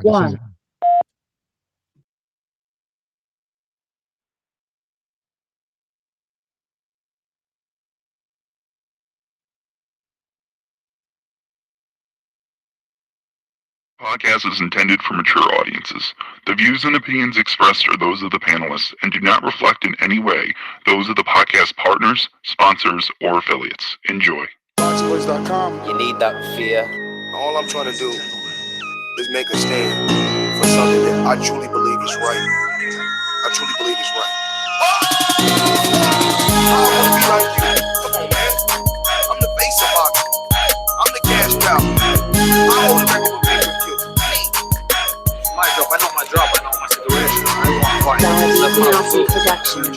One. Podcast is intended for mature audiences. The views and opinions expressed are those of the panelists and do not reflect in any way those of the podcast partners, sponsors, or affiliates. Enjoy. Boxboys.com. You need that fear. All I'm trying to do is make a stand for something that I truly believe is right. I truly believe is right. I want to be like you. Come on, man. I'm the face of boxing. I'm the cash cow. I hold a record with pay-per-view. My job, I know my job, I know my situation. I want to fight. Production.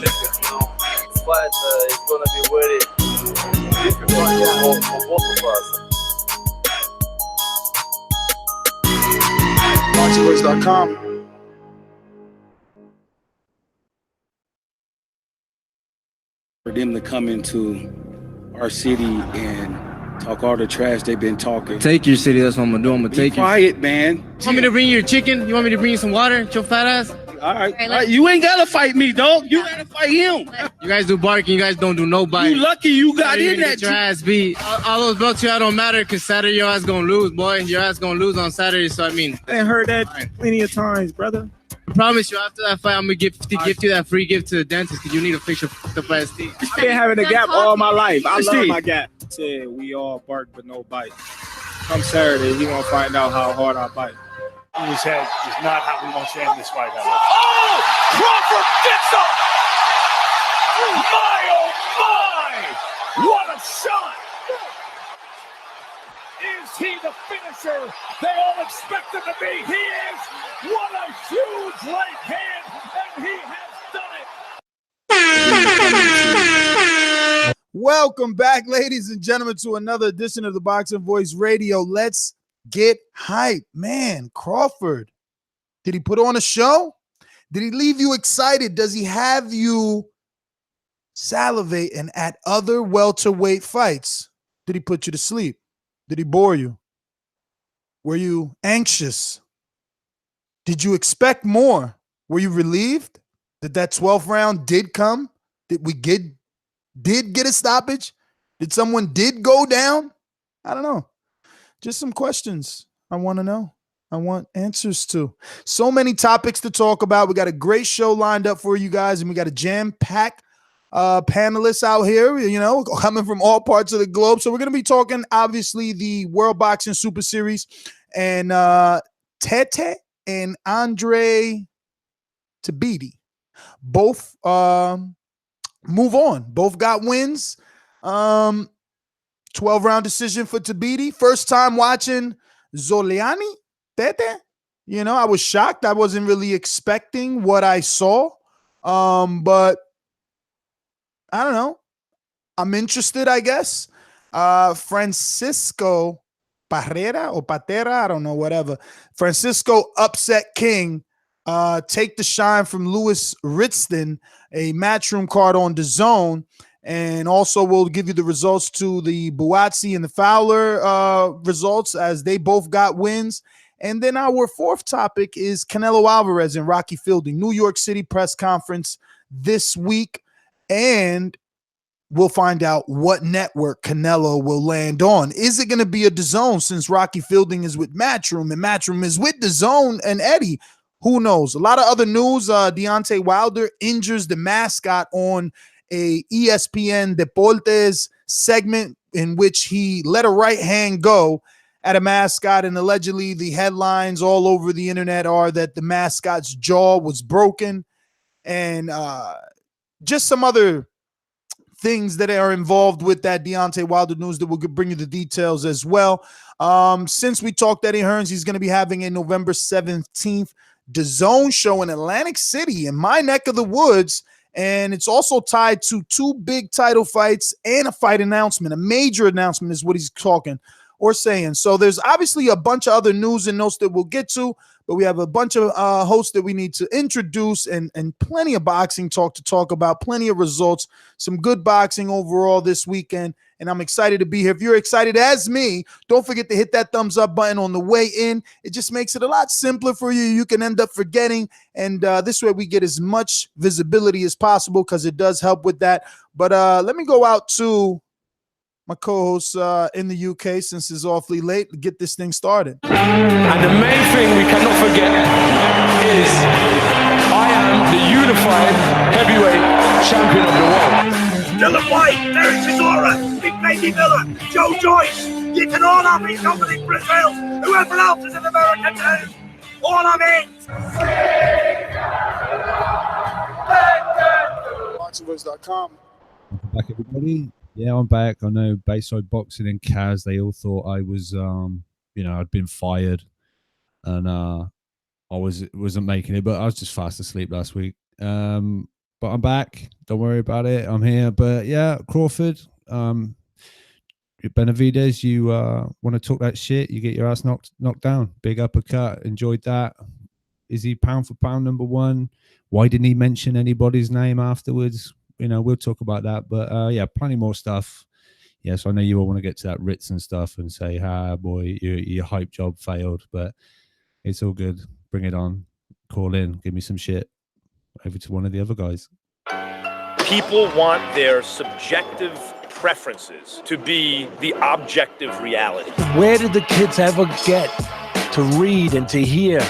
But it's gonna be very difficult for both of us. Boxboys.com. For them to come into our city and talk all the trash they've been talking. Take your city, that's what I'm gonna do. I'm gonna take you. Quiet, man. You want me to bring you your chicken? You want me to bring you some water? Your fat ass? All right. You ain't gotta fight me, dog. You gotta fight him. You guys do barking, you guys don't do no biting. You lucky you got You're in gonna that. get your ass beat. All those belts you had don't matter because Saturday your ass gonna lose, boy. Your ass gonna lose on Saturday, so I mean. I heard that plenty of times, brother. I promise you, after that fight, I'm gonna gift you that free gift to the dentist because you need to fix your fucked up ass teeth. I've been having a gap all my life. I love my gap. Said we all bark but no bite. Come Saturday, we gonna find out how hard I bite. This is not how we want to end this fight. Oh! Crawford gets up! My, oh my! What a shot! Is he the finisher they all expect him to be? He is! What a huge right hand! And he has done it! Welcome back, ladies and gentlemen, to another edition of the Boxing Voice Radio. Let's get hype. Man, Crawford, did he put on a show? Did he leave you excited? Does he have you salivating at other welterweight fights? Did he put you to sleep? Did he bore you? Were you anxious? Did you expect more? Were you relieved that 12th round did come? Did we get a stoppage? Did someone did go down? I don't know. Just some questions I want to know. I want answers to. So many topics to talk about. We got a great show lined up for you guys, and we got a jam-packed panelists out here, coming from all parts of the globe. So we're going to be talking, obviously, the World Boxing Super Series, and Tete and Andre Tabiti both move on. Both got wins. 12-round decision for Tabiti. First time watching Zolani, Tete. I was shocked. I wasn't really expecting what I saw. But I don't know. I'm interested, I guess. Francesco Patera, I don't know, whatever. Francisco upset King. Take the shine from Louis Ritson, a Matchroom card on DAZN. And also we'll give you the results to the Buatsi and the Fowler results as they both got wins. And then our fourth topic is Canelo Alvarez and Rocky Fielding, New York City press conference this week. And we'll find out what network Canelo will land on. Is it going to be a DAZN since Rocky Fielding is with Matchroom and Matchroom is with DAZN and Eddie? Who knows? A lot of other news. Deontay Wilder injures the mascot on a ESPN Deportes segment in which he let a right hand go at a mascot, and allegedly the headlines all over the internet are that the mascot's jaw was broken, and just some other things that are involved with that Deontay Wilder news that we'll bring you the details as well. Since we talked Eddie Hearns, he's going to be having a November 17th DAZN show in Atlantic City, in my neck of the woods. And it's also tied to two big title fights and a fight announcement. A major announcement is what he's talking or saying. So there's obviously a bunch of other news and notes that we'll get to, but we have a bunch of hosts that we need to introduce and plenty of boxing talk to talk about, plenty of results, some good boxing overall this weekend. and I'm excited to be here. If you're excited as me, don't forget to hit that thumbs up button on the way in. It just makes it a lot simpler for you. You can end up forgetting, and this way we get as much visibility as possible because it does help with that. But let me go out to my co-host in the UK, since it's awfully late, to get this thing started. And the main thing we cannot forget is I am the unified heavyweight champion of the world. Dillian Whyte, Dereck Chisora, Big Baby Miller, Joe Joyce. You can all have me, Dominic Brazil, whoever else is in America too. All I'm in. Boxingwiz.com. Welcome back, everybody. Yeah, I'm back. I know Bayside Boxing and Kaz, they all thought I was, I'd been fired, and I wasn't making it, but I was just fast asleep last week. But I'm back. Don't worry about it. I'm here. But yeah, Crawford, Benavidez, you want to talk that shit? You get your ass knocked down. Big uppercut. Enjoyed that. Is he pound for pound number one? Why didn't he mention anybody's name afterwards? We'll talk about that. But yeah, plenty more stuff. Yeah, so I know you all want to get to that Ritson stuff and say, boy, your hype job failed. But it's all good. Bring it on. Call in. Give me some shit. Over to one of the other guys. People want their subjective preferences to be the objective reality. Where did the kids ever get to read and to hear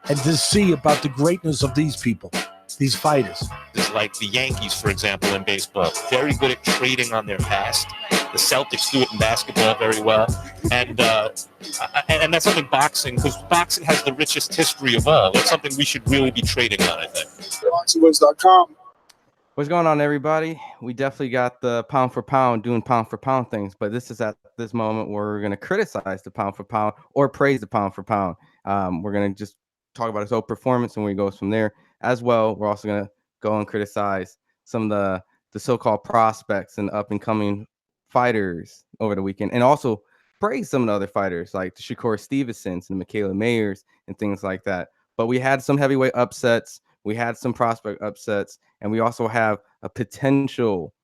and to see about the greatness of these people, these fighters? It's like the Yankees, for example, in baseball, very good at trading on their past. The Celtics do it in basketball very well, and that's something boxing, because boxing has the richest history of all. It's something we should really be trading on, I think. Boxingwiz.com. What's going on, everybody? We definitely got the pound for pound doing pound for pound things, but this is at this moment where we're going to criticize the pound for pound or praise the pound for pound. We're going to just talk about his own performance and where he goes from there. As well, we're also going to go and criticize some of the so-called prospects and up-and-coming fighters over the weekend, and also praise some of the other fighters like the Shakur Stevensons and Michaela Mayers and things like that. But we had some heavyweight upsets, we had some prospect upsets, and we also have a potential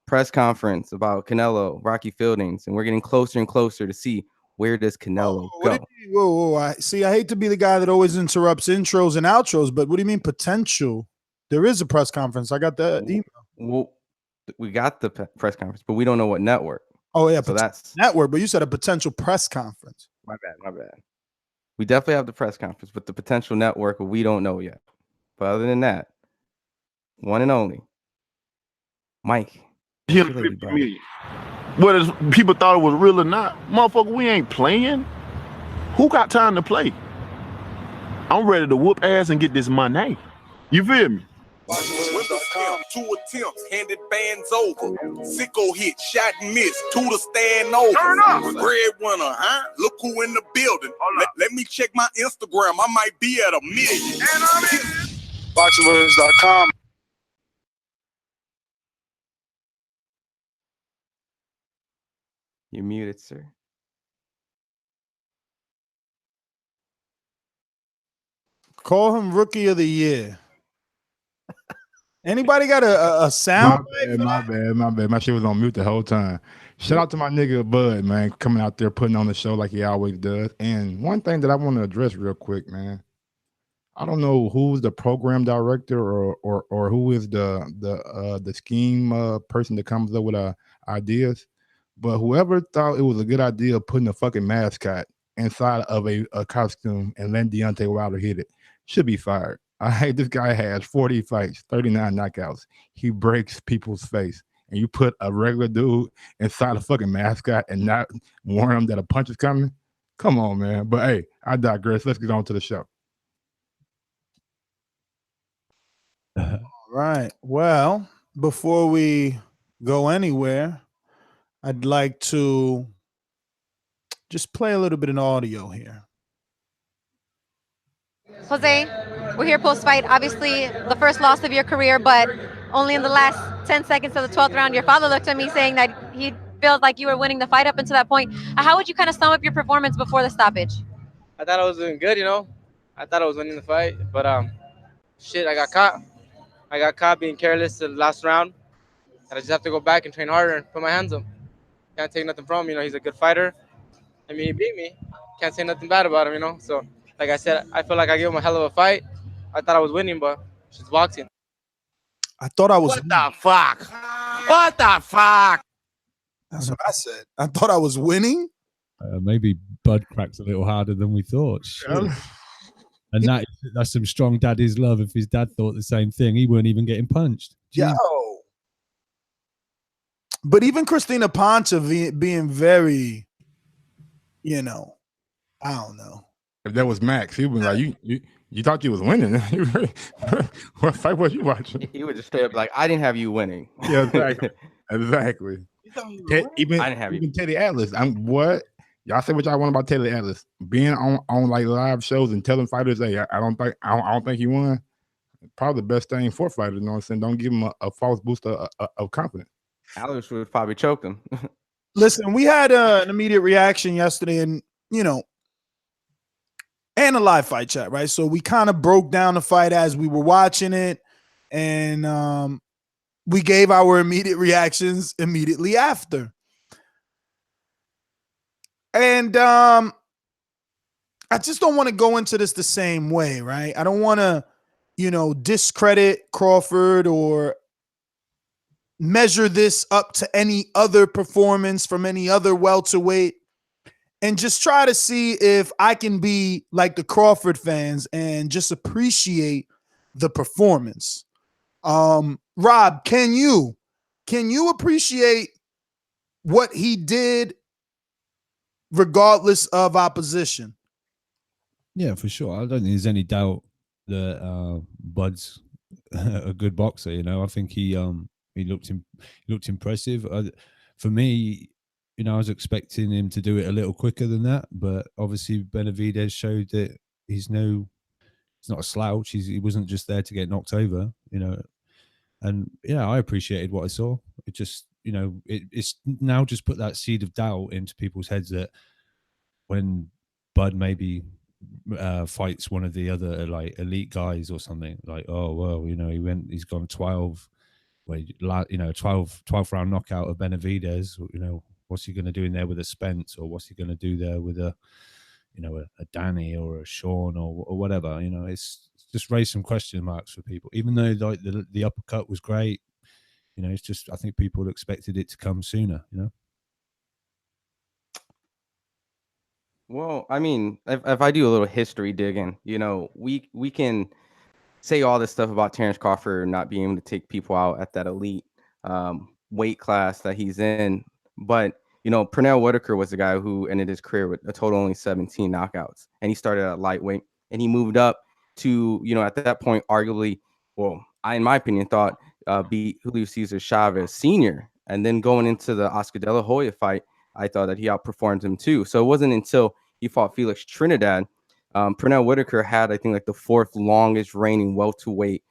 press conference about Canelo, Rocky Fieldings, and we're getting closer and closer to see where does Canelo go. Whoa. I hate to be the guy that always interrupts intros and outros, but what do you mean potential? There is a press conference. I got the email. Well, we got the press conference, but we don't know what network. Oh yeah, so that's network. But you said a potential press conference. My bad. We definitely have the press conference, but the potential network we don't know yet. But other than that, one and only, Mike. Whether people thought it was real or not, motherfucker, we ain't playing. Who got time to play? I'm ready to whoop ass and get this money. You feel me? Two attempts, handed bands over. Sicko hit, shot and miss. Two to stand over. Turn up. Breadwinner, huh? Look who in the building. Let me check my Instagram. I might be at 1 million. And I'm in. Boxingwiz.com. You're muted, sir. Call him Rookie of the Year. Anybody got a sound? My bad. My shit was on mute the whole time. Shout out to my nigga Bud, man, coming out there putting on the show like he always does. And one thing that I want to address real quick, man. I don't know who's the program director or who is the scheme person that comes up with ideas, but whoever thought it was a good idea putting a fucking mascot inside of a costume and letting Deontay Wilder hit it should be fired. This guy has 40 fights, 39 knockouts. He breaks people's face. And you put a regular dude inside a fucking mascot and not warn him that a punch is coming? Come on, man. But hey, I digress. Let's get on to the show. All right. Well, before we go anywhere, I'd like to just play a little bit of audio here. Jose, we're here post-fight. Obviously, the first loss of your career, but only in the last 10 seconds of the 12th round, your father looked at me saying that he feels like you were winning the fight up until that point. How would you kind of sum up your performance before the stoppage? I thought I was doing good, I thought I was winning the fight, but shit, I got caught. I got caught being careless the last round, and I just have to go back and train harder and put my hands up. Can't take nothing from him. You know, he's a good fighter. I mean, he beat me. Can't say nothing bad about him, you know. So, like I said, I feel like I gave him a hell of a fight. I thought I was winning, but it's just boxing. I thought I was. What the fuck? What the fuck? That's what I said. I thought I was winning. Maybe Bud cracks a little harder than we thought. Shit. And that's some strong daddy's love. If his dad thought the same thing, he weren't even getting punched. Yo. But even Christina Pancha being very, you know, I don't know. If that was Max, he would be like, you thought you was winning. What fight was you watching? He would just straight up like, I didn't have you winning. Yeah, exactly. Exactly. Even I didn't have you. Teddy Atlas. What? Y'all say what y'all want about Teddy Atlas. Being on like live shows and telling fighters, hey, I don't think he won. Probably the best thing for fighters, you know what I'm saying? Don't give him a false boost of confidence. Alex would probably choke him. Listen, we had an immediate reaction yesterday, and you know, and a live fight chat, right? So we kind of broke down the fight as we were watching it, and we gave our immediate reactions immediately after. And I just don't want to go into this the same way, right? I don't want to, you know, discredit Crawford or measure this up to any other performance from any other welterweight, and just try to see if I can be like the Crawford fans and just appreciate the performance. Rob, can you appreciate what he did regardless of opposition? Yeah, for sure. I don't think there's any doubt that Bud's a good boxer. You know, I think he looked impressive. For me, you know, I was expecting him to do it a little quicker than that, but obviously Benavidez showed that he's not a slouch. He wasn't just there to get knocked over, you know. And yeah, I appreciated what I saw. It just, you know, it's now just put that seed of doubt into people's heads that when Bud maybe fights one of the other like elite guys or something, like, oh well, you know, he's gone 12 round knockout of Benavidez, you know, what's he going to do in there with a Spence, or what's he going to do there with a Danny or a Sean or whatever, you know. It's just raised some question marks for people, even though like the uppercut was great, you know. It's just, I think people expected it to come sooner, you know. Well, I mean, if I do a little history digging, you know, we can say all this stuff about Terrance Crawford not being able to take people out at that elite weight class that he's in. But, you know, Pernell Whitaker was the guy who ended his career with a total only 17 knockouts. And he started at lightweight, and he moved up to, you know, at that point, arguably, well, I, in my opinion, thought beat Julio Cesar Chavez Sr. And then going into the Oscar De La Hoya fight, I thought that he outperformed him too. So it wasn't until he fought Felix Trinidad, Pernell Whitaker had, I think, like the fourth longest reigning welterweight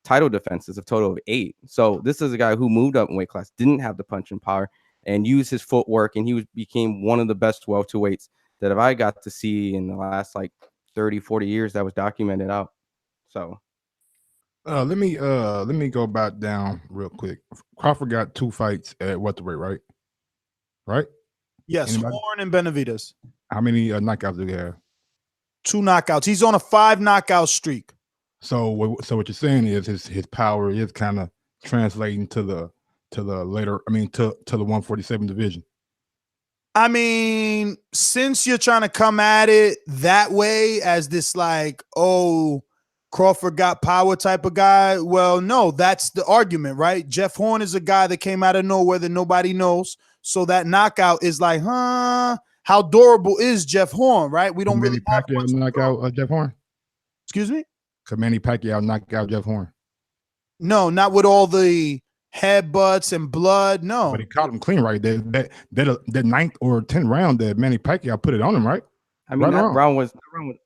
title defenses, of total of 8. So this is a guy who moved up in weight class, didn't have the punching power, and used his footwork, and he became one of the best welterweights that I got to see in the last like 30, 40 years that was documented out. So let me go back down real quick. Crawford got 2 fights at welterweight, right? Yes, Anybody? Hearn and Benavidez. How many knockouts do they have? 2 knockouts. He's on a 5 knockout streak. So what you're saying is his power is kind of translating to the later, I mean, to the 147 division. I mean, since you're trying to come at it that way as this like, oh, Crawford got power type of guy, well, no, that's the argument, right? Jeff Hearn is a guy that came out of nowhere that nobody knows. So that knockout is like, how durable is Jeff Hearn, right? We don't really have Pacquiao knock out Jeff Hearn. Excuse me? Could Manny Pacquiao knock out Jeff Hearn? No, not with all the headbutts and blood. No, but he caught him clean right there. That 9th or 10th round that Manny Pacquiao put it on him, right? I mean, that round was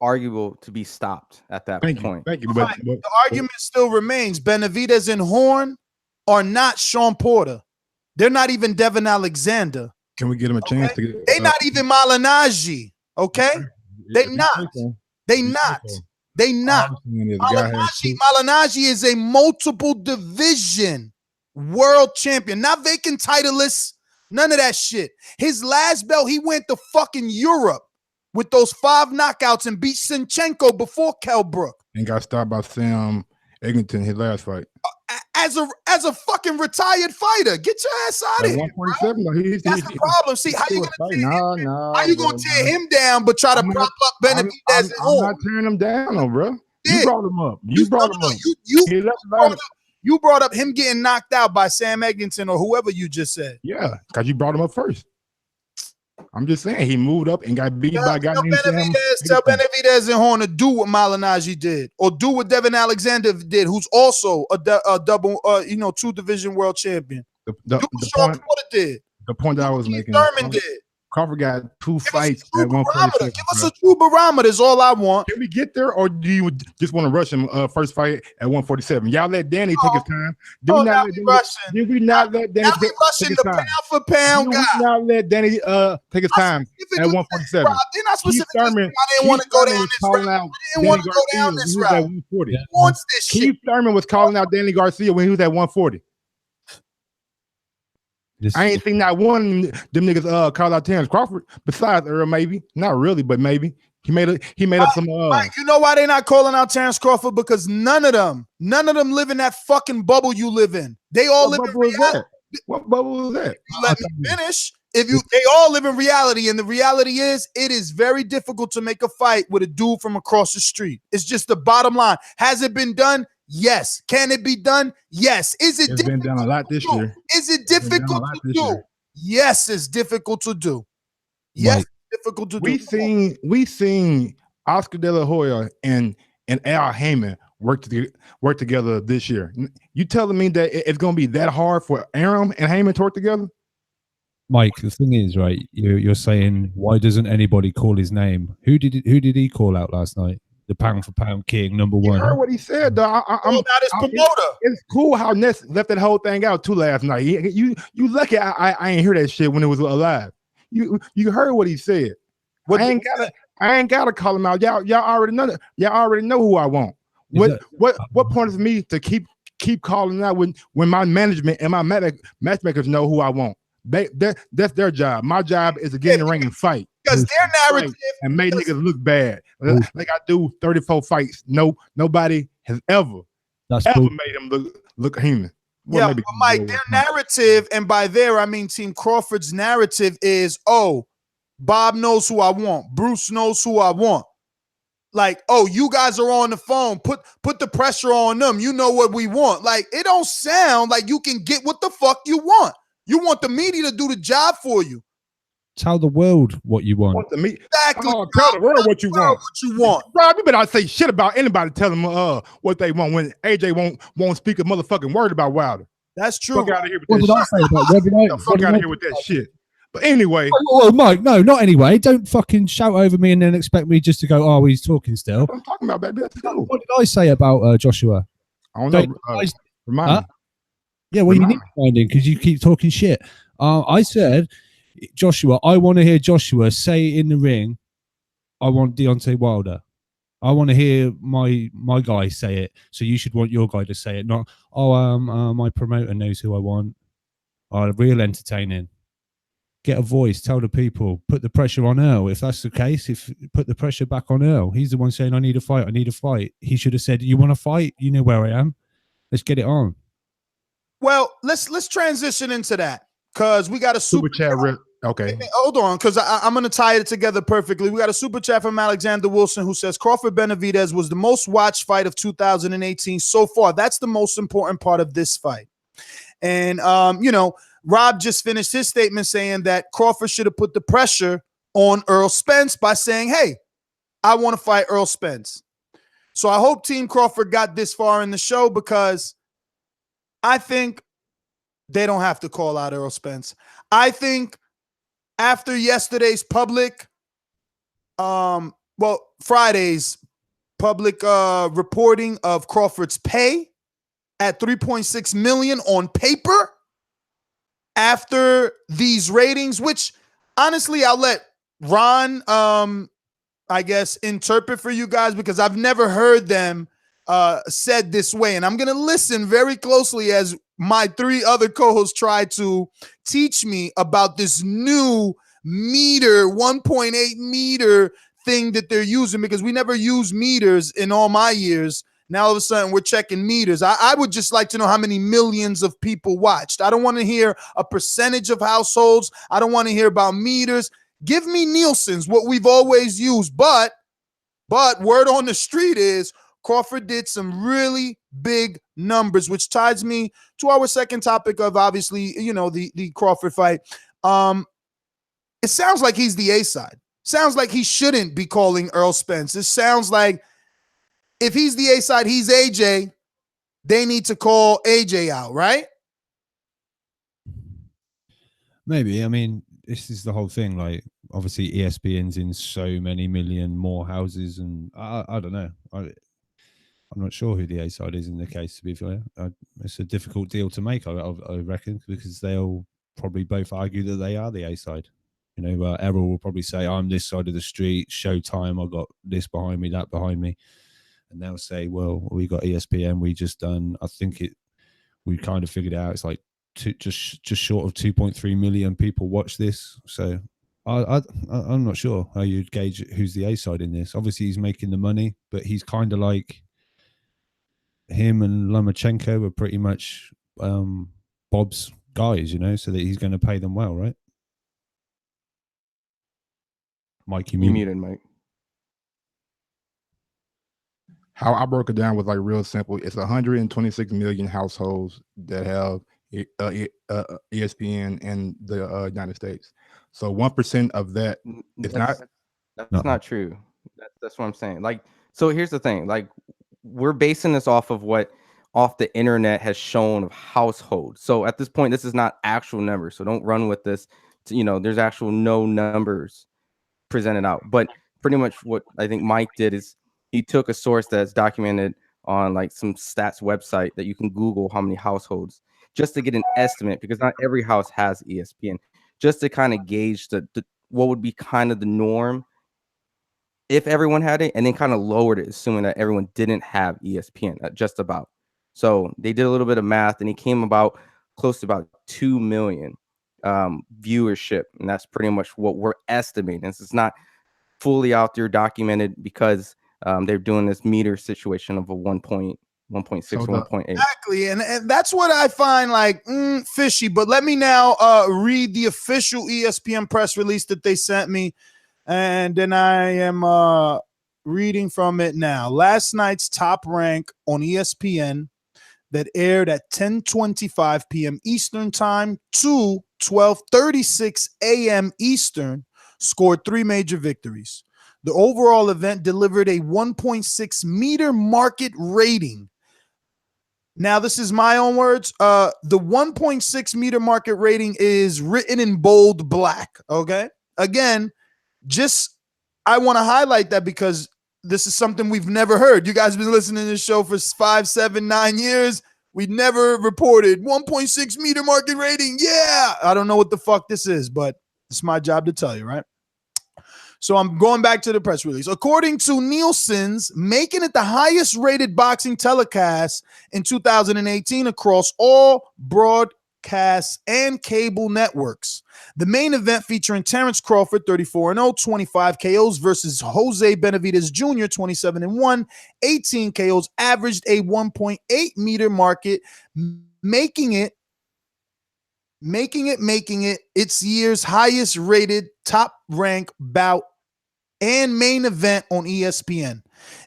arguable to be stopped at that point. Thank you. But the argument still remains: Benavidez and Hearn are not Sean Porter. They're not even Devin Alexander. Can we get him a chance to get? They're not even Malignaggi. Okay, they not. They not. They not. Malignaggi is a multiple division world champion, not vacant titleist, None of that shit. His last belt, he went to fucking Europe with those 5 knockouts and beat Sinchenko before Kell Brook. And got stopped by Sam Eglinton his last fight. As a fucking retired fighter, get your ass out of here. 147. That's the problem. See, how you gonna tear him down, but try to prop up Benavidez? I'm not tearing him down, though, bro. You brought him up. You brought up him getting knocked out by Sam Eglinton or whoever you just said. Yeah, because you brought him up first. I'm just saying he moved up and got beat by a guy named Sam. Tell Benavidez and Hearn to do what Malignaggi did, or do what Devin Alexander did, who's also a double, 2 division world champion. Do what Sean Porter did. The point that I was making. Thurman did. Crawford got 2 fights at 146. Give us a true barometer is all I want. Can we get there, or do you just want to rush him first fight at 147? Y'all let Danny take his time. Did we not let Danny take his time? Pound for pound guy. Did we not let Danny take his time at 147? They're not specifically. I didn't want to go down this route. I didn't want to go down this route. He wants this shit. Keith Thurman was calling out Danny Garcia when he was at 140. I ain't seen not one of them niggas call out Terrance Crawford besides Earl, maybe. Not really, but maybe. He made up some Mike, you know why they not calling out Terrance Crawford? Because none of them live in that fucking bubble you live in. They all live in reality. What bubble was that? You let me finish. They all live in reality, and the reality is it is very difficult to make a fight with a dude from across the street. It's just the bottom line. Has it been done? Yes. Can it be done? Yes. Is it been done a lot this year? Is it difficult to do? Yes, it's difficult to do. Yes, Mike, it's difficult to do. We seen Oscar De La Hoya and Al Heyman work together this year. You telling me that it's going to be that hard for Arum and Heyman to work together? Mike, the thing is, right? You're saying, why doesn't anybody call his name? Who did he call out last night? The pound for pound king, number 1. You heard what he said, though. It's cool how Ness left that whole thing out too last night. You lucky I ain't hear that shit when it was alive. You heard what he said. I ain't gotta call him out. Y'all already know that. Y'all already know who I want. What point is me to keep calling out when my management and my matchmakers know who I want? That's their job. My job is to get in the ring and fight. Because their narrative and make niggas look bad. Like I do 34 fights. Nobody has ever made him look human. Well, yeah, but Mike, their narrative, and by there I mean Team Crawford's narrative is, oh, Bob knows who I want. Bruce knows who I want. Like, oh, you guys are on the phone. Put the pressure on them. You know what we want. Like, it don't sound like you can get what the fuck you want. You want the media to do the job for you. Tell the world what you want. Exactly. Tell the world what you want. What you want. Rob, you better not say shit about anybody telling them what they want when AJ won't speak a motherfucking word about Wilder. That's true. Fuck out of here with that shit. Fuck out of here with that shit. But anyway. Well, Mike, no, not anyway. Don't fucking shout over me and then expect me just to go, oh, he's talking still. What I'm talking about, baby. That's cool. What did I say about Joshua? I don't know. Remind me. Yeah, well, you need reminding because you keep talking shit. I said, Joshua, I want to hear Joshua say in the ring, I want Deontay Wilder. I want to hear my guy say it. So you should want your guy to say it. Not, my promoter knows who I want. Real entertaining. Get a voice. Tell the people. Put the pressure on Earl. If that's the case, put the pressure back on Earl. He's the one saying, I need a fight. I need a fight. He should have said, you want to fight? You know where I am. Let's get it on. Well, let's transition into that because we got a super chat. Okay, hold on, because I'm going to tie it together perfectly. We got a super chat from Alexander Wilson who says Crawford Benavidez was the most watched fight of 2018 so far. That's the most important part of this fight. And Rob just finished his statement saying that Crawford should have put the pressure on Earl Spence by saying, "Hey, I want to fight Earl Spence." So I hope Team Crawford got this far in the show because I think they don't have to call out Earl Spence. I think after yesterday's Friday's public reporting of Crawford's pay at $3.6 million on paper, after these ratings, which honestly I'll let Ron, I guess, interpret for you guys because I've never heard them said this way, and I'm going to listen very closely as my 3 other co-hosts try to teach me about this new meter, 1.8 meter thing that they're using, because we never used meters in all my years. Now all of a sudden we're checking meters. I would just like to know how many millions of people watched. I don't want to hear a percentage of households. I don't want to hear about meters. Give me Nielsen's, what we've always used. But word on the street is Crawford did some really big numbers, which ties me to our second topic of, obviously, the Crawford fight. It sounds like he's the A side. Sounds like he shouldn't be calling Earl Spence. It sounds like if he's the A side, he's AJ. They need to call AJ out, right? Maybe. I mean, this is the whole thing. Like, obviously, ESPN's in so many million more houses, and I don't know. I'm not sure who the A side is in the case, to be fair. It's a difficult deal to make, I reckon, because they'll probably both argue that they are the A side. Errol will probably say, I'm this side of the street, Showtime, I got this behind me, that behind me. And they'll say, well, we got ESPN, we just done, I think we kind of figured out it's like just short of 2.3 million people watch this. So I'm not sure how you'd gauge who's the A side in this. Obviously, he's making the money, but he's kind of like him and Lomachenko were pretty much Bob's guys, so that he's going to pay them well, right? Mike, you muted, Mike. How I broke it down was like real simple. It's 126 million households that have ESPN in the United States. So 1% of that is That's not true. That's what I'm saying. Like, so here's the thing. Like, we're basing this off the internet has shown of households. So at this point, this is not actual numbers. So don't run with this. There's actual no numbers presented out. But pretty much what I think Mike did is he took a source that's documented on like some stats website that you can Google how many households, just to get an estimate, because not every house has ESPN, just to kind of gauge the what would be kind of the norm if everyone had it, and then kind of lowered it, assuming that everyone didn't have ESPN, just about. So they did a little bit of math, and it came about close to about 2 million viewership, and that's pretty much what we're estimating. It's not fully out there documented because they're doing this meter situation of a 1.6, 1.8. Exactly, and that's what I find like fishy. But let me now read the official ESPN press release that they sent me. And then I am reading from it now. Last night's top rank on ESPN that aired at 10:25 p.m. Eastern time to 12:36 a.m. Eastern scored 3 major victories. The overall event delivered a 1.6 meter market rating. Now, this is my own words. The 1.6 meter market rating is written in bold black, okay? Again, I want to highlight that because this is something we've never heard. You guys have been listening to this show for 5, 7, 9 years. We never reported 1.6 meter market rating. Yeah, I don't know what the fuck this is, but it's my job to tell you, right? So I'm going back to the press release. According to Nielsen's, making it the highest rated boxing telecast in 2018 across all broadcasts and cable networks. The main event featuring Terrance Crawford, 34-0, 25 KOs versus Jose Benavidez Jr., 27-1, 18 KOs, averaged a 1.8 meter market, making it its year's highest rated top rank bout and main event on ESPN.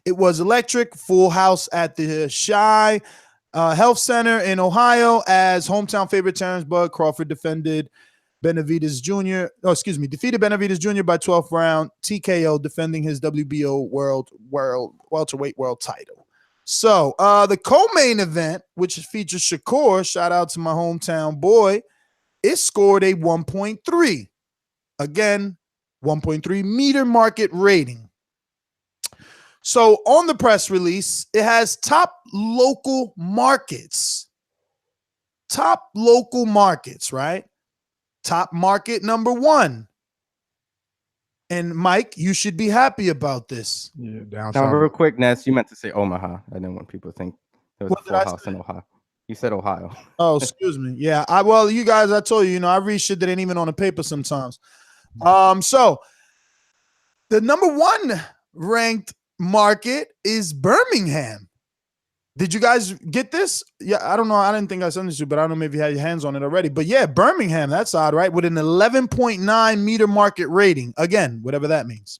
It was electric, full house at the Chi Health Center in Ohio as hometown favorite Terrance Bud Crawford defeated Benavidez Jr. by 12th round TKO, defending his WBO welterweight world title. So the co-main event, which features Shakur, shout out to my hometown boy, it scored a 1.3. Again, 1.3 meter market rating. So on the press release, it has top local markets. Top local markets, right? Top market number 1, And Mike, you should be happy about this. Yeah, down Now, south. real quick, Ness, you meant to say Omaha. I didn't want people to think there was What a did full I house in Ohio. You said Ohio. Oh, excuse me. Yeah, well, you guys, I told you, I read shit that ain't even on the paper sometimes. So the number 1 ranked market is Birmingham. Did you guys get this? Yeah, I don't know. I didn't think I sent this to you, but I don't know if you had your hands on it already. But yeah, Birmingham, that's odd, right? With an 11.9 meter market rating. Again, whatever that means.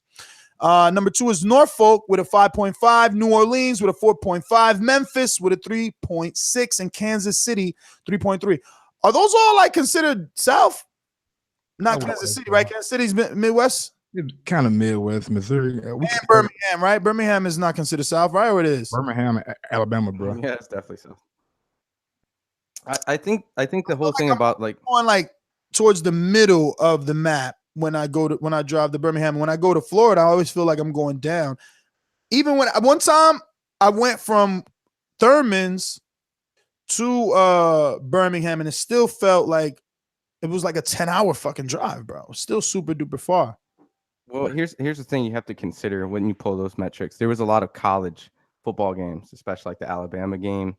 Number 2 is Norfolk with a 5.5, New Orleans with a 4.5, Memphis with a 3.6, and Kansas City 3.3. Are those all like considered South? Not Kansas City, right? Kansas City's Midwest? Kind of Midwest, Missouri. And Birmingham, right? Birmingham is not considered South, right? Or it is? Birmingham, Alabama, bro. Yeah, it's definitely South. I think the whole thing about like going like towards the middle of the map when I drive to Birmingham. When I go to Florida, I always feel like I'm going down. Even when one time I went from Thurman's to Birmingham, and it still felt like it was like a 10-hour fucking drive, bro. It was still super duper far. Well, here's the thing you have to consider when you pull those metrics. There was a lot of college football games, especially like the Alabama game.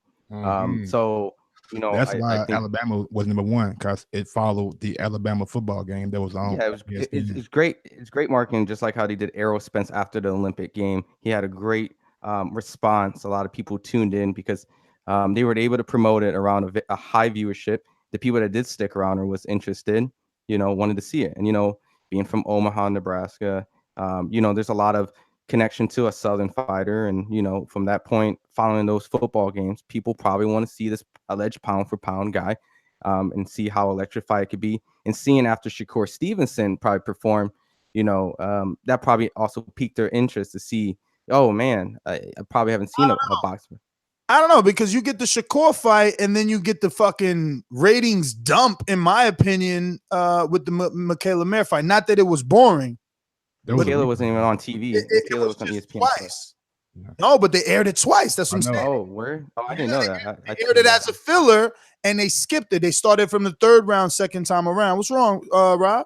So that's why I think Alabama was number 1, because it followed the Alabama football game that was on. Yeah, it's great. It's great marketing, just like how they did Errol Spence after the Olympic game. He had a great response. A lot of people tuned in because they were able to promote it around a high viewership. The people that did stick around or was interested, wanted to see it. And being from Omaha, Nebraska, there's a lot of connection to a Southern fighter. And, from that point, following those football games, people probably want to see this alleged pound for pound guy and see how electrified it could be. And seeing after Shakur Stevenson probably perform, that probably also piqued their interest to see, oh man, I probably haven't seen a boxer. I don't know, because you get the Shakur fight and then you get the fucking ratings dump, in my opinion, with the Michaela Mayer fight. Not that it was boring. Michaela wasn't even on TV. Michaela was on ESPN. Twice. No, but they aired it twice. That's what I'm saying. Oh, where? Oh, I didn't know that. They aired it as a filler and they skipped it. They started from the 3rd round, second time around. What's wrong, Rob?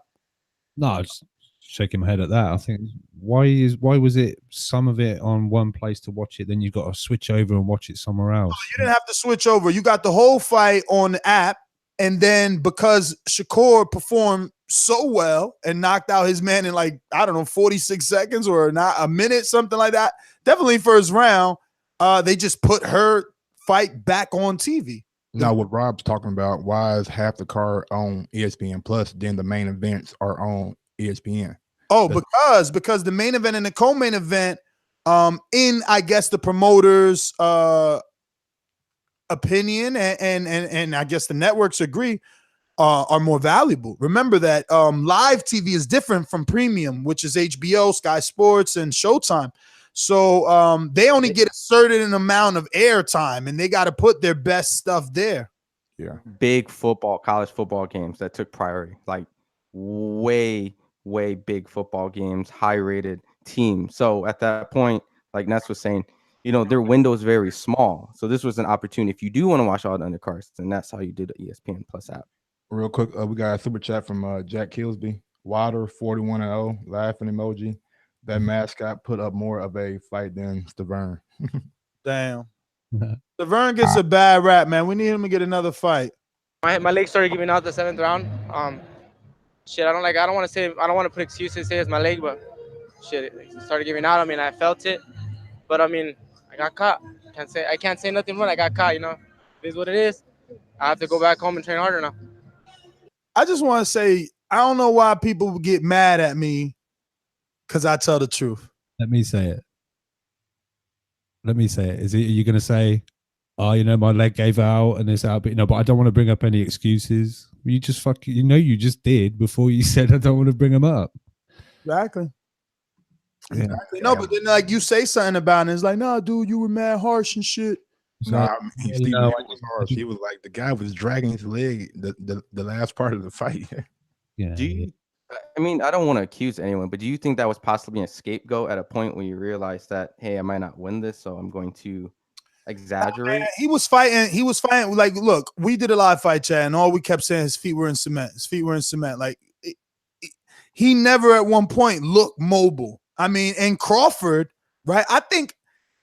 No, I just shaking my head at that. I think why was it some of it on one place to watch it, then you've got to switch over and watch it somewhere else? No, you didn't have to switch over. You got the whole fight on the app, and then because Shakur performed so well and knocked out his man in 46 seconds or not a minute, something like that. Definitely first round. They just put her fight back on TV. Now, what Rob's talking about, why is half the card on ESPN Plus, then the main events are on ESPN? Oh, because the main event and the co-main event, in I guess the promoter's opinion and I guess the networks agree, are more valuable. Remember that live TV is different from premium, which is HBO, Sky Sports, and Showtime. So they only get a certain amount of airtime, and they got to put their best stuff there. Yeah, big college football games that took priority, like way big football games, high rated teams. So at that point, like Ness was saying, their window is very small. So this was an opportunity if you do want to watch all the undercards, and that's how you did the ESPN Plus app. Real quick, we got a super chat from Jack Kilsby. Wilder 41-0, laughing emoji. That Mascot put up more of a fight than Stavern. Damn. Stavern gets a bad rap, man. We need him to get another fight. My leg started giving out the 7th round. Shit, I don't want to put excuses, say it's my leg, but shit, it started giving out. I mean, I felt it, but I mean, I got caught. I can't say nothing wrong. I got caught, It is what it is. I have to go back home and train harder now. I just want to say, I don't know why people get mad at me because I tell the truth. Let me say it. Are you going to say, oh, my leg gave out and it's out, but I don't want to bring up any excuses. You just you just did before you said I don't want to bring them up. Exactly. Yeah. No, but then you say something about it, and it's like, no, dude, you were mad harsh and shit. No, Steve was harsh. He was like, the guy was dragging his leg the last part of the fight. Yeah. I mean, I don't want to accuse anyone, but do you think that was possibly a scapegoat at a point where you realized that, hey, I might not win this, so I'm going to exaggerate? Man, he was fighting. Like, look, we did a live fight chat, and all we kept saying his feet were in cement. His feet were in cement. Like, he never at one point looked mobile. I mean, and Crawford, right? I think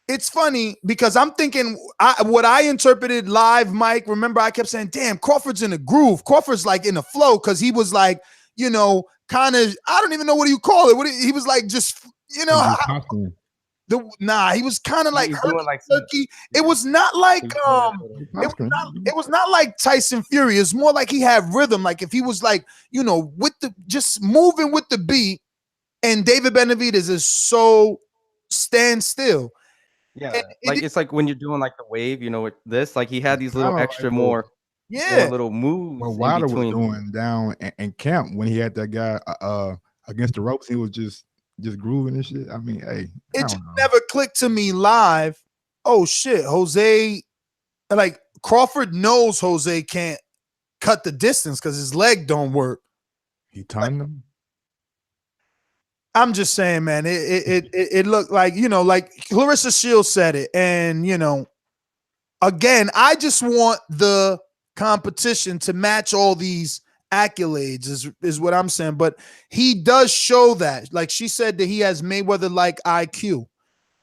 it's funny because I'm thinking what I interpreted live, Mike. Remember, I kept saying, damn, Crawford's in a groove. Crawford's like in a flow because he was like, you know, kind of, I don't even know what you call it. He was like just, you know, he was kind of like turkey. It was not like it was not like Tyson Fury. It's more like he had rhythm. Like if he was like, you know, with the just moving with the beat, and David Benavidez is so stand still. Yeah, it's like when you're doing like the wave, you know, with this, like he had these little extra more little moves. What Wilder was doing down in camp when he had that guy against the ropes, he was just grooving and shit. I mean, hey, it just never clicked to me live. Oh shit, Jose, like Crawford knows Jose can't cut the distance because his leg don't work. He timed him. I'm just saying, man, it looked like, you know, like Clarissa Shields said it. And, you know, again, I just want the competition to match all these accolades is what I'm saying. But he does show that. Like she said that he has Mayweather-like IQ.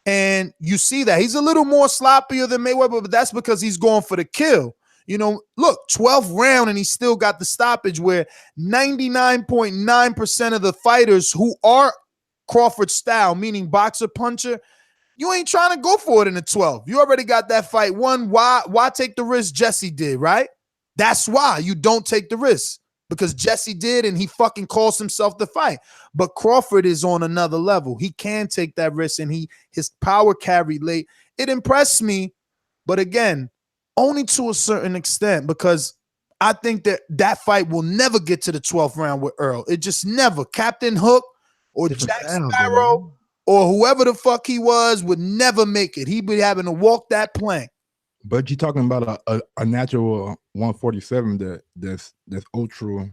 And you see that. He's a little more sloppier than Mayweather, but that's because he's going for the kill. You know, look, 12th round and he still got the stoppage where 99.9% of the fighters who are Crawford style, meaning boxer puncher, you ain't trying to go for it in the 12th. You already got that fight won. Why take the risk Jessie did, right? That's why you don't take the risk, because Jessie did and he fucking calls himself the fight. But Crawford is on another level. He can take that risk and his power carry late. It impressed me, but again, only to a certain extent, because I think that fight will never get to the 12th round with Earl. It just never. Captain Hook or Jack Sparrow or whoever the fuck he was would never make it. He'd be having to walk that plank. But you're talking about a natural 147 that's ultra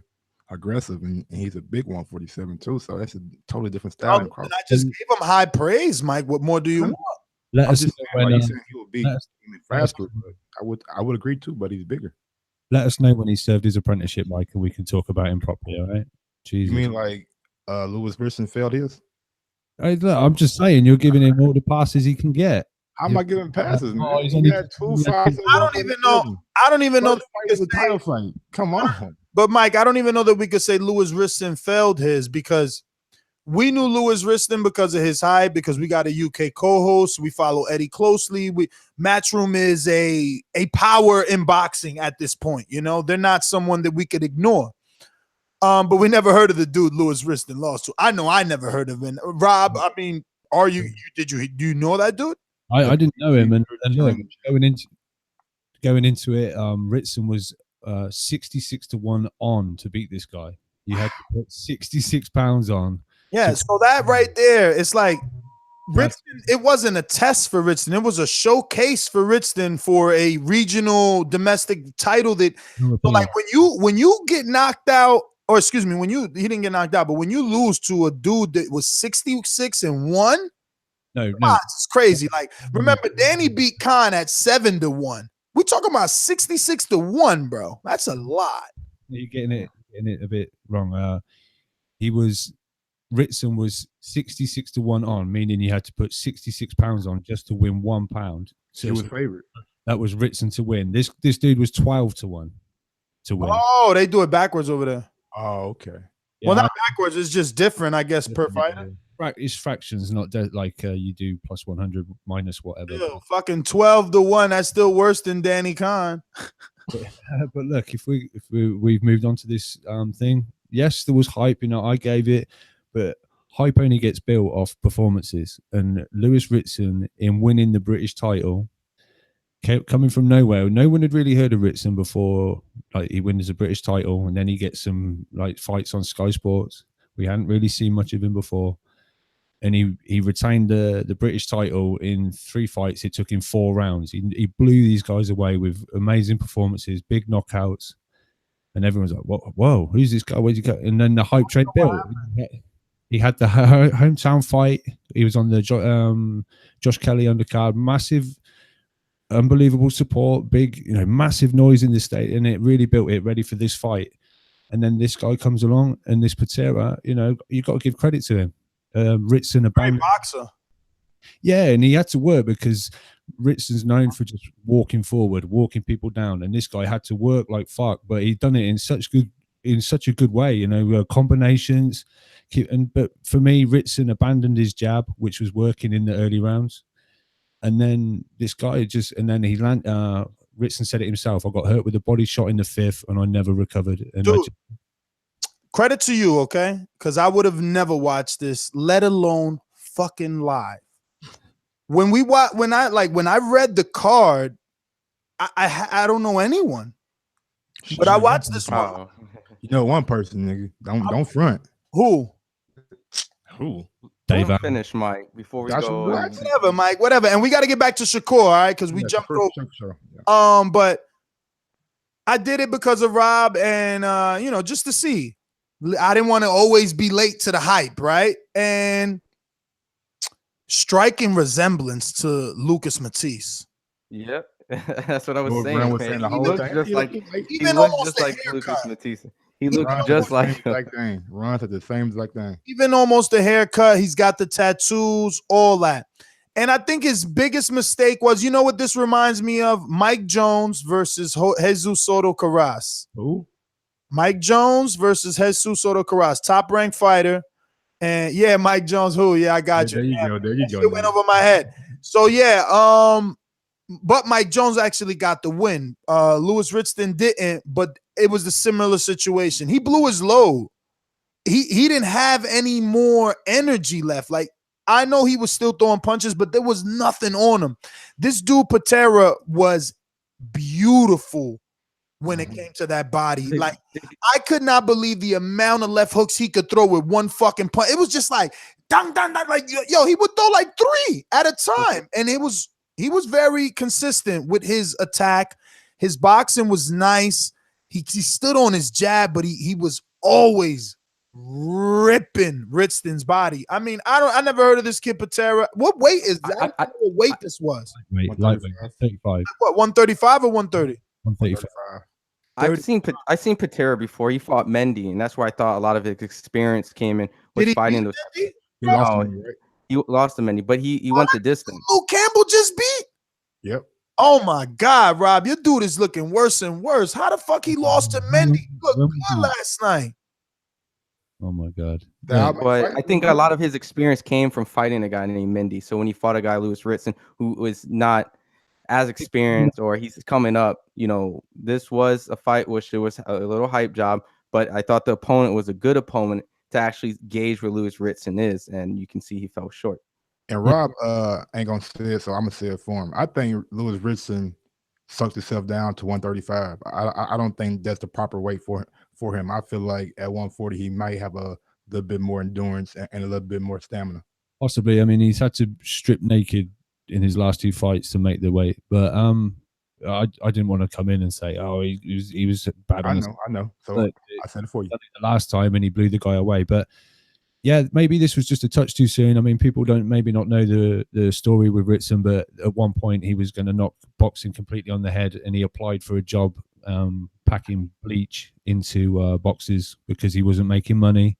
aggressive, and he's a big 147 too. So that's a totally different style. I just gave him high praise, Mike. What more do you want? Let us he would be faster. But I would agree too, but he's bigger. Let us know when he served his apprenticeship, Mike, and we can talk about him properly. All right? Jesus. You mean like Lewis Ritson failed his? Hey, look, I'm just saying, you're giving him all the passes he can get. How am I giving passes, man? He had 2 fights. I don't even know. It's a title fight. Come on. But Mike, I don't even know that we could say Lewis Ritson failed his, because we knew Lewis Ritson because of his height, because we got a UK co-host. We follow Eddie closely. Matchroom is a power in boxing at this point. You know, they're not someone that we could ignore. But we never heard of the dude Lewis Ritson lost to. I know I never heard of him. Rob, I mean, do you know that dude? I didn't know him, and look, going into it, Ritson was 66-1 on to beat this guy. You had to put 66 pounds on. Yeah, so that right there, it's like Ritson, it wasn't a test for Ritson. It was a showcase for Ritson for a regional domestic title. That so like when you get knocked out, or excuse me, he didn't get knocked out, but when you lose to a dude that was 66-1, no, it's crazy. Like, remember, Danny beat Khan at 7-1. We talking about 66-1, bro. That's a lot. You're getting it a bit wrong. Ritson was 66-1 on, meaning you had to put 66 pounds on just to win 1 pound. So he was favorite. That was Ritson to win. This dude was 12-1 to win. Oh, they do it backwards over there. Oh, okay. Yeah, well, not backwards. It's just different, I guess, per fighter. It's fractions, not like you do plus 100 minus whatever. Ew, fucking 12-1. That's still worse than Danny Khan. But look, if we've moved on to this thing, yes, there was hype. You know, I gave it, but hype only gets built off performances. And Lewis Ritson, in winning the British title, coming from nowhere, no one had really heard of Ritson before. Like, he wins a British title, and then he gets some like fights on Sky Sports. We hadn't really seen much of him before. And he retained the British title in 3 fights. It took him 4 rounds. He blew these guys away with amazing performances, big knockouts, and everyone's like, "Whoa, who's this guy? Where'd you go?" And then the hype train built. He had the hometown fight. He was on the Josh Kelly undercard. Massive, unbelievable support. Big, massive noise in the state, and it really built it ready for this fight. And then this guy comes along, and this Patera, you know, you got to give credit to him. Ritson abandoned. Great boxer. Yeah, and he had to work because Ritson's known for just walking forward, walking people down, and this guy had to work like fuck, but he'd done it in such a good way, you know, combinations. But for me, Ritson abandoned his jab, which was working in the early rounds, and then this guy Ritson said it himself. I got hurt with a body shot in the 5th, and I never recovered. And dude, credit to you, okay? Because I would have never watched this, let alone fucking live. When I read the card, I don't know anyone, but I watched this one. You know one person, nigga. Don't front. Who? Dave, finish, Mike, before we go. Whatever, Mike. Whatever. And we got to get back to Shakur, all right? Because we jumped over. Sure. Yeah. But I did it because of Rob, and you know, just to see. I didn't want to always be late to the hype, right? And striking resemblance to Lucas Matisse. Yep, that's what I was saying. He looks just like Lucas Matisse. He looks just like him. Runs at the same exact thing. Even almost the haircut. He's got the tattoos, all that. And I think his biggest mistake was, you know what this reminds me of? Mike Jones versus Jesus Soto Carras. Who? Mike Jones versus Jesus Soto Carras, top-ranked fighter. And yeah, Mike Jones, who? Yeah, I got you. There you go. It went over my head. So yeah, but Mike Jones actually got the win. Louis Ritson didn't, but it was the similar situation. He blew his load. He didn't have any more energy left. Like, I know he was still throwing punches, but there was nothing on him. This dude Patera was beautiful when it came to that body. Like, I could not believe the amount of left hooks he could throw with one fucking punch. It was just like, dang, dang, dang, like, yo, he would throw like 3 at a time. And he was very consistent with his attack. His boxing was nice. He stood on his jab, but he was always ripping Ritson's body. I mean, I never heard of this kid Patera. What weight is that? I don't know what weight this was. Lightweight, 35. What, 135 or 130? 135. I've seen Patera before. He fought Mendy, and that's where I thought a lot of his experience came in. Was fighting those. He lost to Mendy, but he went the distance. Luke Campbell just beat. Yep. Oh my God, Rob, your dude is looking worse and worse. How the fuck he lost to Mendy? He looked good last night. Oh my God. But I think a lot of his experience came from fighting a guy named Mendy. So when he fought a guy, Louis Ritson, who was not as experienced, or he's coming up, you know, this was a fight which it was a little hype job, but I thought the opponent was a good opponent to actually gauge where Louis Ritson is, and you can see he fell short. And Rob ain't gonna say it, so I'm gonna say it for him. I think Louis Ritson sucked himself down to 135. I don't think that's the proper weight for him. I feel like at 140 he might have a little bit more endurance and a little bit more stamina. Possibly. I mean, he's had to strip naked in his last 2 fights to make the weight, but I didn't want to come in and say, oh, he was bad. I know. So I said it for you the last time, and he blew the guy away. But yeah, maybe this was just a touch too soon. I mean, people don't maybe not know the story with Ritson, but at one point he was going to knock boxing completely on the head, and he applied for a job packing bleach into boxes because he wasn't making money.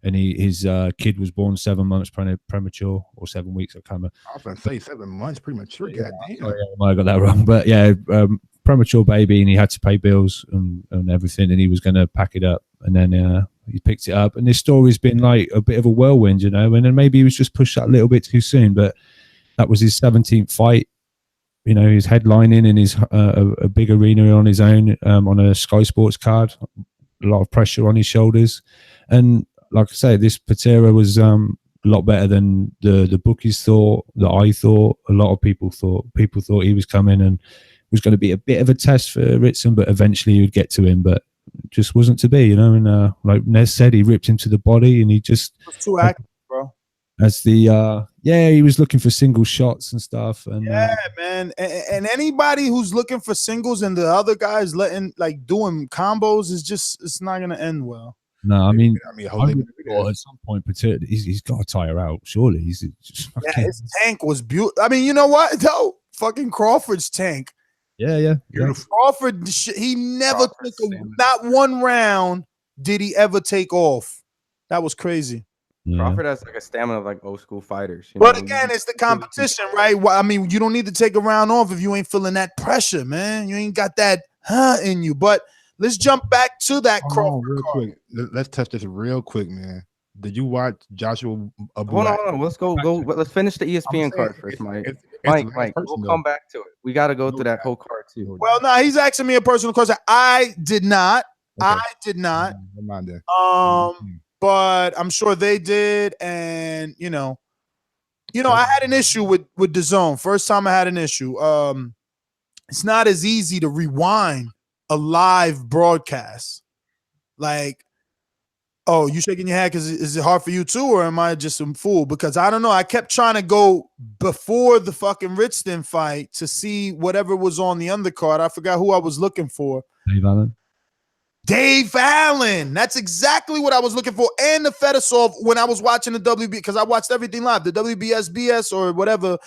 And his kid was born 7 months premature, or 7 weeks. I can't remember. I was going to say 7 months premature. God damn. Oh, yeah, I got that wrong. But yeah, premature baby, and he had to pay bills and everything, and he was going to pack it up. And then he picked it up. And this story's been like a bit of a whirlwind, you know. And then maybe he was just pushed that a little bit too soon. But that was his 17th fight. You know, he's headlining in his a big arena on his own, on a Sky Sports card. A lot of pressure on his shoulders. And like I say, this Patera was a lot better than the bookies thought, that I thought. A lot of people thought. People thought he was coming and was going to be a bit of a test for Ritson, but eventually he would get to him. But it just wasn't to be, you know. And like Nez said, he ripped him to the body, and he just was too active, bro. As the he was looking for single shots and stuff. And yeah, man. And anybody who's looking for singles and the other guys doing combos it's not gonna end well. No, I mean at some point, he's got to tire out. Surely he's just his tank was beautiful. I mean, you know what though? Fucking Crawford's tank. Yeah. Crawford, he never took not one round did he ever take off. That was crazy. Yeah. Crawford has like a stamina of like old school fighters. But again, it's the competition, right? I mean, you don't need to take a round off if you ain't feeling that pressure, man. You ain't got that in you. But let's jump back to that Crawford real card. quick. Let's touch this real quick, man. Did you watch Joshua Hold on. Let's go. Let's finish the ESPN card first, Mike. Mike, we'll come back to it. We got to go through that whole card too. Well, no, he's asking me a personal question. I did not. Okay. I did not. But I'm sure they did, and you know, I had an issue with DAZN. First time I had an issue. It's not as easy to rewind a live broadcast. Like, oh, you shaking your head because is it hard for you too, or am I just some fool? Because I don't know. I kept trying to go before the fucking Ritson fight to see whatever was on the undercard. I forgot who I was looking for. Dave Allen. That's exactly what I was looking for. And the Fedosov when I was watching the WB, because I watched everything live, the WBSS or whatever.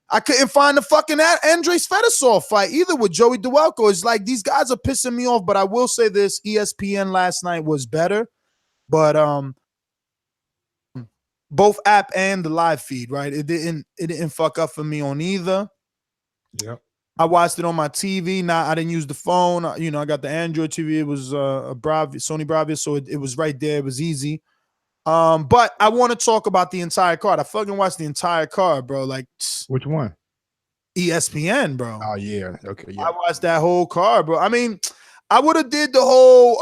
I couldn't find the fucking Andres Fedosov fight either with Joey Duelko. It's like these guys are pissing me off, but I will say this, ESPN last night was better. But both app and the live feed, right? It didn't fuck up for me on either. Yep. I watched it on my TV. I didn't use the phone. I got the Android TV. It was a Sony Bravia, so it was right there. It was easy. But I want to talk about the entire card. I fucking watched the entire card, bro. Like, which one? ESPN, bro. Oh yeah, okay. Yeah. I watched that whole card, bro. I mean, I would have did the whole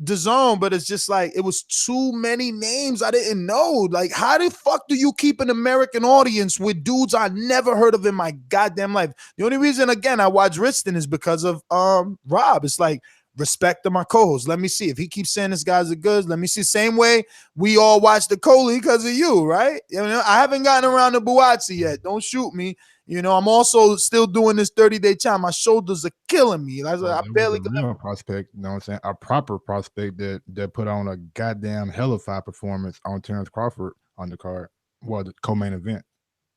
DAZN, but it's just like it was too many names I didn't know. Like, how the fuck do you keep an American audience with dudes I never heard of in my goddamn life? The only reason, again, I watch Ritson is because of Rob. It's like, respect to my co-host. Let me see if he keeps saying this guy's a good. Let me see. Same way we all watch the Coley because of you, right? I haven't gotten around to Buatsi yet. Don't shoot me. I'm also still doing this 30-day challenge. My shoulders are killing me. I barely got a prospect, you know what I'm saying? A proper prospect that put on a goddamn hellified performance on Terrance Crawford on the card. Well, the co-main event.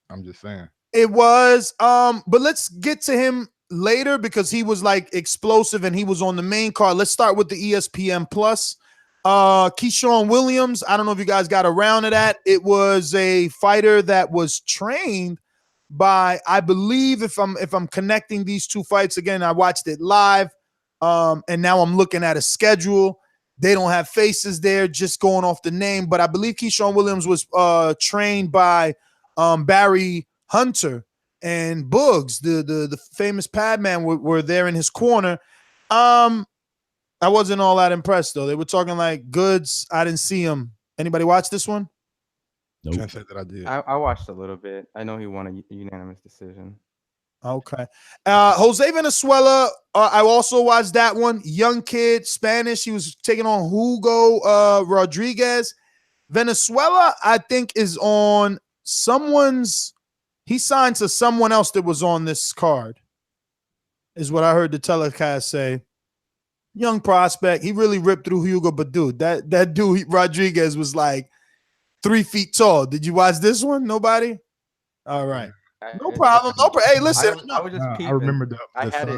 I'm just saying. It was, but let's get to him later because he was like explosive and he was on the main card. Let's start with the ESPN Plus. Keyshawn Williams. I don't know if you guys got around to that. It was a fighter that was trained by, I believe, if I'm connecting these two fights again, I watched it live, and now I'm looking at a schedule. They don't have faces there, just going off the name. But I believe Keyshawn Williams was trained by Barry Hunter and Boogs, the famous pad man, were there in his corner. I wasn't all that impressed though. They were talking like goods. I didn't see him. Anybody watch this one? Nope. Can't say that I did. I watched a little bit. I know he won a unanimous decision. Okay. Jose Venezuela, I also watched that one. Young kid, Spanish. He was taking on Hugo Rodriguez. Venezuela, I think, is on someone's. He signed to someone else that was on this card, is what I heard the telecast say. Young prospect. He really ripped through Hugo, but dude, that dude Rodriguez was like 3 feet tall. Did you watch this one? Nobody? All right. No problem. Hey, listen. I remember that. I had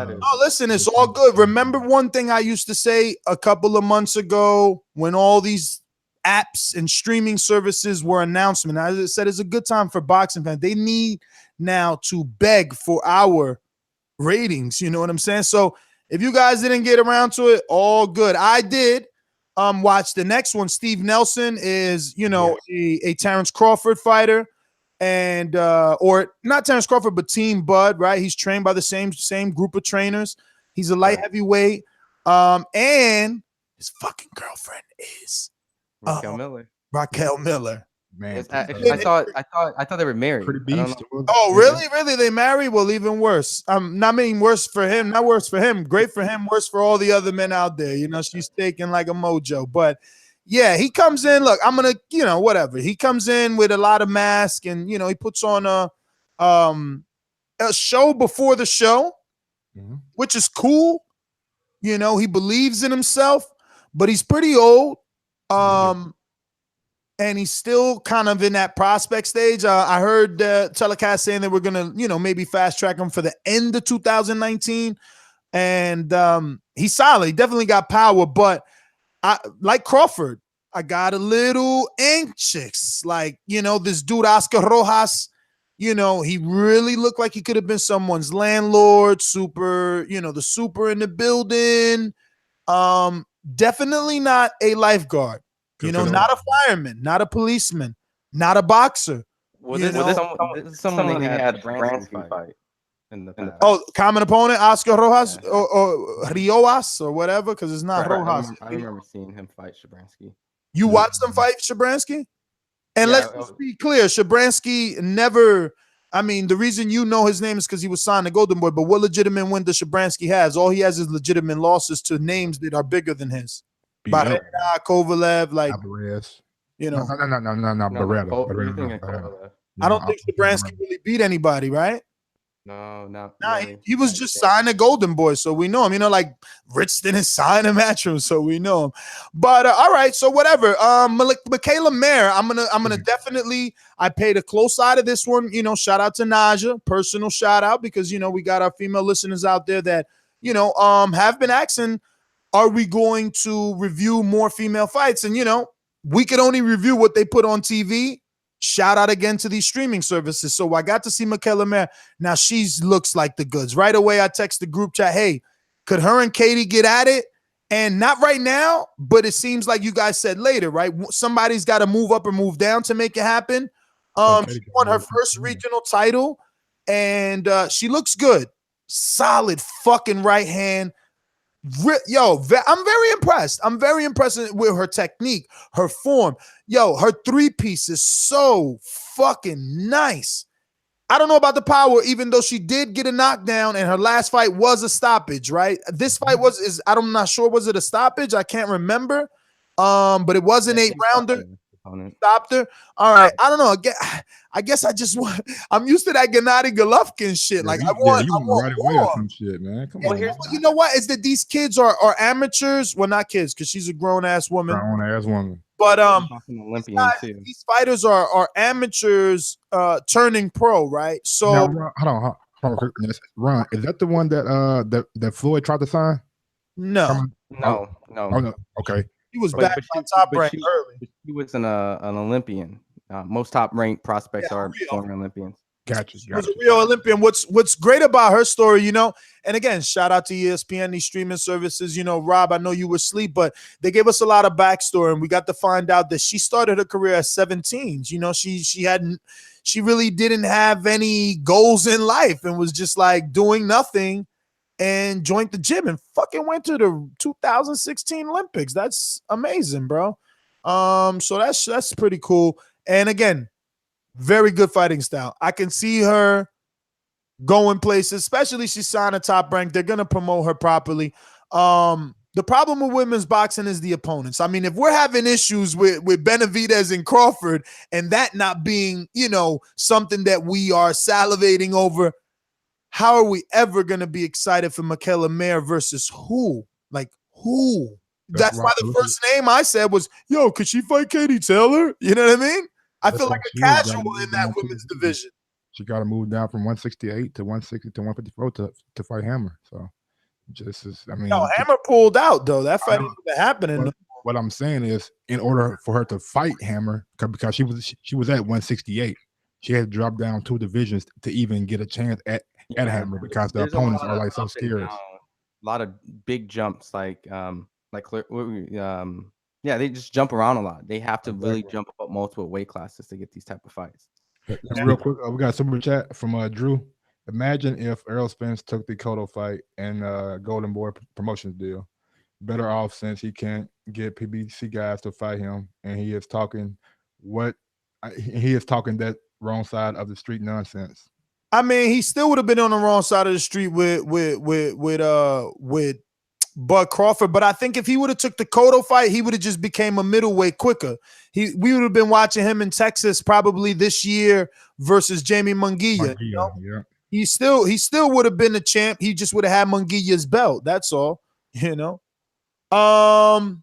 it. No, listen, it's all good. Remember one thing I used to say a couple of months ago when all these apps and streaming services were announcement. I said it's a good time for boxing fans. They need now to beg for our ratings. You know what I'm saying? So if you guys didn't get around to it, all good. I did. Watch the next one. Steve Nelson is, a Terrance Crawford fighter, and or not Terrance Crawford, but Team Bud, right? He's trained by the same group of trainers. He's a light heavyweight, and his fucking girlfriend is Raquel Miller. Raquel Miller. Man, I thought they were married. Pretty beast. Oh, really? Really? They married? Well, even worse. Not mean worse for him. Not worse for him. Great for him. Worse for all the other men out there. She's taking like a mojo. But yeah, he comes in. Look, I'm gonna, whatever. He comes in with a lot of mask, and he puts on a show before the show, which is cool. He believes in himself, but he's pretty old. And he's still kind of in that prospect stage. I heard the telecast saying that we're going to, maybe fast track him for the end of 2019. And he's solid. He definitely got power. But like Crawford, I got a little anxious. Like, this dude, Oscar Rojas, he really looked like he could have been someone's landlord, super, the super in the building. Definitely not a lifeguard, not a fireman, not a policeman, not a boxer. Well, this is someone they had Bransky fight in the past. Oh, common opponent, Oscar Rojas or Rioas or whatever, because it's not Rojas. I remember seeing him fight Shabransky. You watched him fight Shabransky? And let's just be clear, Shabransky never, the reason his name is because he was signed to Golden Boy, but what legitimate win does Shabransky has? All he has is legitimate losses to names that are bigger than his. Barrera, Kovalev, like, Alvarez. No, Beretta. I don't think Shabransky really beat anybody, right? No, not really. He was just signed to Golden Boy, so we know him. Like Ritson is signed to Matchroom, so we know him. But all right, so whatever. Michaela Mayer, I'm gonna definitely. I paid a close eye to this one. Shout out to Naja, personal shout out, because we got our female listeners out there that have been asking, are we going to review more female fights? And we could only review what they put on TV. Shout out again to these streaming services. So I got to see Michaela Mayer. Now she looks like the goods. Right away, I text the group chat, hey, could her and Katie get at it? And not right now, but it seems like you guys said later, right? Somebody's got to move up or move down to make it happen. She won her first regional title, and she looks good. Solid fucking right hand. I'm very impressed. I'm very impressed with her technique, her form. Her three-piece is so fucking nice. I don't know about the power, even though she did get a knockdown and her last fight was a stoppage, right? This fight I'm not sure, was it a stoppage? I can't remember. But it was an 8-rounder. Stopped her. All right. I don't know. I guess I'm used to that Gennady Golovkin shit. Like, I want right away more. or some shit, man. Come on. You know what? Is that these kids are amateurs? Well, not kids, because she's a grown-ass woman. But these fighters are amateurs turning pro, right? So now, hold on. Ron, is that the one that Floyd tried to sign? No. No. Oh, no. Okay. He was back on top ranked early. He was an Olympian. Most top-ranked prospects are former Olympians. Gotcha. She was a real Olympian. What's great about her story, and again, shout out to ESPN, these streaming services. Rob, I know you were asleep, but they gave us a lot of backstory, and we got to find out that she started her career at 17. She really didn't have any goals in life and was just like doing nothing, and joined the gym and fucking went to the 2016 Olympics. That's amazing, bro. So that's pretty cool. And again, very good fighting style. I can see her going places, especially she's signed a top rank. They're gonna promote her properly. The problem with women's boxing is the opponents. If we're having issues with Benavidez and Crawford, and that not being, something that we are salivating over, how are we ever going to be excited for Michaela Mayer versus who? Like, who? That's why the first name I said was, could she fight Katie Taylor? You know what I mean? I feel like a casual in that women's division. She got to move down from 168 to 160 to 154 to fight Hammer. So, Hammer pulled out, though. That fight isn't happening. What I'm saying is, in order for her to fight Hammer, because she was at 168, she had to drop down 2 divisions to even get a chance at Hammer, because the opponents are like so scared. A lot of big jumps, they just jump around a lot. They have to really jump up multiple weight classes to get these type of fights. Real quick, we got a super chat from Drew. Imagine if Errol Spence took the Cotto fight and Golden Boy Promotions deal. Better off, since he can't get PBC guys to fight him, and he is talking that wrong side of the street nonsense. He still would have been on the wrong side of the street with Bud Crawford, but I think if he would have took the Cotto fight, he would have just became a middleweight quicker. We would have been watching him in Texas probably this year versus Jamie Munguia. Yeah. He still would have been the champ. He just would have had Munguia's belt. That's all. All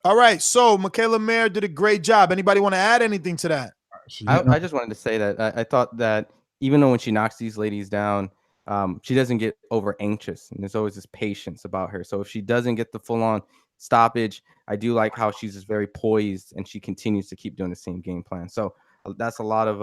right. So Michaela Mayer did a great job. Anybody want to add anything to that? I just wanted to say that I thought that even though when she knocks these ladies down, she doesn't get over anxious, and there's always this patience about her. So if she doesn't get the full on stoppage, I do like how she's just very poised and she continues to keep doing the same game plan. So that's a lot of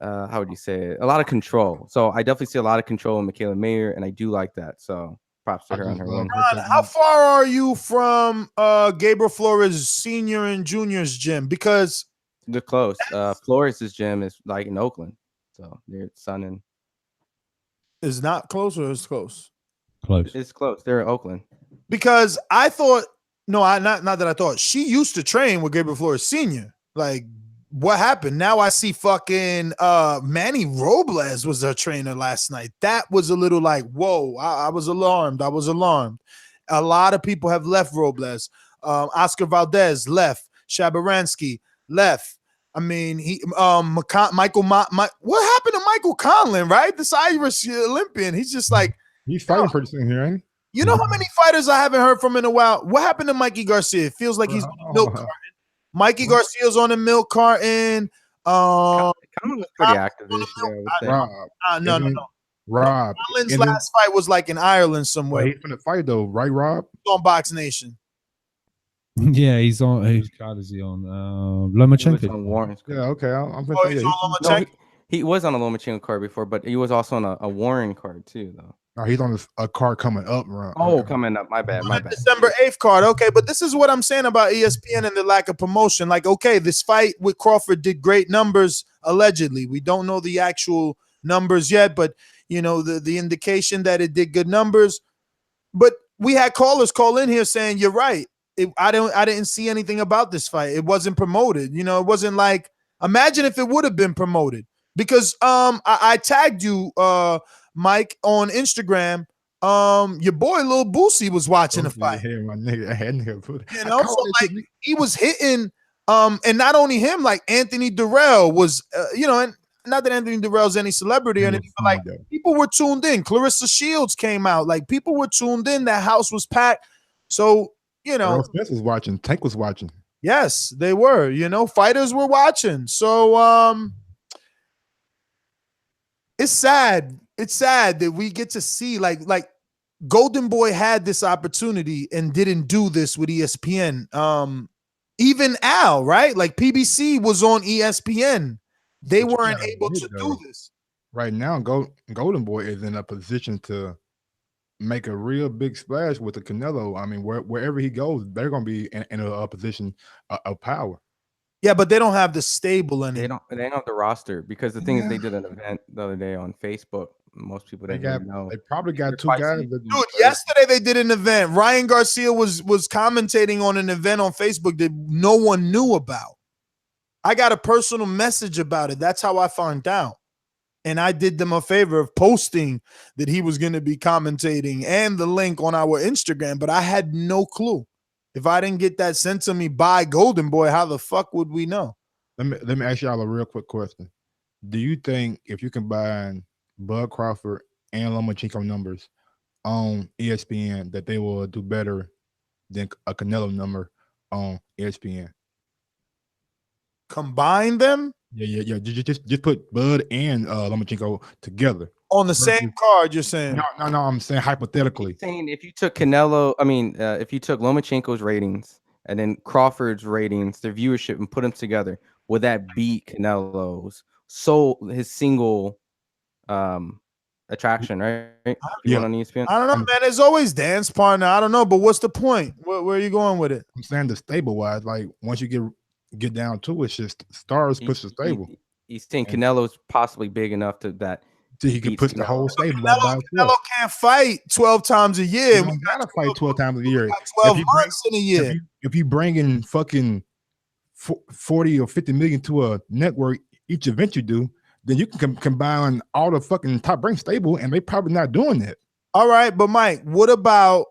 how would you say it? A lot of control. So I definitely see a lot of control in Michaela Mayer, and I do like that. So props to her on her win. Ron, how far are you from Gabriel Flores Senior and Junior's gym? Because they're close. Flores' gym is like in Oakland, so they're Sun and is not close or is close. Close. It's close. They're in Oakland. Because I thought not that I thought she used to train with Gabriel Flores Senior. Like, what happened? Now I see fucking Manny Robles was her trainer last night. That was a little like, whoa, I was alarmed. I was alarmed. A lot of people have left Robles. Oscar Valdez left. Shabaransky left. I mean, what happened to Michael Conlon, right? This Irish Olympian. He's just like, he's fighting pretty soon here, ain't he? You know how many fighters I haven't heard from in a while? What happened to Mikey Garcia? It feels like he's on the milk carton. Mikey Garcia's on the milk carton. Conlon was pretty active this year, I would say. No. Rob. Conlon's last fight was like in Ireland somewhere. He's gonna fight though, right, Rob? He's on Box Nation. Yeah, he's on. Whose card is he on? Lomachenko. On Warren's card. Yeah, okay. I'm gonna say he was on a Lomachenko card before, but he was also on a Warren card too, though. No, he's on a card coming up, Rob. Oh, coming up. My bad. December 8th card. Okay, but this is what I'm saying about ESPN and the lack of promotion. Like, okay, this fight with Crawford did great numbers, allegedly. We don't know the actual numbers yet, but you know, the indication that it did good numbers. But we had callers call in here saying, you're right. I didn't see anything about this fight. It wasn't promoted. You know, it wasn't like, imagine if it would have been promoted. Because I tagged you, Mike, on Instagram. Your boy Lil Boosie was watching the fight. Yeah, my nigga, you know, so like he was hitting, and not only him, like Anthony Durrell was, you know, and not that Anthony Durrell's any celebrity or anything, but like people were tuned in. Clarissa Shields came out, like people were tuned in. That house was packed. So you know, Spence was watching. Tank was watching. Yes, they were. You know, fighters were watching. So it's sad. It's sad that we get to see like Golden Boy had this opportunity and didn't do this with ESPN. Even Al, right? Like PBC was on ESPN. They weren't able to do this. Right now, Golden Boy is in a position to make a real big splash with the Canelo. I mean, wherever he goes, they're going to be in a position of power. Yeah, but they don't have the stable in it. They don't have the roster because the thing is they did an event the other day on Facebook. Most people didn't know. They probably got two guys. Dude, yesterday they did an event. Ryan Garcia was commentating on an event on Facebook that no one knew about. I got a personal message about it. That's how I found out. And I did them a favor of posting that he was going to be commentating and the link on our Instagram, but I had no clue. If I didn't get that sent to me by Golden Boy, how the fuck would we know? Let me ask y'all a real quick question. Do you think if you combine Bud Crawford and Lomachenko numbers on ESPN that they will do better than a Canelo number on ESPN? Combine them? Yeah. Just put Bud and Lomachenko together on the same card. You're saying? No. I'm saying hypothetically. I'm saying if you took Canelo, if you took Lomachenko's ratings and then Crawford's ratings, their viewership, and put them together, would that beat Canelo's? So his single attraction, right? Yeah. On ESPN. I don't know, man. There's always dance partner. I don't know, but what's the point? Where are you going with it? I'm saying the stable wise, like once you get down to it, it's just stars push the stable. He's saying Canelo's possibly big enough to that he can push the whole stable. Canelo can't fight 12 times a year. You gotta fight 12 times a year. 12 months in a year. If you bring in fucking 40 or 50 million to a network each event you do, then you can combine all the fucking top ranked stable, and they probably not doing that. All right, but Mike, what about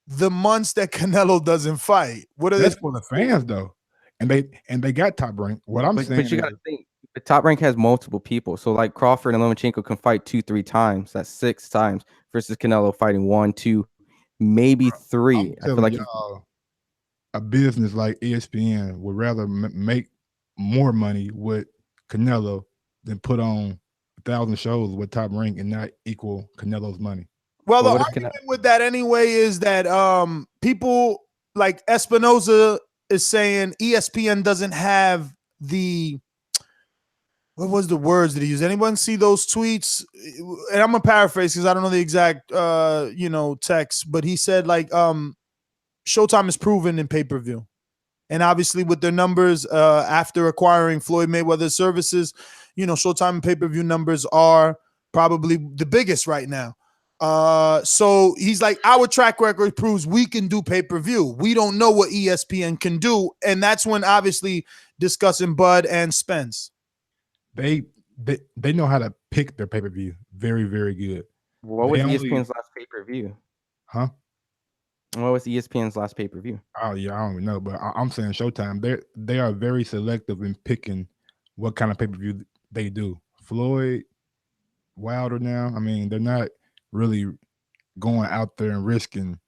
the months that Canelo doesn't fight? What are That's for the fans though, and they got top rank. What I'm saying, but you gotta think the top rank has multiple people. So like Crawford and Lomachenko can fight 2-3 times. That's 6 times versus Canelo fighting 1, 2, maybe 3. I feel like a business like ESPN would rather make more money with Canelo than put on 1,000 shows with top rank and not equal Canelo's money. Well, the argument with that anyway is that people like Espinoza is saying ESPN doesn't have the, what was the words that he used? Anyone see those tweets? And I'm gonna paraphrase because I don't know the exact text, but he said like Showtime is proven in pay-per-view. And obviously with their numbers after acquiring Floyd Mayweather's services, Showtime pay-per-view numbers are probably the biggest right now. So he's like, our track record proves we can do pay-per-view. We don't know what ESPN can do. And that's when obviously discussing Bud and Spence. They know how to pick their pay-per-view very, very good. What was ESPN's last pay-per-view? Huh? What was ESPN's last pay-per-view? Oh yeah, I don't even know, but I'm saying Showtime. They are very selective in picking what kind of pay-per-view they do. Floyd, Wilder now. I mean, they're not really going out there and risking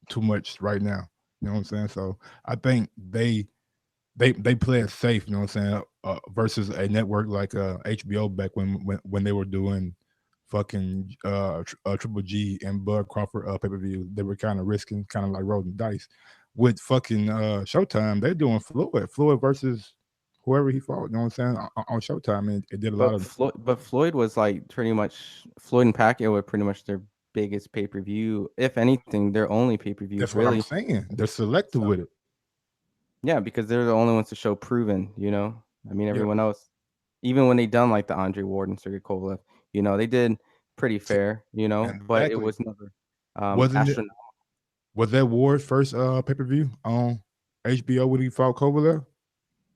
too much right now. You know what I'm saying? So I think they play it safe. You know what I'm saying? Versus a network like HBO back when they were doing fucking Triple G and Bud Crawford pay-per-view. They were kind of risking, kind of like rolling dice. With fucking Showtime, they're doing Floyd versus whoever he fought. You know what I'm saying? On Showtime, and it did a lot of. But Floyd was like pretty much, Floyd and Pacquiao were pretty much their biggest pay-per-view. If anything, their only pay-per-view. That's what I'm saying. They're selective with it. Yeah, because they're the only ones to show proven. I mean, everyone else, even when they done like the Andre Ward and Sergey Kovalev, they did pretty fair. But it was never astronomical. Was that Ward's first pay-per-view on HBO when he fought Kovalev?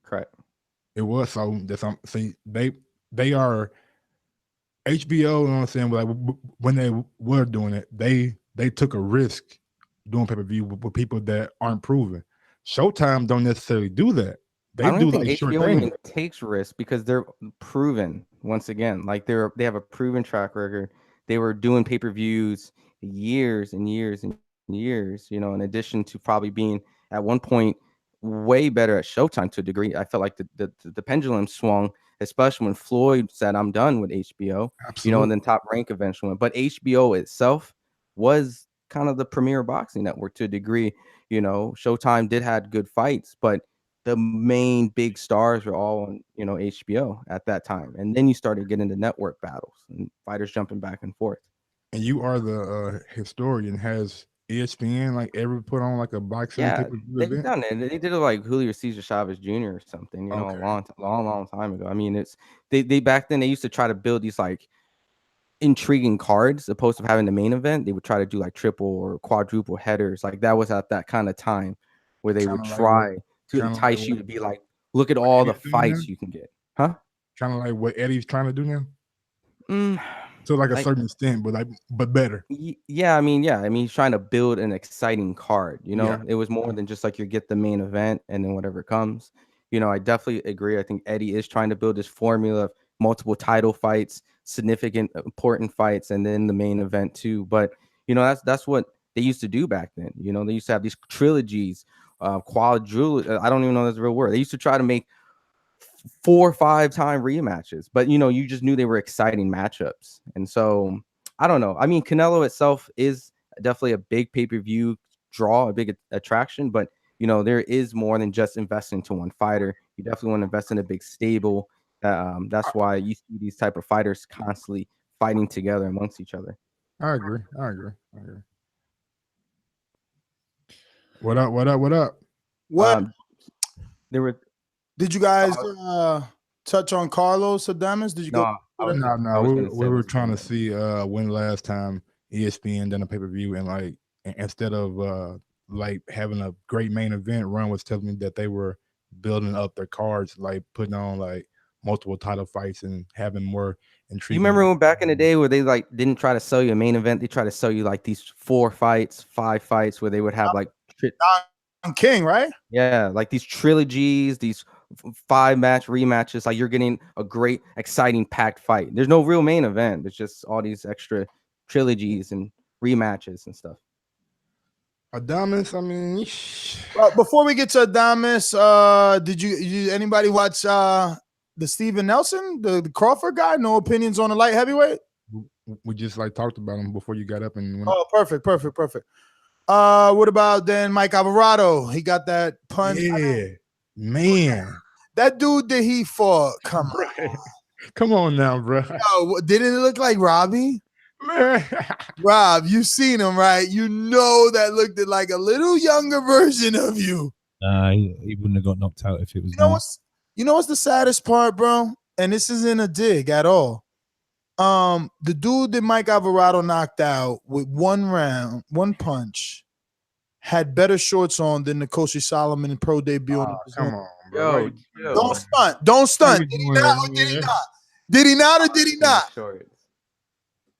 Correct. It was. So that's see, they are HBO. You know what I'm saying? Like when they were doing it, they took a risk doing pay-per-view with people that aren't proven. Showtime don't necessarily do that. They I don't do think like short HBO things. even takes risks because they're proven. Once again, like they have a proven track record. They were doing pay-per-views years and years and years. In addition to probably being at one point way better at Showtime to a degree. I felt like the pendulum swung, especially when Floyd said, "I'm done with HBO." Absolutely. And then Top Rank eventually went. But HBO itself was kind of the premier boxing network to a degree. Showtime did had good fights, but the main big stars were all on, HBO at that time. And then you started getting the network battles and fighters jumping back and forth. And you are the historian. Has ESPN like ever put on like a boxing pay-per-view They've event? done it. They did it like Julio Cesar Chavez Jr. or something, a long time ago. I mean, it's they back then they used to try to build these like intriguing cards opposed to having the main event. They would try to do like triple or quadruple headers. Like that was at that kind of time where they would try to entice you to be like, look at all the fights you can get. Huh? Kind of like what Eddie's trying to do now? To like a certain extent, but better. Yeah, I mean, he's trying to build an exciting card. Yeah. It was more than just like you get the main event and then whatever comes. I definitely agree. I think Eddie is trying to build this formula of multiple title fights, significant, important fights, and then the main event too. But that's what they used to do back then. They used to have these trilogies, quadruple. I don't even know that's a real word. They used to try to make 4 or 5 time rematches, but you just knew they were exciting matchups. And so I don't know. I mean, Canelo itself is definitely a big pay-per-view draw, a big attraction, but there is more than just investing into one fighter. You definitely want to invest in a big stable. That's why you see these type of fighters constantly fighting together amongst each other. I agree. What up? There were. Did you guys touch on Carlos Adames? Did you go? No. We were trying to see when the last time ESPN done a pay-per-view, and like instead of like having a great main event, Ron was telling me that they were building up their cards, like putting on like multiple title fights and having more intrigue. You remember when back in the day where they like didn't try to sell you a main event, they try to sell you like these 4 fights, 5 fights where they would have like King, right? Yeah, like these trilogies, these 5-match rematches. Like you're getting a great, exciting, packed fight. There's no real main event. It's just all these extra trilogies and rematches and stuff. Adames, I mean, before we get to Adames, did anybody watch the Steven Nelson, the Crawford guy? No opinions on the light heavyweight? We just like talked about him before you got up and went perfect. What about then Mike Alvarado? He got that punch. Yeah, man. That dude that he fought. Come on. Come on now, bro. Yo, didn't it look like Robbie? Man. Rob, you seen him, right? You know that looked like a little younger version of you. He wouldn't have got knocked out if it was. You know what's the saddest part, bro? And this isn't a dig at all. The dude that Mike Alvarado knocked out with one punch, had better shorts on than Nkosi Solomon pro debut. Come on, bro. Don't stunt. Don't stunt. Did he not or did he not? Did he not or did he not?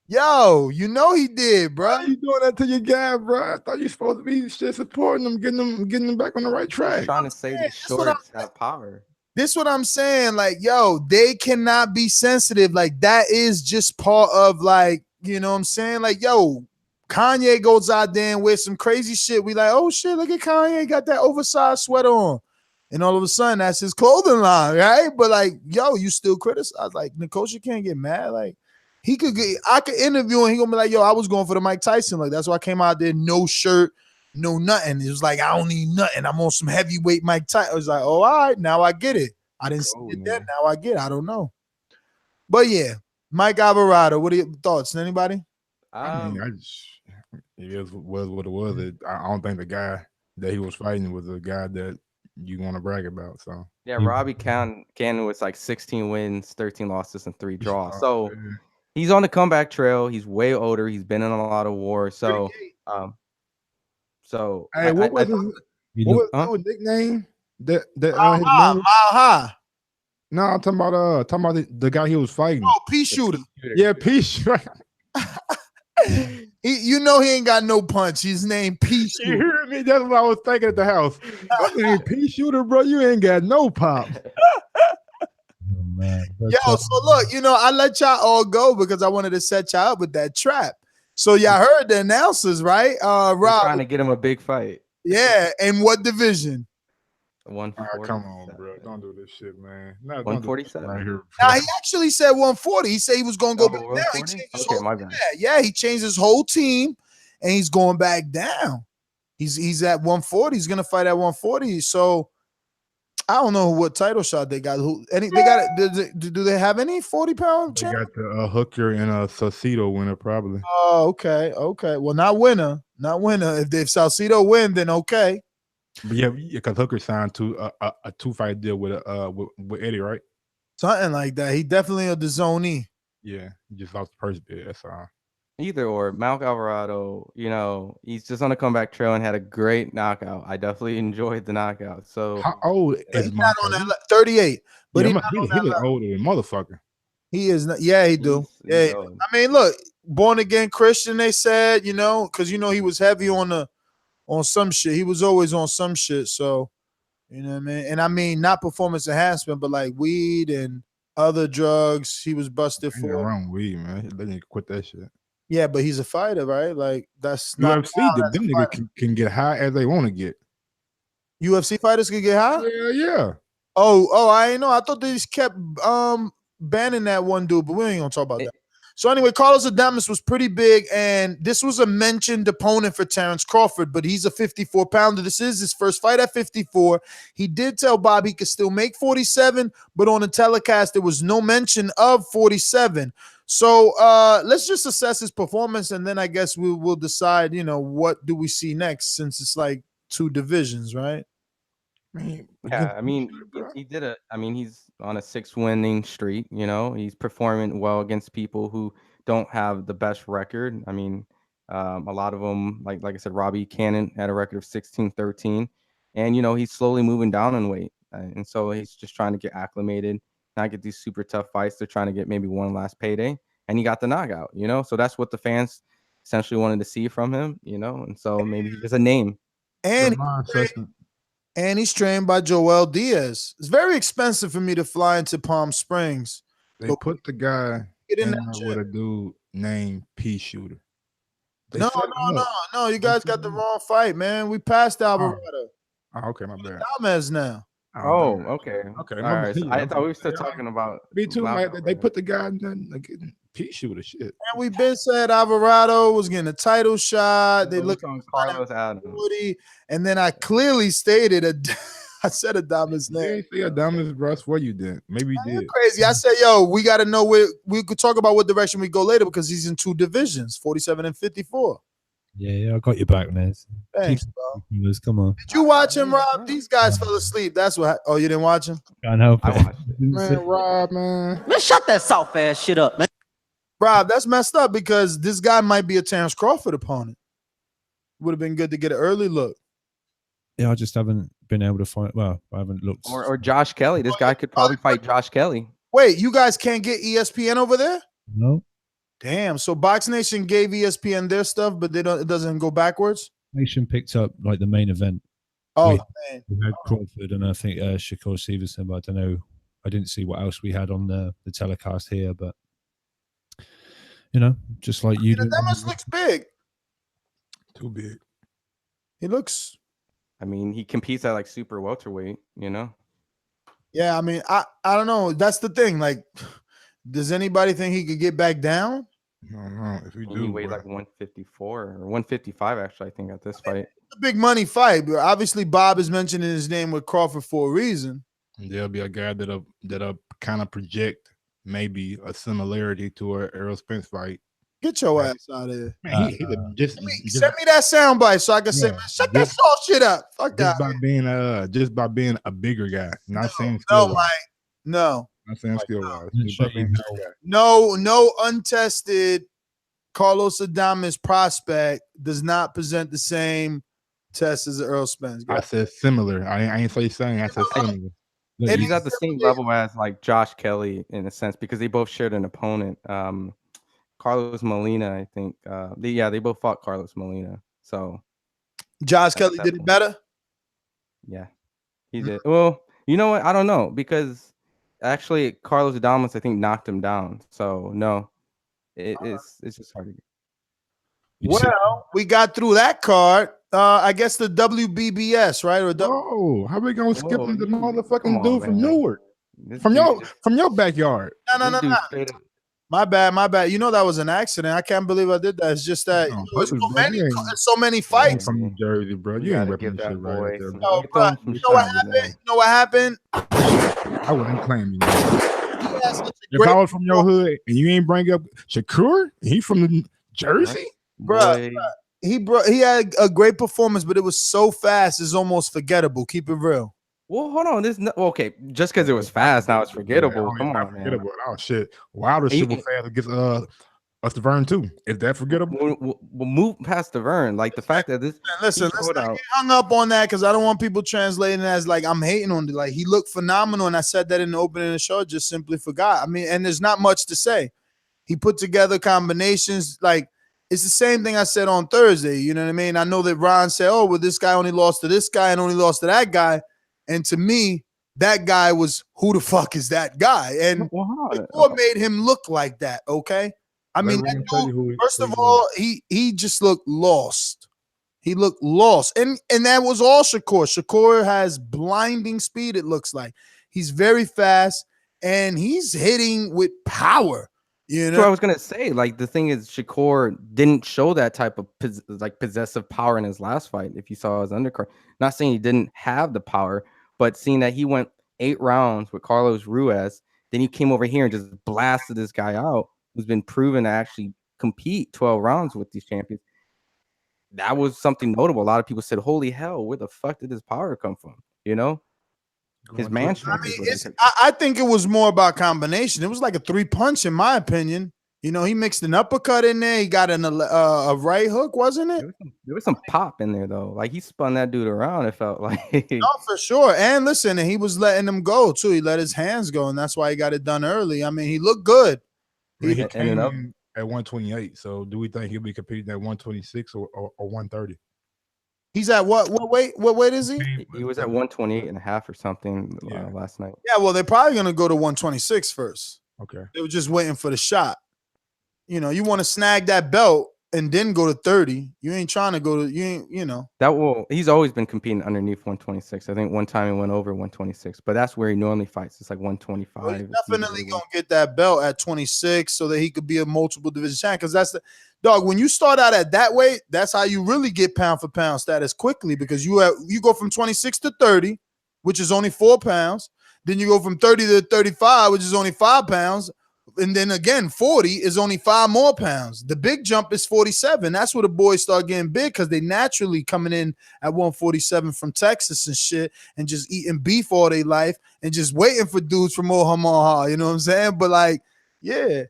Yo, you know he did, bro. Why you doing that to your guy, bro? I thought you supposed to be shit supporting him, getting him back on the right track. Trying to say the shorts have power. This is what I'm saying. Like, yo, they cannot be sensitive. Like, that is just part of, like, you know what I'm saying? Like, yo, Kanye goes out there and wears some crazy shit. We like, oh shit, look at Kanye, got that oversized sweater on. And all of a sudden, that's his clothing line, right? But like, yo, you still criticize. Like, Nkosi can't get mad. Like, I could interview him. He gonna be like, yo, I was going for the Mike Tyson. Like, that's why I came out there, no shirt, no nothing. It was like, I don't need nothing. I'm on some heavyweight Mike Tyson. I was like, oh, all right, now I get it. I didn't see it then. Now I get it. I don't know. But yeah, Mike Alvarado, what are your thoughts? Anybody? I mean, it was what it was. I don't think the guy that he was fighting was a guy that you want to brag about. So yeah, Robbie Cannon was like 16 wins, 13 losses, and 3 draws. So he's on the comeback trail. He's way older. He's been in a lot of wars. So, hey, what was his nickname? Mile High. No, I'm talking about the guy he was fighting. Oh, Pea Shooter. Yeah, Pea Shooter. You know he ain't got no punch. His name Pea Shooter. You hear me? That's what I was thinking at the house. That name Pea Shooter, bro. You ain't got no pop. Man, yo, so look, you know, I let y'all all go because I wanted to set y'all up with that trap. So y'all heard the announcers, right? Rob trying to get him a big fight. Yeah, and what division? 140. Come on, bro. Don't do this shit, man. No, 147. Right here. Now he actually said 140. He said he was going to go back down. He changed his whole, my bad. Yeah, he changed his whole team, and he's going back down. He's at 140. He's going to fight at 140. So I don't know what title shot they got. Do they have any 40-pound? They got the Hooker and a Saucedo winner probably. Oh, okay. Well, not winner. If Saucedo win, then okay. But yeah, because Hooker signed to a 2-fight deal with Eddie, right? Something like that. He definitely a DAZN. Yeah, he just lost the first bid. That's all. Either or, Mike Alvarado, you know, he's just on a comeback trail and had a great knockout. I definitely enjoyed the knockout. So how old is he's not on that 38? But yeah, he was older than motherfucker. He is not. Yeah, he do. Yeah, I mean, look, born again Christian. They said, you know, because you know he was heavy on some shit. He was always on some shit. So, you know what I mean? And I mean, not performance enhancement, but like weed and other drugs. He was busted for. Around weed, man. They need to quit that shit. Yeah, but he's a fighter, right? Like that's not UFC. Them niggas can get high as they want to get. UFC fighters can get high? Yeah. Oh, I ain't know. I thought they just kept banning that one dude, but we ain't gonna talk about that. So anyway, Carlos Adames was pretty big, and this was a mentioned opponent for Terrance Crawford, but he's a 54-pounder. This is his first fight at 54. He did tell Bob he could still make 47, but on the telecast, there was no mention of 47. So let's just assess his performance, and then I guess we will decide, you know, what do we see next, since it's like 2 divisions, right? Yeah, I mean, he's on a 6-winning streak. You know, he's performing well against people who don't have the best record. I mean, a lot of them, like I said, Robbie Cannon had a record of 16-13, and you know he's slowly moving down in weight, and so he's just trying to get acclimated, not get these super tough fights. They're trying to get maybe one last payday, and he got the knockout. You know, so that's what the fans essentially wanted to see from him. You know, and so maybe he's just a name. And he's trained by Joel Diaz. It's very expensive for me to fly into Palm Springs. They put the guy with a dude named Pea Shooter. No. You guys got the wrong fight, man. We passed Alvarado. Oh, okay, my bad. Alvarez now. Okay. Okay. All right. So I thought we were still talking about. Me too, man. They put the guy pea shooter shit. And we've been said Alvarado was getting a title shot. They look on Carlos Adams. 40, and then I clearly stated I said Adames' You name. didn't say Adames, bro. I swear you didn't. Maybe you did. Crazy. I said, yo, we got to know where we could talk about what direction we go later because he's in 2 divisions, 47 and 54. Yeah, I got your back, Nez. Thanks, bro. Come on. Did you watch him, Rob? These guys fell asleep. That's what. Oh, you didn't watch him? Can't help it. Man, Rob, man. Man, shut that soft ass shit up, man. Rob, that's messed up because this guy might be a Terrance Crawford opponent. Would have been good to get an early look. Yeah, I just haven't been able to find. Well, I haven't looked. Or Josh Kelly. This guy could probably fight Josh Kelly. Wait, you guys can't get ESPN over there? No. Damn. So Box Nation gave ESPN their stuff, but they don't. It doesn't go backwards. Nation picked up like the main event. Oh, we had Crawford and I think Shakur Stevenson, but I don't know. I didn't see what else we had on the telecast here, but you know, just like you. That must looks big. Too big. He looks. I mean, he competes at like super welterweight, you know? Yeah, I mean, I don't know. That's the thing. Like, does anybody think he could get back down? No. If we do, he weighed like 154 or 155, actually, I think, at this fight. It's a big money fight, but obviously Bob is mentioning his name with Crawford for a reason. There'll be a guy that'll kind of project maybe a similarity to a Errol Spence fight. Get your ass out of here. Man, just send me that soundbite so I can say, man, shut that soft shit up. Fuck that. Just by being a bigger guy. Not saying no, Mike. No. Not saying skill wise. No untested Carlos Adames prospect does not present the same test as Earl Spence. I said similar. I ain't say saying. I said similar. And he's at the same level as like Josh Kelly in a sense because they both shared an opponent. Carlos Molina, I think. They both fought Carlos Molina. So Josh Kelly did it better? Yeah, he did. Well, you know what? I don't know because actually Carlos Adames, I think, knocked him down. So no, it's just hard to get. Well, we got through that card. I guess the WBBS, right? Or how we gonna skip the motherfucking dude from Newark? From your backyard. No. My bad. You know that was an accident. I can't believe I did that. It's just that so many fights. From New Jersey, bro. You ain't repping shit right there. No, bro. You know what happened? I wouldn't claim you. If I was from your hood and you ain't bring up Shakur, he from Jersey, bro. He had a great performance, but it was so fast, it's almost forgettable. Keep it real. Well, hold on. Okay, just because it was fast, now it's forgettable. Come on, man. Oh shit, Wilder shit was fast against Stavern too. Is that forgettable? We'll move past Stavern. Like the fact that this. Listen, let's not get hung up on that because I don't want people translating it as like I'm hating on it. Like he looked phenomenal, and I said that in the opening of the show. Just simply forgot. I mean, and there's not much to say. He put together combinations like. It's the same thing I said on Thursday. You know what I mean? I know that Ron said, oh, well, this guy only lost to this guy and only lost to that guy. And to me, that guy was, who the fuck is that guy? And what made him look like that, okay? I mean, that dude, first of all, he just looked lost. He looked lost. And that was all Shakur. Shakur has blinding speed, it looks like. He's very fast, and he's hitting with power. You know, that's what I was gonna say. Like the thing is, Shakur didn't show that type of possessive power in his last fight. If you saw his undercard, not saying he didn't have the power, but seeing that he went 8 rounds with Carlos Ruiz, then he came over here and just blasted this guy out, who's been proven to actually compete 12 rounds with these champions. That was something notable. A lot of people said, "Holy hell, where the fuck did this power come from?" You know. His man strength. I think it was more about combination. It was like a 3-punch, in my opinion. You know, he mixed an uppercut in there. He got a right hook, wasn't it? There was some pop in there though. Like he spun that dude around. It felt like no, for sure. And listen, he was letting him go too. He let his hands go, and that's why he got it done early. I mean, he looked good. He came in at 128. So, do we think he'll be competing at 126 or 130? He's at what weight? What weight is he? He was at 128.5 or something last night. Yeah, well, they're probably going to go to 126 first. Okay. They were just waiting for the shot. You know, you want to snag that belt and then go to 30. You ain't trying to go to you know. He's always been competing underneath 126. I think one time he went over 126, but that's where he normally fights. It's like 125. Well, he's definitely gonna get that belt at 26 so that he could be a multiple division champ. Because that's the dog. When you start out at that weight, that's how you really get pound for pound status quickly, because you go from 26 to 30, which is only 4 pounds. Then you go from 30 to 35, which is only 5 pounds. And then again, 40 is only 5 more pounds. The big jump is 47. That's where the boys start getting big, because they naturally coming in at 147 from Texas and shit, and just eating beef all their life and just waiting for dudes from Omaha. You know what I'm saying? But like, yeah.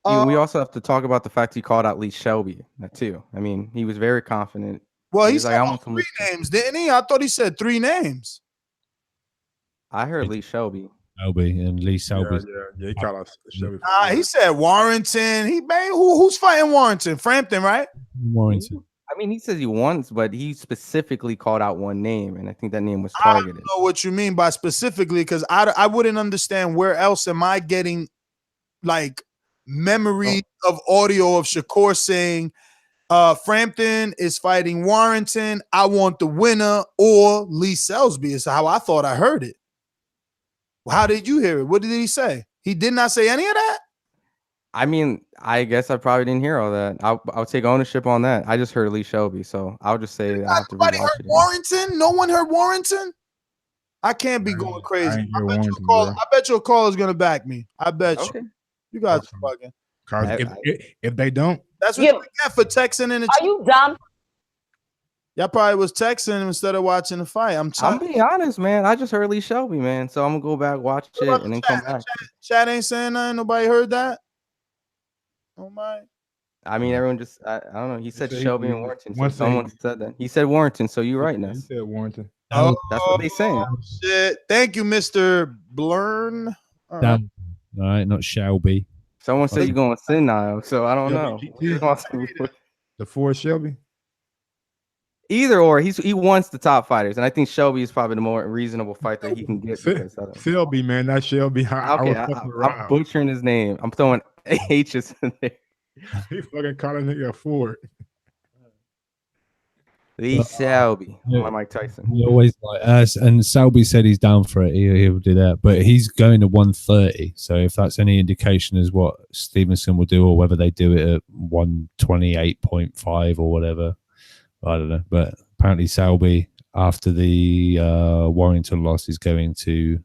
We also have to talk about the fact he called out Lee Shelby too. I mean, he was very confident. Well, He's he like, said I want 3 names, didn't he? I thought he said 3 names. I heard Lee Shelby. Shelby and Lee Shelby. Yeah, he called out Shelby. He said Warrington. Who's fighting Warrington? Frampton, right? Warrington. I mean, he says he wants, but he specifically called out one name, and I think that name was I targeted. don't know what you mean by specifically, because I wouldn't understand where else am I getting like memory of audio of Shakur saying Frampton is fighting Warrington. I want the winner, or Lee Selsby is how I thought I heard it. How did you hear it? What did he say? He did not say any of that? I mean, I guess I probably didn't hear all that. I'll take ownership on that. I just heard Lee Shelby, so I'll just say I have to Nobody rewatch heard it. Warrington? No one heard Warrington? I can't be going crazy. I bet your call is going to back me. I bet you. You guys are fucking. If they don't, that's what you get for texting in the chat. Are you dumb? Y'all probably was texting instead of watching the fight. I'm being honest, man. I just heard Lee Shelby, man. So I'm gonna go back, watch it, and then come back. Chat ain't saying nothing. Nobody heard that. Oh my. I mean, everyone just I don't know. He said Shelby and Warrington. So one someone said that. He said Warrington, so you're right, He Ness. said Warrington. Oh, that's what they saying. Shit. Thank you, Mr. Blurn. All right. All right, not Shelby. Someone said you're going senile, so I don't know. The Ford Shelby. Either or, he wants the top fighters, and I think Shelby is probably the more reasonable fight that he can get. Shelby, man, not Shelby. I'm butchering his name. I'm throwing H's in there. He fucking calling nigga Ford. Lee Shelby, like Mike Tyson. He always like us, and Selby said he's down for it. He'll do that, but he's going to 130. So if that's any indication as what Stevenson will do, or whether they do it at 128.5 or whatever, I don't know. But apparently Selby, after the Warrington loss, is going to.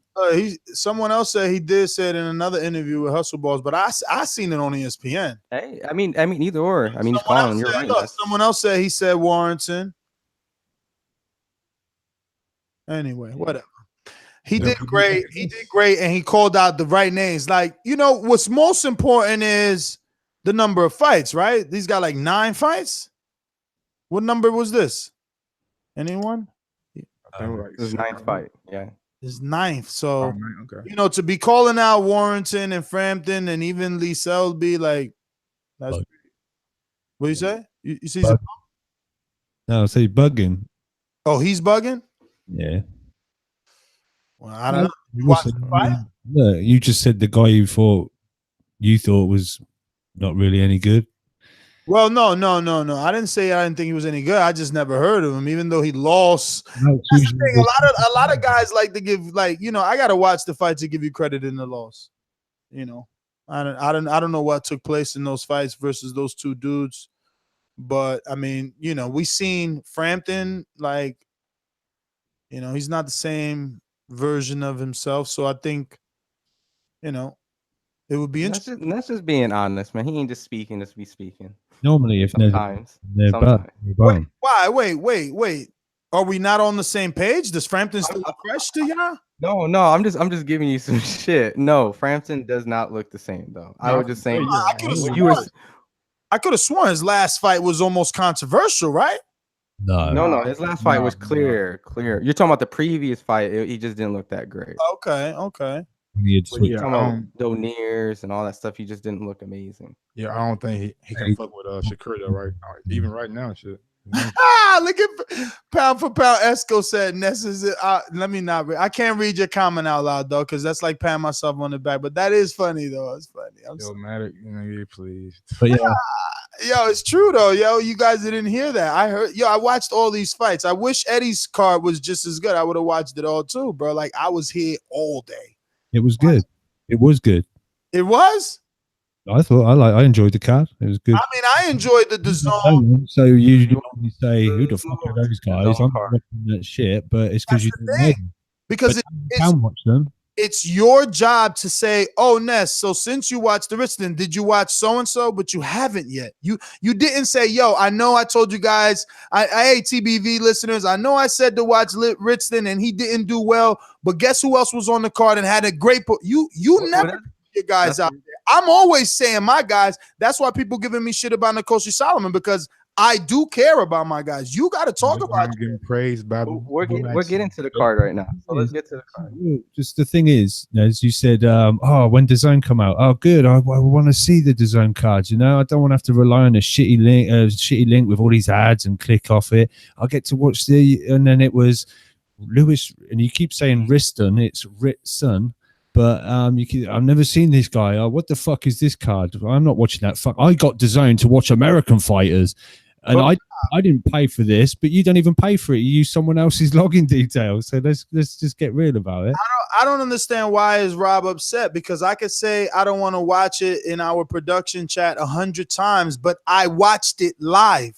Someone else said he did say it in another interview with Hustle Balls, but I seen it on ESPN. Hey, I mean either or. I mean, he's calling. You're right. Someone else said he said Warrington. Anyway, whatever. He did great. He did great, and he called out the right names. Like, you know, what's most important is the number of fights, right? These got like 9 fights. What number was this? Anyone? This is 9th fight. Yeah. His 9th. So, you know, to be calling out Warrington and Frampton and even Lee Selby, like, that's what do you say? You see? No, say bugging. Oh, he's bugging? Yeah. Well, I don't know. You watched the fight? No, you just said the guy you thought was not really any good. Well, no. I didn't say I didn't think he was any good. I just never heard of him, even though he lost. That's the thing. A lot of guys like to give, like, you know, I gotta watch the fight to give you credit in the loss. You know, I don't know what took place in those fights versus those two dudes, but I mean, you know, we seen Frampton, like, you know, he's not the same version of himself. So I think, you know, it would be interesting. That's just being honest, man. He ain't just speaking just be speaking. Normally, if sometimes. Why? Wait. Are we not on the same page? Does Frampton still look fresh to y'all? No. I'm just giving you some shit. No, Frampton does not look the same though. I was just saying. I could have sworn his last fight was almost controversial, right? No. His last fight was clear. You're talking about the previous fight. He just didn't look that great. Okay. You're talking about Doneers and all that stuff. He just didn't look amazing. Yeah, I don't think he can fuck with Shakur though, right? Even right now, shit. Look at pound for pound. Esco said necessary. Let me not. I can't read your comment out loud though, because that's like patting myself on the back. But that is funny though. It's funny. Matic, please. But yeah, Yo, it's true though. Yo, you guys didn't hear that. I heard. Yo, I watched all these fights. I wish Eddie's card was just as good. I would have watched it all too, bro. Like I was here all day. It was good. It was good. It was. I enjoyed the card. It was good. I mean, I enjoyed the DAZN. So you normally say, "Who the fuck are those guys?" I'm not watching that shit, but it's because you didn't know them. Because you can watch them. It's your job to say, "Oh, Ness, so since you watched the Ritson, did you watch so and so?" But you haven't yet. You didn't say, "Yo, I know I told you guys, hey TBV listeners, I know I said to watch Ritson and he didn't do well, but guess who else was on the card and had a great." You never put your guys out there. I'm always saying my guys. That's why people giving me shit about Nkosi Solomon, because I do care about my guys. You got to talk about it. Getting praised by we're getting to the card right now. So let's get to the card. Just the thing is, as you said, when DAZN come out, oh good, I want to see the DAZN cards. You know, I don't want to have to rely on a shitty link with all these ads and click off it. I get to watch and then it was Lewis, and you keep saying Ritson, it's Ritson. But I've never seen this guy. Oh, what the fuck is this card? I'm not watching that. Fuck! I got DAZN to watch American fighters, and I didn't pay for this. But you don't even pay for it. You use someone else's login details. So let's just get real about it. I don't understand why is Rob upset, because I could say I don't want to watch it in our production chat 100 times, but I watched it live.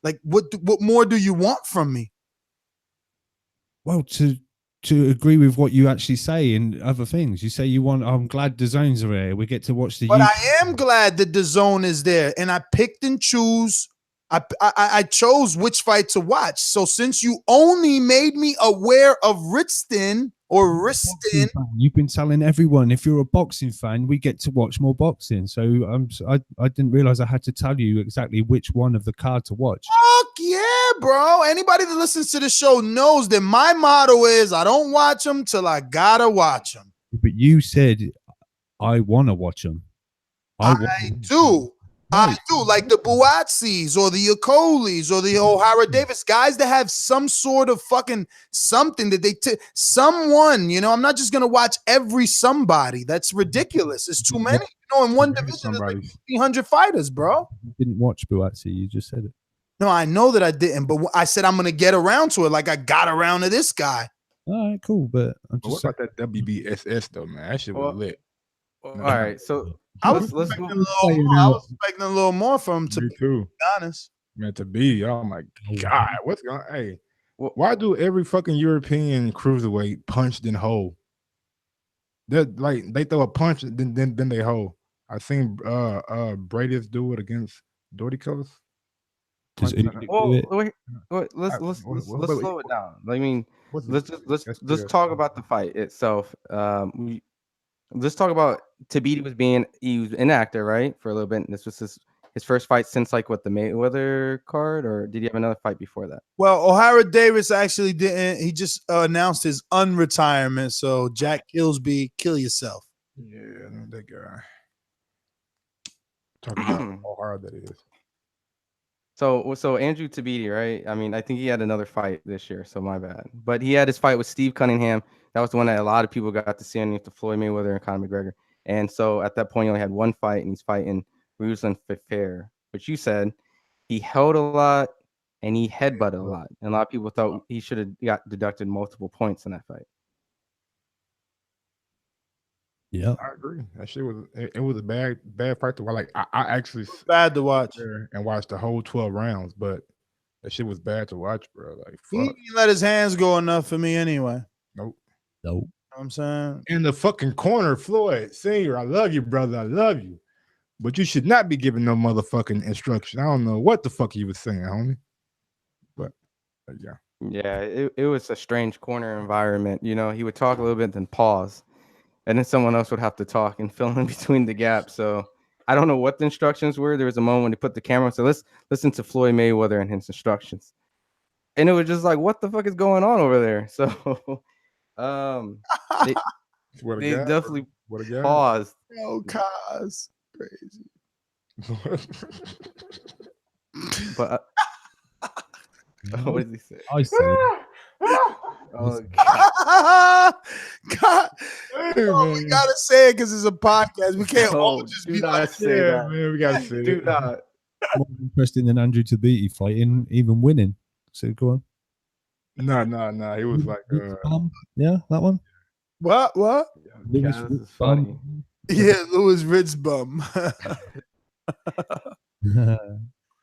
Like, what more do you want from me? Well, to agree with what you actually say in other things. You say you want, I'm glad DAZN's are here. We get to watch the But I am glad that DAZN is there, and I picked and choose. I chose which fight to watch. So since you only made me aware of Ritson, you've been telling everyone, if you're a boxing fan, we get to watch more boxing. So I didn't realize I had to tell you exactly which one of the card to watch. Fuck yeah, bro. Anybody that listens to the show knows that my motto is I don't watch them till I gotta watch them. But you said I want to watch them. I do. I do, like the Buatsis or the Akoles or the O'Hara Davis, guys that have some sort of fucking something that someone, you know. I'm not just gonna watch every somebody. That's ridiculous. It's too many. You know, in one division, there's like 300 fighters, bro. You didn't watch Buatsi. You just said it. No, I know that I didn't, but I said I'm gonna get around to it. Like I got around to this guy. All right, cool. But I'm just what about that WBSS though, man? That shit was lit. All right, so I was expecting a little more from him, to be honest. Man, to be, oh my God, what's going on? Hey, why do every fucking European cruiserweight punch then hold? They're like, they throw a punch, then they hold. I seen Brady's do it against Doherty Colors. Let's slow it down. I mean, let's talk about the fight itself. Let's talk about Tabiti. He was inactive, right, for a little bit. This was his first fight since like what, the Mayweather card, or did he have another fight before that? Well, O'Hara Davis actually didn't. He just announced his unretirement. So Jack Killsby, kill yourself. Yeah, that guy. Talking about O'Hara, that is. So Andrew Tabiti, right? I mean, I think he had another fight this year, so my bad. But he had his fight with Steve Cunningham. That was the one that a lot of people got to see underneath the Floyd Mayweather and Conor McGregor. And so at that point, he only had one fight, and he's fighting Ruslan Fair. But you said he held a lot and he headbutted a lot. And a lot of people thought he should have got deducted multiple points in that fight. Yeah, I agree. That shit was a bad fight to watch. Like I actually bad to watch and watched the whole 12 rounds, but that shit was bad to watch, bro. Like he didn't let his hands go enough for me anyway. Nope. You know what I'm saying? In the fucking corner, Floyd Senior, I love you, brother. I love you. But you should not be giving no motherfucking instruction. I don't know what the fuck he was saying, homie. But yeah. Yeah, it was a strange corner environment. You know, he would talk a little bit, then pause. And then someone else would have to talk and fill in between the gaps. So I don't know what the instructions were. There was a moment when he put the camera. So let's listen to Floyd Mayweather and his instructions. And it was just like, what the fuck is going on over there? So they definitely paused. Oh, cause crazy. But what did he say? I said. Oh, God. God. Oh, we gotta say it because it's a podcast. We can't all just be like, that, man. We gotta say do it. not. more interesting than Andrew Tabiti fighting, even winning. So go on. No. He was like, yeah, that one. What? Lewis this Ritz is funny. Yeah, Louis Ritz bum.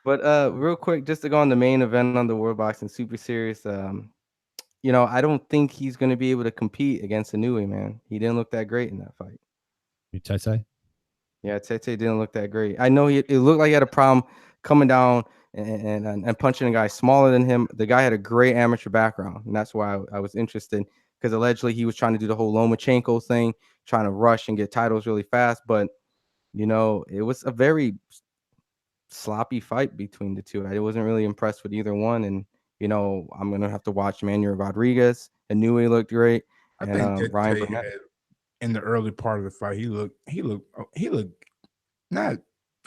But real quick, just to go on the main event on the World Boxing Super Series, you know, I don't think he's going to be able to compete against Inoue, man. He didn't look that great in that fight. Tete? Yeah, Tete didn't look that great. I know it looked like he had a problem coming down and punching a guy smaller than him. The guy had a great amateur background, and that's why I was interested, because allegedly he was trying to do the whole Lomachenko thing, trying to rush and get titles really fast. But, you know, it was a very sloppy fight between the two. I wasn't really impressed with either one, and you know, I'm gonna have to watch Manuel Rodriguez. Inoue looked great, I and think Ryan Tete Burnett. had, in the early part of the fight, he looked not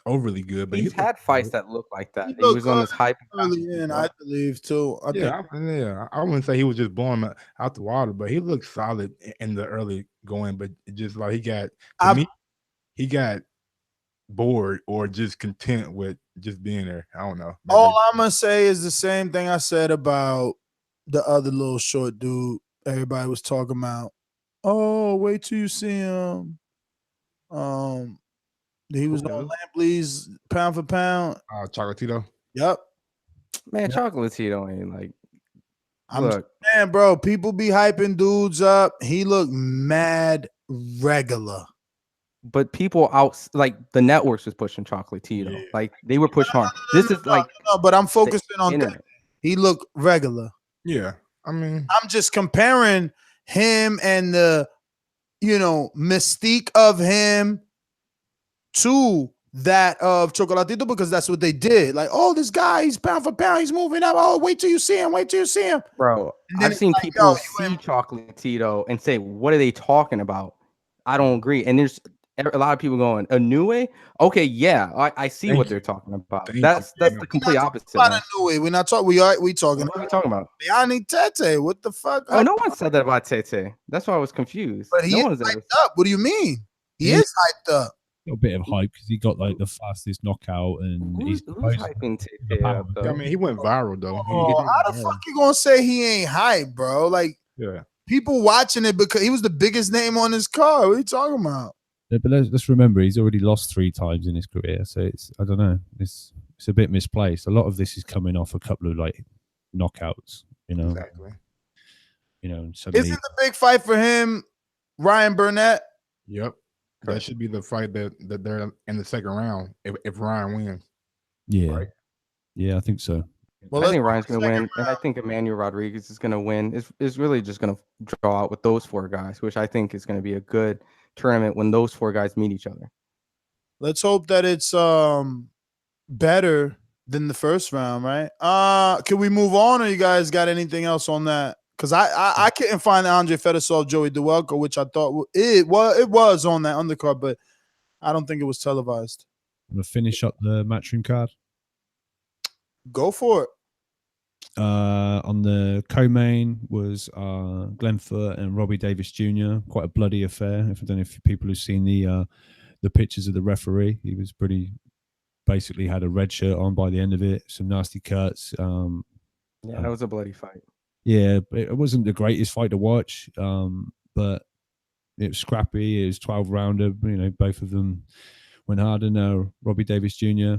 overly good, but He's had fights that look like that. He looked was on this hype early in, I believe too. I think I wouldn't say he was just blowing out the water, but he looked solid in the early going. But it just like he got bored or just content with just being there. I don't know. all I'm gonna say is the same thing I said about the other little short dude. Everybody was talking about. Oh, wait till you see him. He was on Lampley's pound for pound. Chocolatito. Yep. Man, Chocolatito ain't like. Look, man, bro. People be hyping dudes up. He looked mad regular. But people out, like the networks was pushing Chocolatito. Yeah. Like they were pushing hard. This is like no, but I'm focusing on that. He looked regular. Yeah, I mean, I'm just comparing him and the, you know, mystique of him to that of Chocolatito, because that's what they did. Like, oh, this guy, he's pound for pound, he's moving up. Oh, wait till you see him. Wait till you see him, bro. I've seen like, people see Chocolatito and say, "What are they talking about?" I don't agree. And there's a lot of people going, Inoue? Okay, yeah, I see what they're talking about. That's the complete opposite. Inoue. We're not talking. We talking. What are we talking about? Leoni Tete. What the fuck? Oh, no one said that about Tete. That's why I was confused. But he is hyped up. What do you mean? He is hyped up. A bit of hype because he got like the fastest knockout, and who's hyping Tete up, though? I mean, he went viral though. How the fuck you gonna say he ain't hype, bro? Like, yeah, people watching it because he was the biggest name on his card. What are you talking about? Yeah, but let's remember he's already lost 3 times in his career, so it's I don't know, it's a bit misplaced. A lot of this is coming off a couple of like knockouts, you know. Exactly. You know, suddenly... Isn't the big fight for him Ryan Burnett? Yep, that should be the fight that they're in the second round if Ryan wins. Yeah, right? Yeah, I think so. Well, I think Ryan's going to win, and I think Emmanuel Rodriguez is going to win. It's really just going to draw out with those 4 guys, which I think is going to be a good tournament when those 4 guys meet each other. Let's hope that it's better than the first round, right? Can we move on, or you guys got anything else on that? Because I couldn't find the Andre Fedosov Joey Duelko, which I thought it was on that undercard, but I don't think it was televised. I'm gonna finish up the Matchroom card. Go for it. On the co-main was Glenn Foot and Robbie Davis Jr. Quite a bloody affair. I don't know if people have seen the pictures of the referee. He was basically had a red shirt on by the end of it. Some nasty cuts. Yeah, that was a bloody fight. Yeah, it wasn't the greatest fight to watch, but it was scrappy. It was 12-rounder. You know, both of them went hard. And Robbie Davis Jr.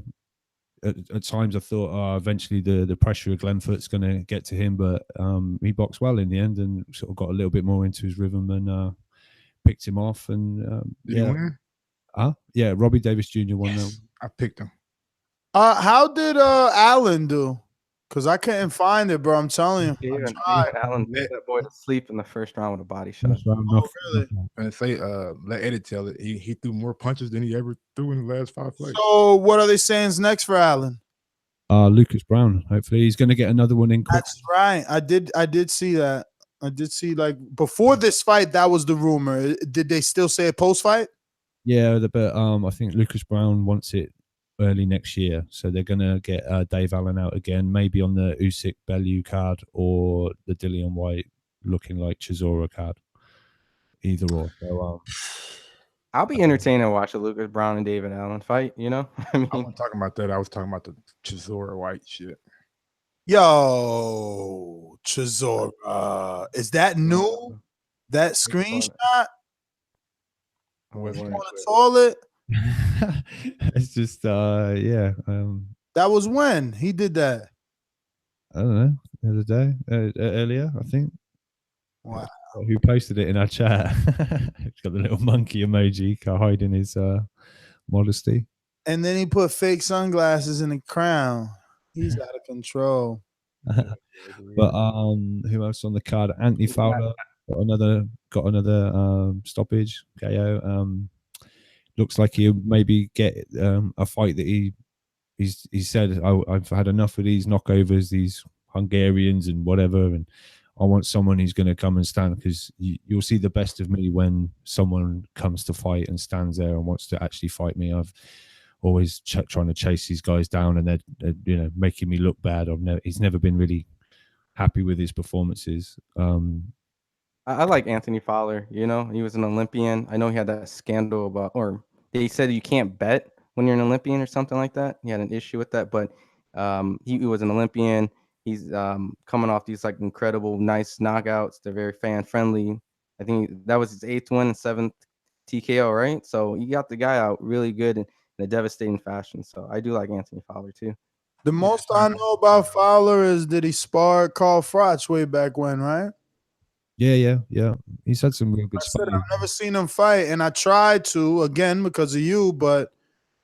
At times I thought eventually the pressure of Glenfoot's going to get to him, but he boxed well in the end and sort of got a little bit more into his rhythm and picked him off. And Did he win? Yeah, Robbie Davis Jr. won. Yes, I picked him. How did Allen do? Because I couldn't find it, bro. I'm telling you. Even Allen put that boy to sleep in the first round with a body shot. Oh, really? And say, let Eddie tell it. He threw more punches than he ever threw in the last 5 fights. So what are they saying is next for Allen? Lucas Brown. Hopefully he's going to get another one in quick. That's right. I did see that. I did see, like, before this fight, that was the rumor. Did they still say a post-fight? Yeah, but I think Lucas Brown wants it early next year, so they're gonna get Dave Allen out again, maybe on the Usyk Bellew card or the Dillian Whyte looking like Chisora card, either or. So I'll be entertained to watch a Lucas Brown and David Allen fight. You know, I mean, I wasn't talking about that. I was talking about the Chisora Whyte shit. Yo, Chisora, is that new? That screenshot? Which You one? on the toilet? It's just yeah. That was when he did that. I don't know, the other day, earlier, I think. Wow. Who posted it in our chat? He's got the little monkey emoji hiding his modesty. And then he put fake sunglasses in the crown. He's out of control. But who else on the card? Anthony Fowler got another stoppage. KO. Looks like he'll maybe get a fight that he said, I've had enough of these knockovers, these Hungarians and whatever, and I want someone who's going to come and stand, because you'll see the best of me when someone comes to fight and stands there and wants to actually fight me. I've always trying to chase these guys down, and they're making me look bad. He's never been really happy with his performances. I like Anthony Fowler. You know, he was an Olympian. I know he had that scandal about, or they said you can't bet when you're an Olympian or something like that. He had an issue with that, but he was an Olympian. He's coming off these like incredible, nice knockouts. They're very fan friendly. I think that was his 8th win and 7th TKO, right? So he got the guy out really good in a devastating fashion. So I do like Anthony Fowler too. The most I know about Fowler is that he sparred Carl Froch way back when, right? Yeah. He's had some real good stuff. I've never seen him fight, and I tried to again because of you, but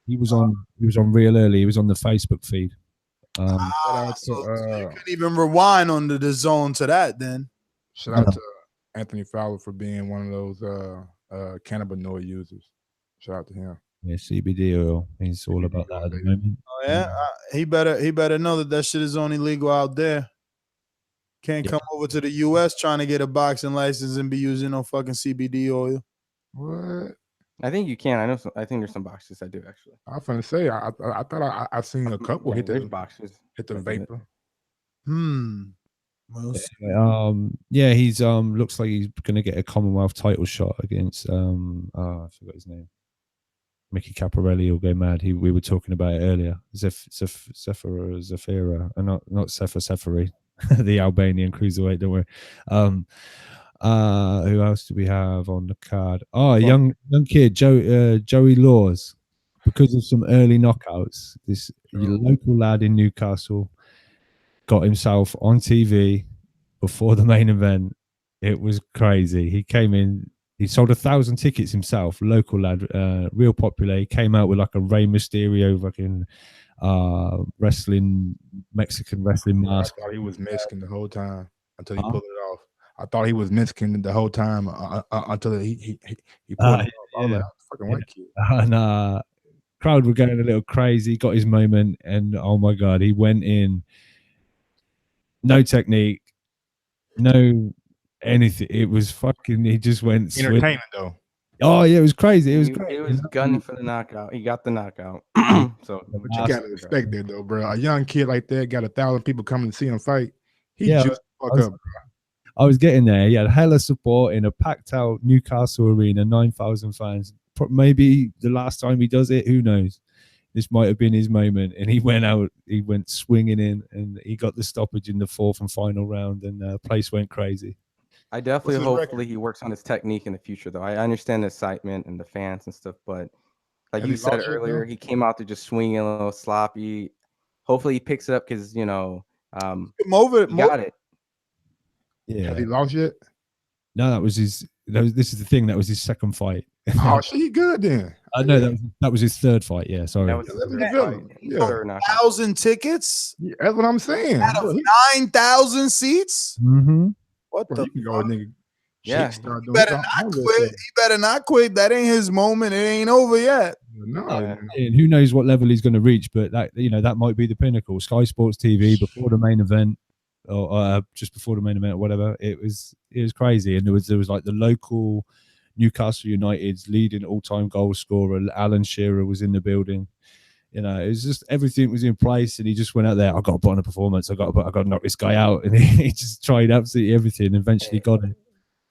he was on real early. He was on the Facebook feed. So you couldn't even rewind on the DAZN to that then. Shout out to Anthony Fowler for being one of those cannabinoid users. Shout out to him. Yeah, CBD oil. He's all about that at the moment. Oh yeah, he better know that shit is only legal out there. Can't come over to the U.S. trying to get a boxing license and be using no fucking CBD oil. What? I think you can. I think there's some boxes that do actually. I was gonna say I thought I seen a couple hit the boxes, hit the vapor. Yeah, he's looks like he's gonna get a Commonwealth title shot against I forgot his name. Mickey Caparelli will go mad. We were talking about it earlier. Zafira, and not Seferi, the Albanian cruiserweight. Don't worry. Who else do we have on the card? Oh, young kid, Joey Laws. Because of some early knockouts, this local lad in Newcastle got himself on TV before the main event. It was crazy. He came in, he sold 1,000 tickets himself, local lad, real popular. He came out with like a Rey Mysterio fucking Mexican wrestling mask. I thought he was Mexican the whole time until he pulled it off. I thought he was Mexican the whole time until he pulled it off. I was like, fucking white kid. And crowd were going a little crazy. Got his moment, and oh my god, he went in. No technique, no anything. It was fucking. He just went entertaining though. Oh yeah, it was crazy. It was great. He was gunning for the knockout. He got the knockout. So, but you gotta respect that though, bro. A young kid like that got 1,000 people coming to see him fight. He just fuck up, bro. I was getting there. He had hella support in a packed out Newcastle arena, 9,000 fans. Maybe the last time he does it, who knows? This might have been his moment. And he went out, he went swinging in, and he got the stoppage in the 4th and final round, and the place went crazy. I definitely, hopefully, he works on his technique in the future, though. I understand the excitement and the fans and stuff, but like you said earlier, he came out to just swinging a little sloppy. Hopefully, he picks it up because, you know, he got it. Yeah. Has he lost yet? No, that was his. This is the thing. That was his 2nd fight. Oh, shit, he good then. No, that was his 3rd fight. Yeah, sorry. That was his 3rd fight. 1,000 tickets. Yeah, that's what I'm saying. Out of 9,000 seats. Mm-hmm. What the? Nigga. Yeah. He better not quit. He better not quit. That ain't his moment. It ain't over yet. No. And who knows what level he's going to reach? But that might be the pinnacle. Sky Sports TV before the main event. Or just before the main event or whatever, it was crazy. And there was like the local Newcastle United's leading all-time goal scorer, Alan Shearer, was in the building. You know, it was just everything was in place, and he just went out there. I got to put on a performance. I got to knock this guy out, and he just tried absolutely everything. And eventually got it.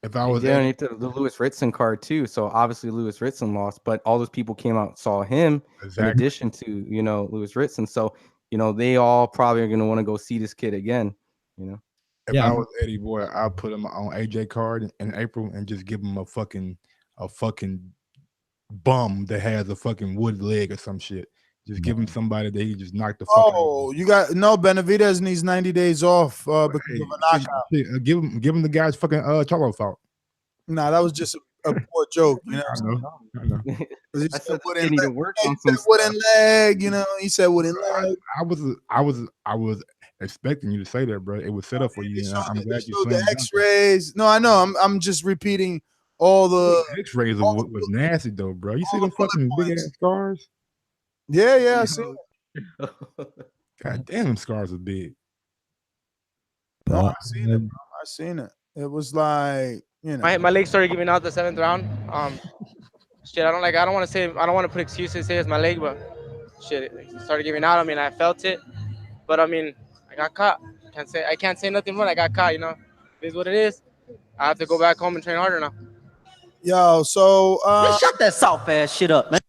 If I was yeah, and the Lewis Ritson card too. So obviously Lewis Ritson lost, but all those people came out and saw him in addition to Lewis Ritson. So they all probably are going to want to go see this kid again. If I was Eddie Boy, I'd put him on AJ card in April and just give him a fucking bum that has a fucking wood leg or some shit. Just give him somebody that he just knocked the fuck out. Oh, you got Benavidez needs 90 days off because of a knockout. Give him the guy's fucking Cholo fault. Nah, that was just a poor joke. You know what I'm saying? He said wooden leg. He said wooden leg. I was expecting you to say that, bro. It was set up for you. I'm glad you showed the X-rays. No, I know. I'm just repeating all the X-rays was nasty though, bro. You see them fucking big ass scars? Yeah, I see it. God damn, them scars are big. No, I seen it, bro. I seen it. It was like, my leg started giving out the 7th round. Shit, I don't want to put excuses, say it's my leg, but shit, it started giving out. I mean, I felt it, but I mean, I got caught. I can't say nothing wrong. I got caught. It is what it is. I have to go back home and train harder now. Yo, so shut that soft ass shit up, man.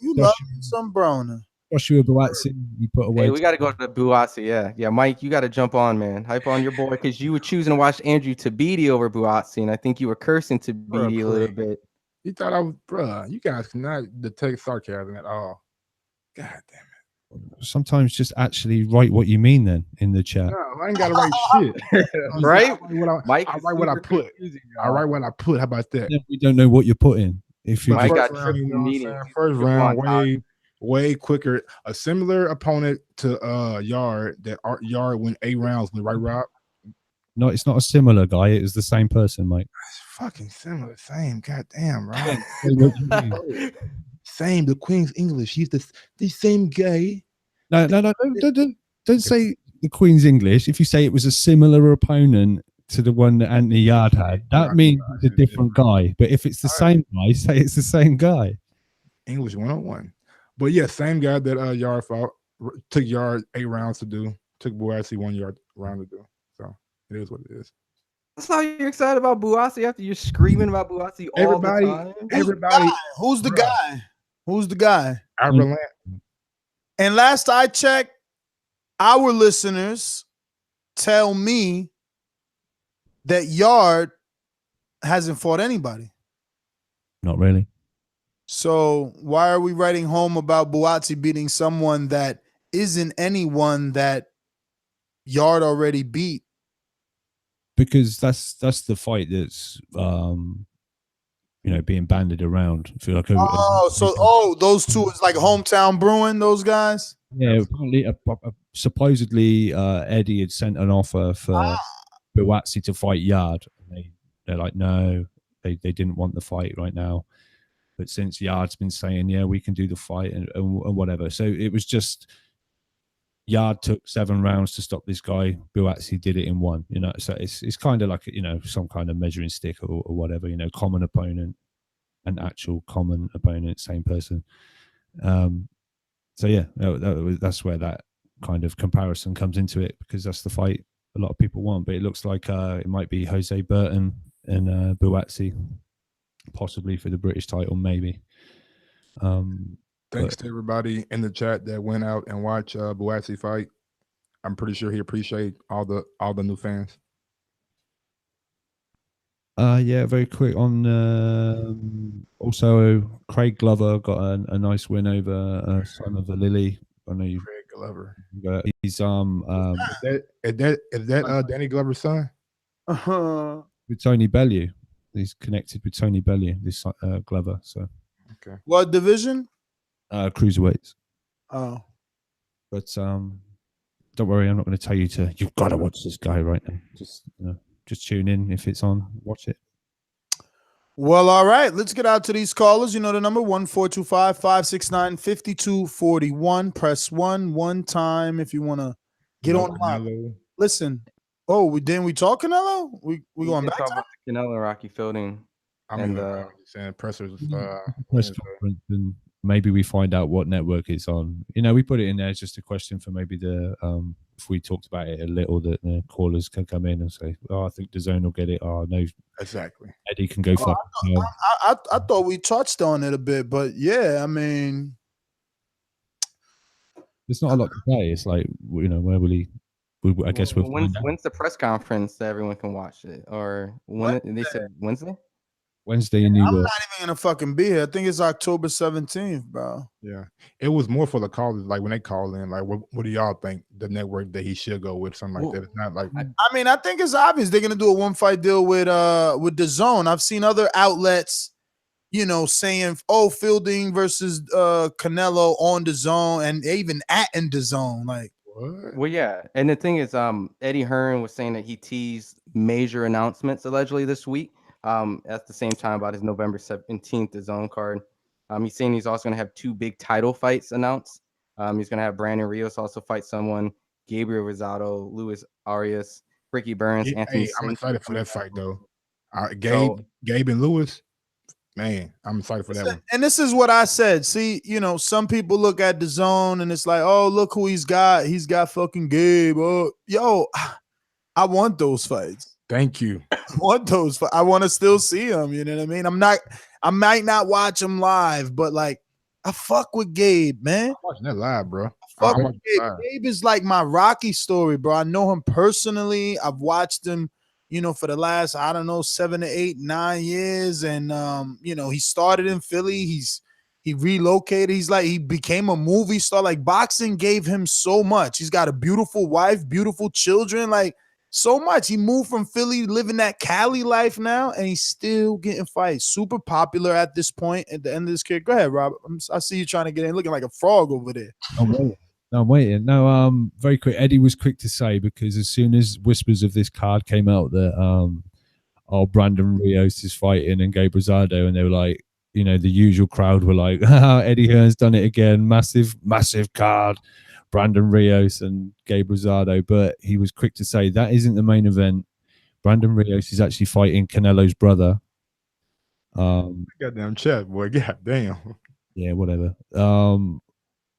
You love some Broner. Joshua Buatsi, you put away. Hey, we got to go to Buatsi. Yeah, Mike, you got to jump on, man. Hype on your boy because you were choosing to watch Andrew Tabiti over Buatsi, and I think you were cursing Tabiti a little bit. You thought I was, bro. You guys cannot detect sarcasm at all. God damn it. Sometimes just actually write what you mean then in the chat. No, I ain't got to write shit. Right? I write what I put. I write what I put. How about that? Yeah, we don't know what you're putting. If you first round, way quicker. A similar opponent to Yard. That Yard went 8 rounds with, right, Rob? No, it's not a similar guy. It was the same person, Mike. It's fucking similar. Same. Goddamn, right? Same. The Queen's English. He's the same guy. No. Don't say the Queen's English. If you say it was a similar opponent to the one that Anthony Yard had, that means it's a different guy. But if it's the same guy, say it's the same guy. English 101. But yeah, same guy that Yard fought. Took Yard 8 rounds to do. Took Buatsi 1 yard round to do. So it is what it is. That's how you're excited about Buatsi after you're screaming about Buatsi all the time. Who's the guy? Who's the guy? Avalanche. And last I checked, our listeners tell me that Yard hasn't fought anybody. Not really. So why are we writing home about Buatsi beating someone that isn't anyone that Yard already beat? Because that's the fight that's being banded around. I feel like those two is like hometown brewing, those guys. Yeah, apparently, supposedly Eddie had sent an offer for Buatsi to fight Yard. They're like, no, they didn't want the fight right now. But since Yard's been saying, yeah, we can do the fight and whatever. So it was just Yard took 7 rounds to stop this guy. Buatsi did it in 1. So it's kind of like some kind of measuring stick or whatever. Common opponent, an actual common opponent, same person. So yeah, that's where that kind of comparison comes into it, because that's the fight a lot of people want. But it looks like it might be Jose Burton and Buatsi, possibly for the British title, maybe. Thanks to everybody in the chat that went out and watched Buatsi fight. I'm pretty sure he appreciate all the new fans. Yeah, very quick on. Also, Craig Glover got a nice win over Son of the Lily. I know you. Craig Glover. He's Is that Danny Glover's son? With Tony Bellew. He's connected with Tony Bellew. This Glover. So. Okay. What division? Cruiserweights. Oh. But don't worry, I'm not going to tell you you've got to watch this guy right now. Just tune in if it's on. Watch it. Well, all right. Let's get out to these callers. You know the number, 1-425-569-5241. Press 1 time if you want to get on live. Listen. Oh, didn't we talk Canelo? We going back to Canelo, Rocky Fielding. I'm saying pressers. Press conference and maybe we find out what network it's on. You know, we put it in there as just a question for maybe the if we talked about it a little, that the callers can come in and say, "Oh, I think DAZN will get it." Oh, no, exactly. Eddie can go fuck himself. I thought we touched on it a bit, but yeah, I mean, There's not a lot to say. It's like, you know, where will he? I guess we'll find out. When's the press conference that everyone can watch it? Or when they said Wednesday? Wednesday in New York. I'm not even gonna fucking be here. I think it's October 17th, bro. Yeah, it was more for the callers. Like when they call in, like, what do y'all think the network that he should go with? Something like that. It's not like. I mean, I think it's obvious they're gonna do a one fight deal with DAZN. I've seen other outlets, you know, saying, "Oh, Fielding versus Canelo on DAZN," and even in DAZN. Like, what? Well, yeah, and the thing is, Eddie Hearn was saying that he teased major announcements allegedly this week. At the same time about his November 17th DAZN card. He's saying he's also going to have 2 big title fights announced. He's going to have Brandon Rios also fight someone, Gabriel Rosado, Luis Arias, Ricky Burns, Anthony. I'm excited for that fight though. Gabe and Lewis, man, I'm excited for that one. And this is what I said. See, you know, some people look at DAZN and it's like, oh, look who he's got. He's got fucking Gabe. Oh, yo, I want those fights. Thank you. I want those. I want to still see them. You know what I mean? I might not watch them live, but like, I fuck with Gabe, man. I'm watching that live, bro. Fuck with Gabe. Gabe is like my Rocky story, bro. I know him personally. I've watched him, you know, for the last, I don't know, 7 to 8, 9 years. And you know, he started in Philly. He relocated. He became a movie star. Like, boxing gave him so much. He's got a beautiful wife, beautiful children, like so much. He moved from Philly, living that Cali life now, and he's still getting fights. Super popular at this point at the end of his career. Go ahead, Rob. I see you trying to get in, looking like a frog over there. I'm waiting. No, very quick. Eddie was quick to say, because as soon as whispers of this card came out that Brandon Rios is fighting and Gabe Rosado, and they were like, you know, the usual crowd were like, Eddie Hearn's done it again. Massive card. Brandon Rios and Gabe Rosado, but he was quick to say that isn't the main event. Brandon Rios is actually fighting Canelo's brother. Goddamn chat, boy. Goddamn. Yeah, whatever.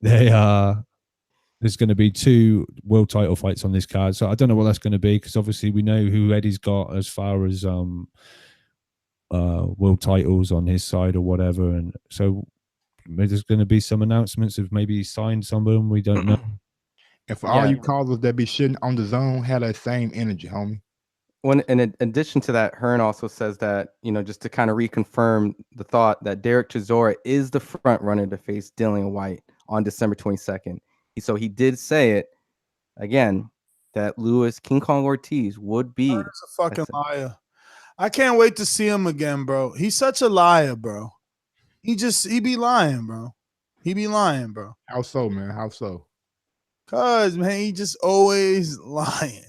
There's going to be 2 world title fights on this card, so I don't know what that's going to be, because obviously we know who Eddie's got as far as world titles on his side or whatever, and so there's going to be some announcements of maybe he signed some of them. We don't know. And for all you callers that be shitting on DAZN, have that same energy, homie. When in addition to that, Hearn also says that, you know, just to kind of reconfirm the thought that Dereck Chisora is the front runner to face Dillian Whyte on December 22nd. So he did say it again that Luis King Kong Ortiz would be. He's a fucking liar. I can't wait to see him again, bro. He's such a liar, bro. He be lying, bro. He be lying, bro. How so, man? How so? Cause, man, he just always lying.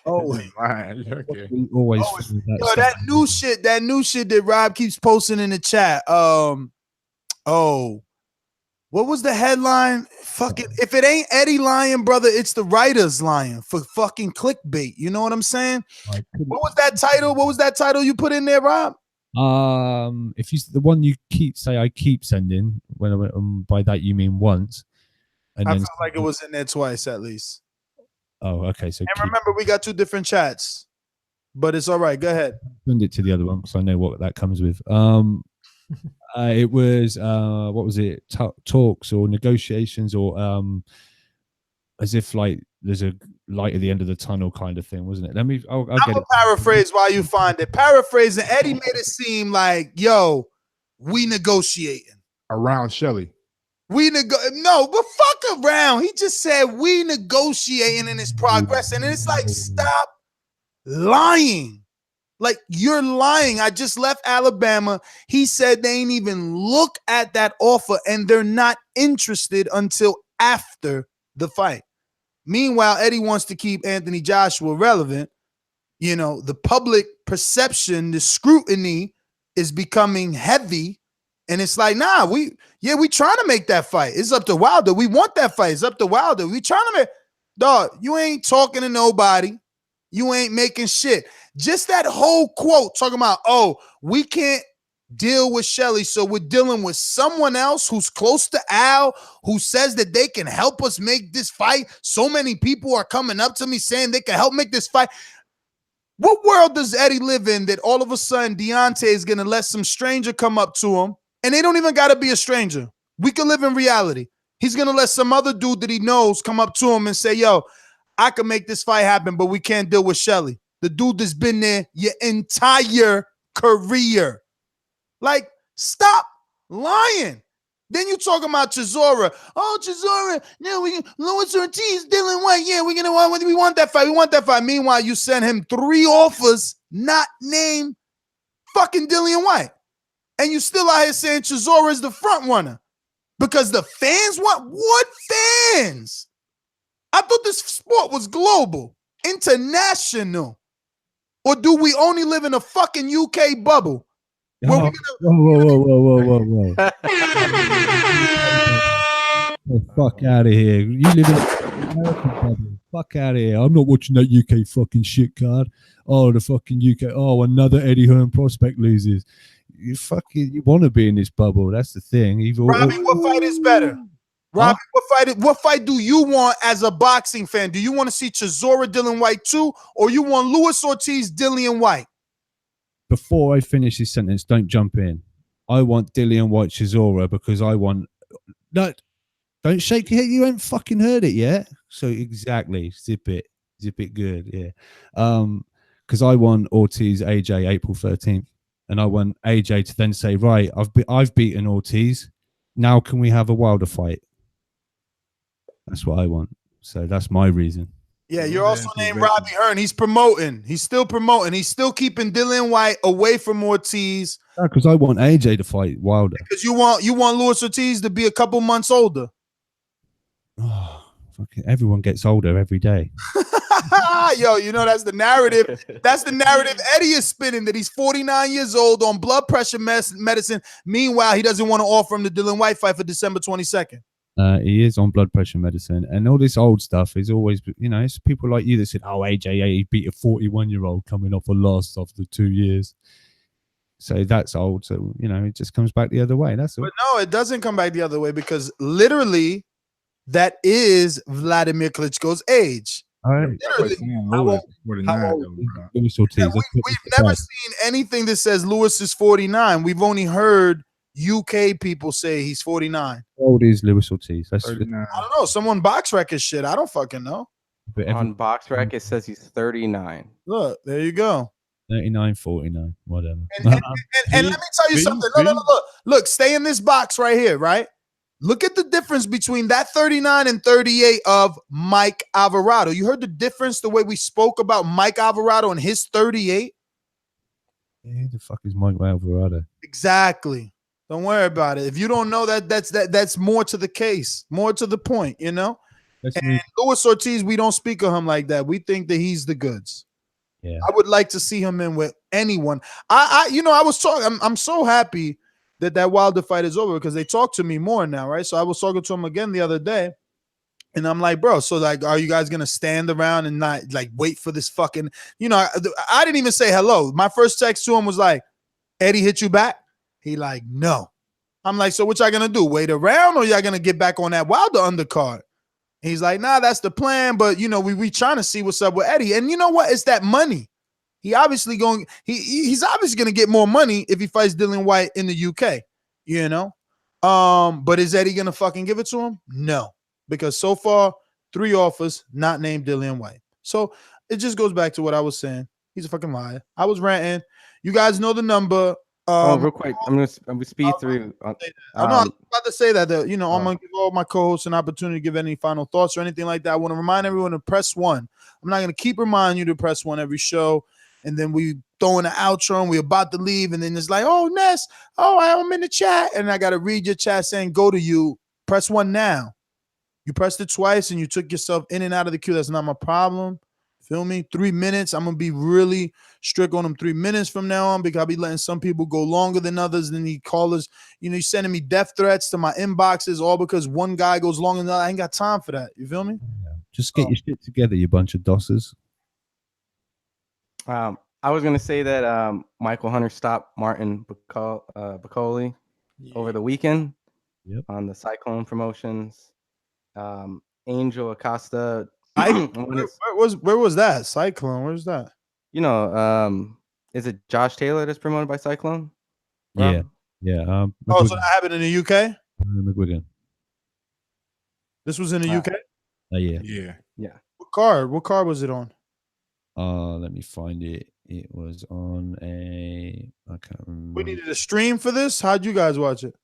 Always lying. Okay. Always. Yo, that new shit that Rob keeps posting in the chat. What was the headline? Fuck it. If it ain't Eddie lying, brother, it's the writers lying for fucking clickbait. You know what I'm saying? What was that title? What was that title you put in there, Rob? If you the one you I keep sending, when by that you mean once, and I then felt like it was in there twice at least. Oh, okay. So and remember, we got 2 different chats, but it's all right. Go ahead. Send it to the other one because I know what that comes with. It was what was it? Talks or negotiations or as if like there's a light at the end of the tunnel kind of thing, wasn't it? I'll get it. Paraphrase while you find it. Paraphrasing, Eddie made it seem like, yo, we negotiating. Around Shelly. No, but fuck around. He just said we negotiating and it's progressing. And it's like, stop lying. Like, you're lying. I just left Alabama. He said they ain't even look at that offer and they're not interested until after the fight. Meanwhile, Eddie wants to keep Anthony Joshua relevant. You know, the public perception, the scrutiny is becoming heavy. And it's like, nah, we trying to make that fight. It's up to Wilder. We want that fight. It's up to Wilder. We trying to make, dog, you ain't talking to nobody. You ain't making shit. Just that whole quote talking about, oh, we can't deal with Shelly. So we're dealing with someone else who's close to Al, who says that they can help us make this fight. So many people are coming up to me saying they can help make this fight. What world does Eddie live in that all of a sudden Deontay is going to let some stranger come up to him, and they don't even got to be a stranger? We can live in reality. He's going to let some other dude that he knows come up to him and say, yo, I can make this fight happen, but we can't deal with Shelly. The dude that's been there your entire career. Like, stop lying. Then you talking about Chisora. Oh, Chisora. No, Luis Ortiz, Dillian Whyte. Yeah, we want that fight. We want that fight. Meanwhile, you send him 3 offers, not named fucking Dillian Whyte. And you still out here saying Chisora is the front runner. Because the fans want what fans? I thought this sport was global, international. Or do we only live in a fucking UK bubble? Whoa. Oh, fuck out of here. You live in American bubble. Fuck out of here. I'm not watching that UK fucking shit card. Oh, the fucking UK. Oh, another Eddie Hearn prospect loses. You want to be in this bubble. That's the thing. Robbie, what fight is better? Robbie, what fight do you want as a boxing fan? Do you want to see Chisora, Dillian Whyte 2, or you want Luis Ortiz, Dillian Whyte? Before I finish this sentence, don't jump in. I want Dillian Whyte Chisora because I want... No, don't shake your head. You ain't fucking heard it yet. So exactly. Zip it good. Yeah. Because I want Ortiz, AJ, April 13th. And I want AJ to then say, right, I've beaten Ortiz. Now can we have a Wilder fight? That's what I want. So that's my reason. Yeah, you're also named Robbie Hearn. He's promoting. He's still promoting. He's still keeping Dillian Whyte away from Ortiz. Because I want AJ to fight Wilder. Because you want Luis Ortiz to be a couple months older. Oh, fucking everyone gets older every day. Yo, you know that's the narrative. That's the narrative Eddie is spinning, that he's 49 years old on blood pressure medicine. Meanwhile, he doesn't want to offer him the Dillian Whyte fight for December 22nd. He is on blood pressure medicine, and all this old stuff is always, it's people like you that said, "Oh, AJ, he beat a 41-year-old coming off a loss after 2 years." So that's old. So it just comes back the other way. That's all. But no, it doesn't come back the other way because literally, that is Vladimir Klitschko's age. All right. We've never seen anything that says Lewis is 49. We've only heard UK people say he's 49. How old is Luis Ortiz? I don't know. Someone box record shit. I don't fucking know. On box rec, it says he's 39. Look, there you go. 39, 49, whatever. And let me tell you something. Look, stay in this box right here, right? Look at the difference between that 39 and 38 of Mike Alvarado. You heard the difference, the way we spoke about Mike Alvarado and his 38? Yeah, who the fuck is Mike Alvarado? Exactly. Don't worry about it. If you don't know that, that's more to the case, more to the point, And Luis Ortiz, we don't speak of him like that. We think that he's the goods. Yeah. I would like to see him in with anyone. I was talking. I'm so happy that Wilder fight is over because they talk to me more now, right? So I was talking to him again the other day, and I'm like, bro, so like, are you guys gonna stand around and not like wait for this fucking? I didn't even say hello. My first text to him was like, Eddie hit you back? He like, no. I'm like, so what y'all gonna do? Wait around, or y'all gonna get back on that Wilder undercard? He's like, nah, that's the plan, but we trying to see what's up with Eddie, and you know what? It's that money. He's obviously going to get more money if he fights Dillian Whyte in the UK, But is Eddie going to fucking give it to him? No, because so far 3 offers, not named Dillian Whyte. So it just goes back to what I was saying. He's a fucking liar. I was ranting. You guys know the number. Real quick, I'm gonna speed through. I know I'm about to say that. I'm gonna give all my co-hosts an opportunity to give any final thoughts or anything like that. I want to remind everyone to press 1. I'm not gonna keep reminding you to press 1 every show. And then we throw in the outro and we're about to leave. And then it's like, oh, Ness, I'm in the chat. And I got to read your chat saying, go to you. Press 1 now. You pressed it twice and you took yourself in and out of the queue. That's not my problem. Feel me? 3 minutes. I'm going to be really strict on them 3 minutes from now on because I'll be letting some people go longer than others. Then the callers, you're sending me death threats to my inboxes all because one guy goes longer than the other. I ain't got time for that. You feel me? Just get your shit together, you bunch of dossers. I I was gonna say that Michael Hunter stopped Martin Bakole over the weekend on the Cyclone promotions. Angel Acosta. Where was that? Cyclone. Where's that? You know, is it Josh Taylor that's promoted by Cyclone? Yeah, Rob? yeah. Oh, so that happened in the UK? McGuigan. This was in the UK? Yeah. Yeah. What card? What card was it on? Let me find it. It was on I can't remember. We needed a stream for this. How'd you guys watch it?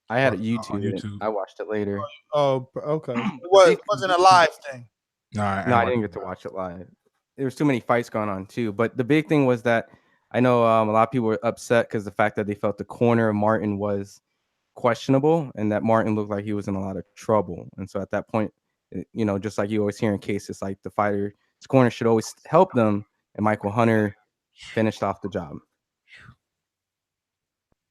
I had it YouTube. I watched it later. Oh, okay. It wasn't a live thing. No, I didn't get to watch it live. There was too many fights going on too. But the big thing was that I know a lot of people were upset because the fact that they felt the corner of Martin was questionable and that Martin looked like he was in a lot of trouble. And so at that point, you know, just like you always hear in cases, like the fighter's corner should always help them. And Michael Hunter finished off the job.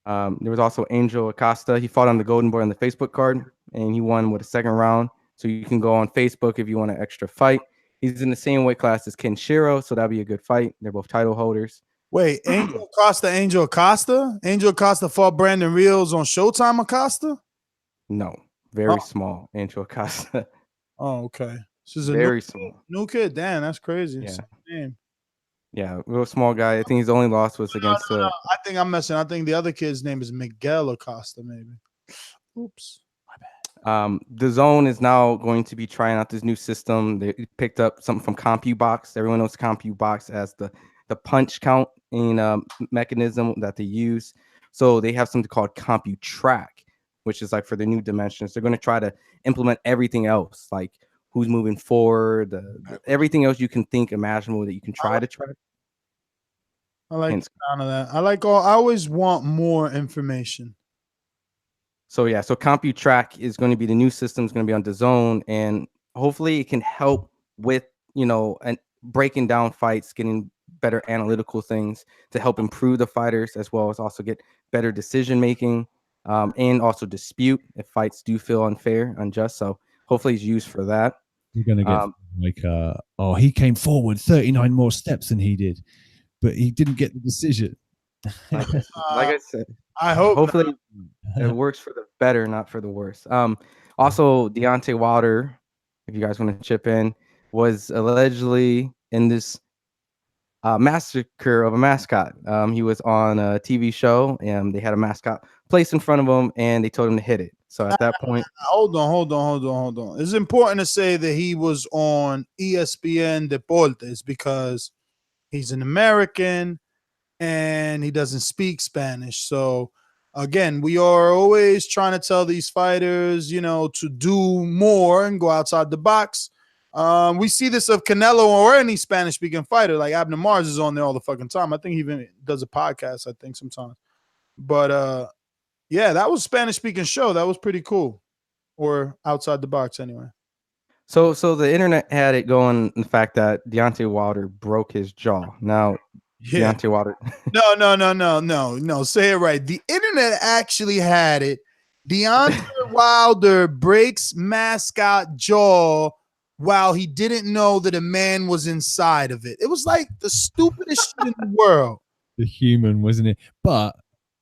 There was also Angel Acosta. He fought on the Golden Boy on the Facebook card, and he won with a second round. So you can go on Facebook if you want an extra fight. He's in the same weight class as Ken Shiro, so that'd be a good fight. They're both title holders. Wait, Angel Acosta? Angel Acosta fought Brandon Reels on Showtime Acosta? No, very small Angel Acosta. Oh, okay. This is a very small. New kid. Damn, that's crazy. Yeah. Yeah, real small guy. I think his only loss was against I think I'm messing. I think the other kid's name is Miguel Acosta, maybe. Oops. The Zone is now going to be trying out this new system. They picked up something from CompuBox. Everyone knows CompuBox as the punch counting mechanism that they use. So they have something called CompuTrack, which is like for the new dimensions. They're going to try to implement everything else, like who's moving forward, everything else you can think imaginable that you can try to track. I like the sound of that. I always want more information. So yeah, so CompuTrack is going to be the new system. It's going to be on DAZN, and hopefully it can help with, you know, and breaking down fights, getting better analytical things to help improve the fighters, as well as also get better decision making, and also dispute if fights do feel unfair, unjust. So hopefully it's used for that. You're gonna get he came forward 39 more steps than he did, but he didn't get the decision. Like I said, I hope hopefully it works for the better, not for the worse. Also, Deontay Wilder, if you guys want to chip in, was allegedly in this massacre of a mascot. He was on a TV show, and they had a mascot placed in front of him, and they told him to hit it. So at that point, hold on. It's important to say that he was on ESPN Deportes because he's an American and he doesn't speak Spanish. So again, we are always trying to tell these fighters, you know, to do more and go outside the box. We see this of Canelo or any Spanish-speaking fighter, like Abner Mars is on there all the fucking time. I think he even does a podcast, I think, sometimes. But yeah, that was a Spanish-speaking show. That was pretty cool. Or outside the box, anyway. So the internet had it going, the fact that Deontay Wilder broke his jaw. Now, yeah. Deontay Wilder. No. Say it right. The internet actually had it. Deontay Wilder breaks mascot jaw while he didn't know that a man was inside of it. It was like the stupidest shit in the world. The human, wasn't it? But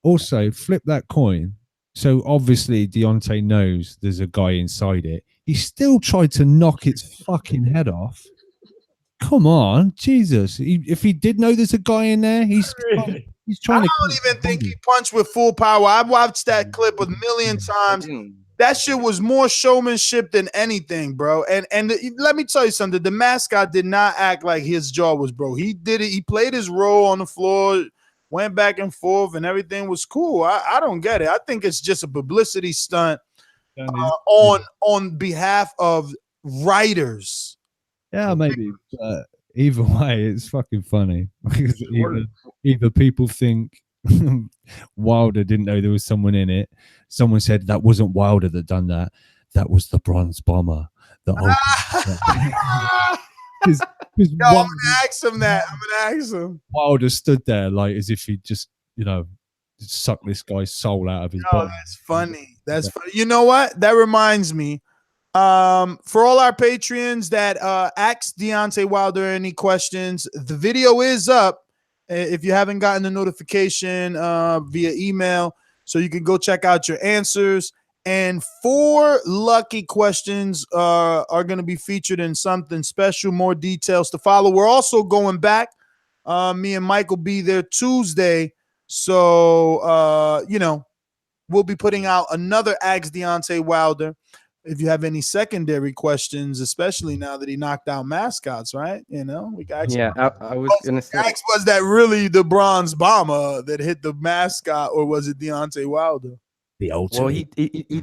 also, flip that coin. So obviously Deontay knows there's a guy inside it. He still tried to knock its fucking head off. Come on, Jesus. If he did know there's a guy in there, he's trying to. I don't even think he punched with full power. I've watched that clip a million times. That shit was more showmanship than anything, bro. And let me tell you something. The mascot did not act like his jaw was broke. He did it. He played his role on the floor, went back and forth, and everything was cool. I don't get it. I think it's just a publicity stunt on behalf of writers. Yeah, maybe. But either way, it's fucking funny. Because either people think Wilder didn't know there was someone in it. Someone said that wasn't Wilder that done that. That was the Bronze Bomber. I'm gonna ask him that. I'm gonna ask him. Wilder stood there like as if he just, you know, sucked this guy's soul out of his body. That's funny. That's funny. You know what? That reminds me. For all our Patreons that asked Deontay Wilder any questions, the video is up. if you haven't gotten the notification via email, so you can go check out your answers. And 4 lucky questions are going to be featured in something special. More details to follow. We're also going back. Me and Mike will be there Tuesday. So, we'll be putting out another Ask Deontay Wilder. If you have any secondary questions, especially now that he knocked out Mascots, right? We got Yeah, I was gonna say, was that really the bronze bomber that hit the Mascot, or was it Deontay Wilder? The ultimate. well, he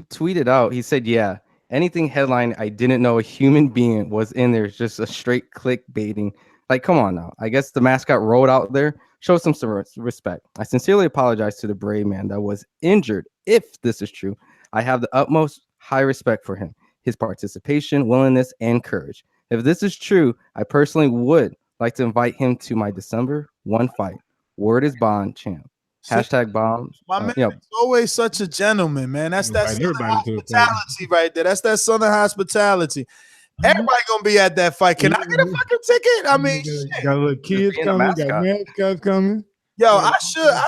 tweeted out. He said, "Yeah, anything headline I didn't know a human being was in there is just a straight clickbaiting. Like, come on now. I guess the Mascot rolled out there. Show some respect. I sincerely apologize to the brave man that was injured. If this is true, I have the utmost high respect for him, his participation, willingness, and courage. If this is true, I personally would like to invite him to my December 1 fight. Word is bond champ. Hashtag bombs. My man is always such a gentleman, man. That's that Southern hospitality right there. That's that Southern hospitality. Everybody gonna be at that fight. Can I get a fucking ticket? I mean, got little kids coming, got mascots coming. Yo, I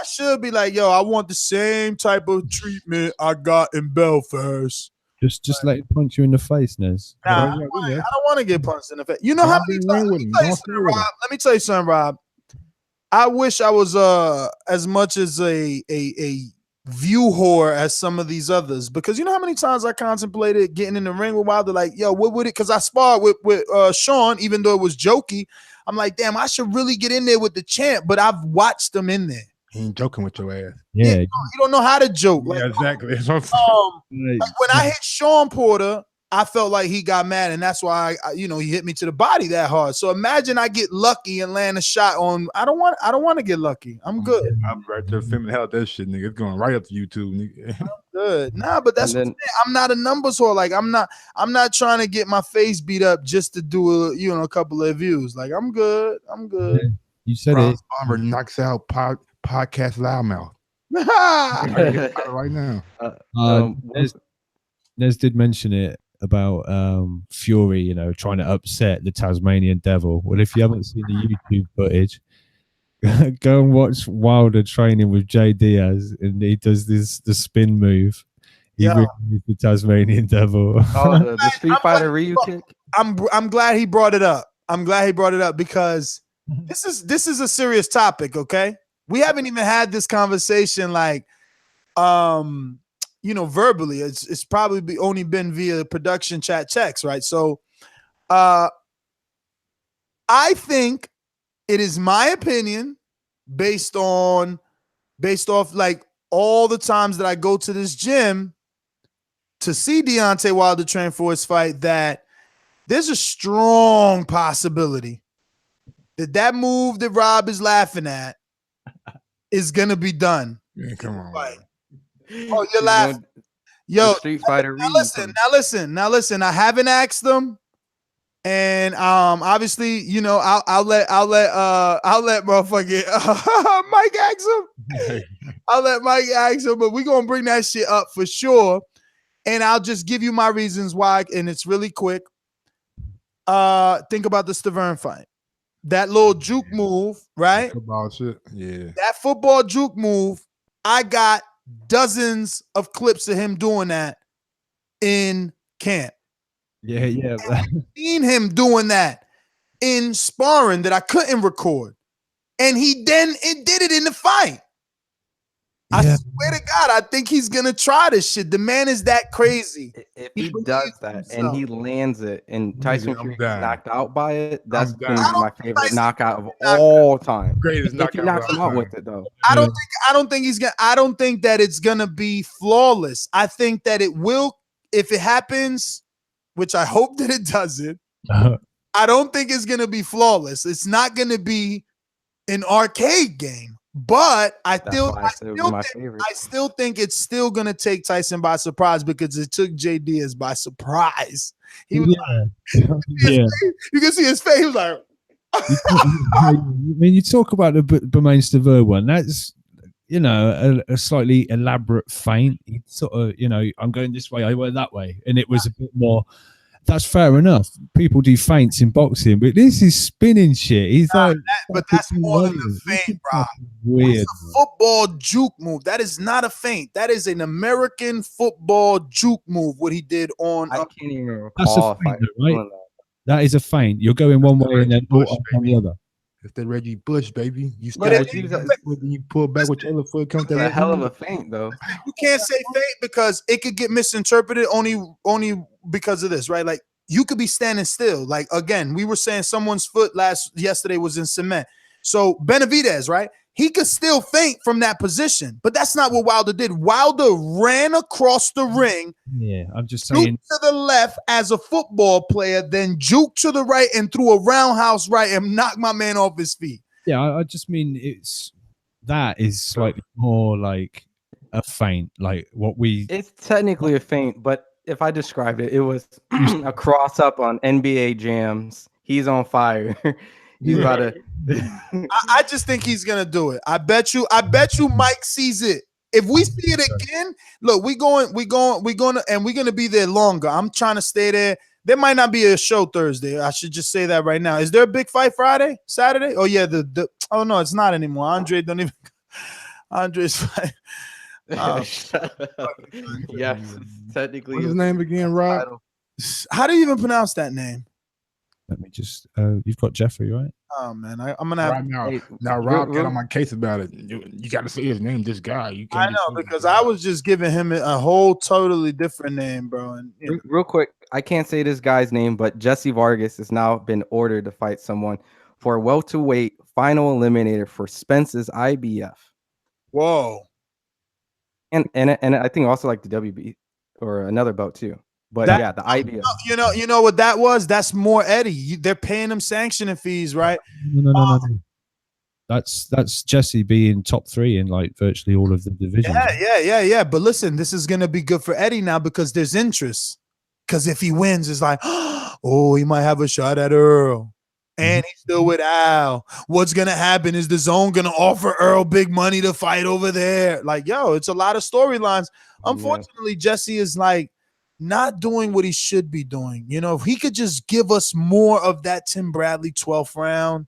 should be like, yo, I want the same type of treatment I got in Belfast. Just let it punch you in the face, Nez. Nah, I don't want to get punched in the face. You know how many times? Let me tell you something, Rob. I wish I was as much as a view whore as some of these others, because you know how many times I contemplated getting in the ring with Wilder, like, yo, what would it? Because I sparred with Sean, even though it was jokey. I'm like, damn, I should really get in there with the champ, but I've watched them in there. He ain't joking with your ass. Yeah, you don't know how to joke. Yeah, like, exactly. like when I hit Sean Porter, I felt like he got mad, and that's why he hit me to the body that hard. So imagine I get lucky and land a shot on. I don't want to get lucky. I'm good. I'm right there filming hell that shit, nigga. It's going right up to YouTube, nigga. I'm good. Nah, but that's what I'm not a numbers whore. Like I'm not trying to get my face beat up just to do a couple of views. Like I'm good. I'm good. Yeah, you said Bronze it. Bomber knocks out podcast loudmouth. Right now. Nez did mention it about Fury, trying to upset the Tasmanian Devil. Well, if you haven't seen the YouTube footage, go and watch Wilder training with Jay Diaz, and he does the spin move. He really is the Tasmanian Devil. Oh, the Street Fighter Ryu kick. I'm glad he brought it up. Because this is a serious topic. Okay, we haven't even had this conversation verbally. It's probably only been via production chat checks, right? So I think it is my opinion based off like all the times that I go to this gym to see Deontay Wilder train for his fight, that there's a strong possibility that move that Rob is laughing at is gonna be done. Yeah, come on. Right. Oh, you're laughing. Yo, Street Fighter. Now listen. I haven't asked them, and obviously, I'll let motherfucking Mike ask him. I'll let Mike ask him, but we're gonna bring that shit up for sure. And I'll just give you my reasons why, and it's really quick. Think about the Stavern fight. That little juke move, right? Football shit. Yeah. That football juke move, I got dozens of clips of him doing that in camp. Yeah. I've seen him doing that in sparring that I couldn't record. And he did it in the fight. I swear to God, I think he's gonna try this shit. The man is that crazy. If he does that and he lands it, and Tyson Fury is knocked out by it, that's gonna be my favorite knockout of all time. Greatest if he knocks him out with it, though. I don't think that it's gonna be flawless. I think that it will, if it happens, which I hope that it doesn't. I don't think it's gonna be flawless. It's not gonna be an arcade game. But I still think it's still gonna take Tyson by surprise, because it took Jay Diaz by surprise. He was you can see his face. He was like, I mean, you talk about the Bermain Stavur one. That's a slightly elaborate feint. He sort of, I'm going this way, I went that way, and it was a bit more. That's fair enough. People do feints in boxing, but this is spinning shit. He's like, but that's more than a feint, bro. Weird. It's a football juke move. That is not a feint. That is an American football juke move. What he did on. I can't even recall. That's a feint, right? That is a feint. You're going one way and then on the other. It's the Reggie Bush, baby. You But start with your foot, then you pull back with your other foot. Comes It's a hell of a feint, though. You can't say feint because it could get misinterpreted only because of this, right? Like you could be standing still. Like again, we were saying someone's foot yesterday was in cement. So Benavidez, right? He could still feint from that position, but that's not what Wilder did. Wilder ran across the ring. Yeah, I'm just saying. Juke to the left as a football player, then juke to the right and threw a roundhouse right and knocked my man off his feet. Yeah, I just mean that is slightly more like a feint, like what we. It's technically a feint, but if I described it, it was a cross up on NBA jams. He's on fire. He's about to. I just think he's gonna do it. I bet you Mike sees it. If we see it again, look, we're gonna be there longer. I'm trying to stay there. There might not be a show Thursday. I should just say that right now. Is there a big fight Friday, Saturday? Oh yeah, oh no, it's not anymore. Andre's fight. Yes, technically. What's his name again, Rob? How do you even pronounce that name? Let me just. You've got Jeffrey, right? Oh man, I'm gonna have right now. Rob got on my case about it. You got to say his name. This guy. You can't. I know because I was just giving him a whole totally different name, bro. And real quick, I can't say this guy's name, but Jessie Vargas has now been ordered to fight someone for a welterweight final eliminator for Spence's IBF. Whoa. And I think also like the WB or another bout too. But yeah, the IBF. You know what that was? That's more Eddie. They're paying him sanctioning fees, right? No. That's Jesse being top 3 in like virtually all of the divisions. Yeah. But listen, this is gonna be good for Eddie now because there's interest. Because if he wins, it's like, oh, he might have a shot at Earl. And he's still with Al. What's gonna happen? Is the zone gonna offer Earl big money to fight over there? Like, yo, it's a lot of storylines. Unfortunately, Jesse is like not doing what he should be doing. You know, if he could just give us more of that Tim Bradley 12th round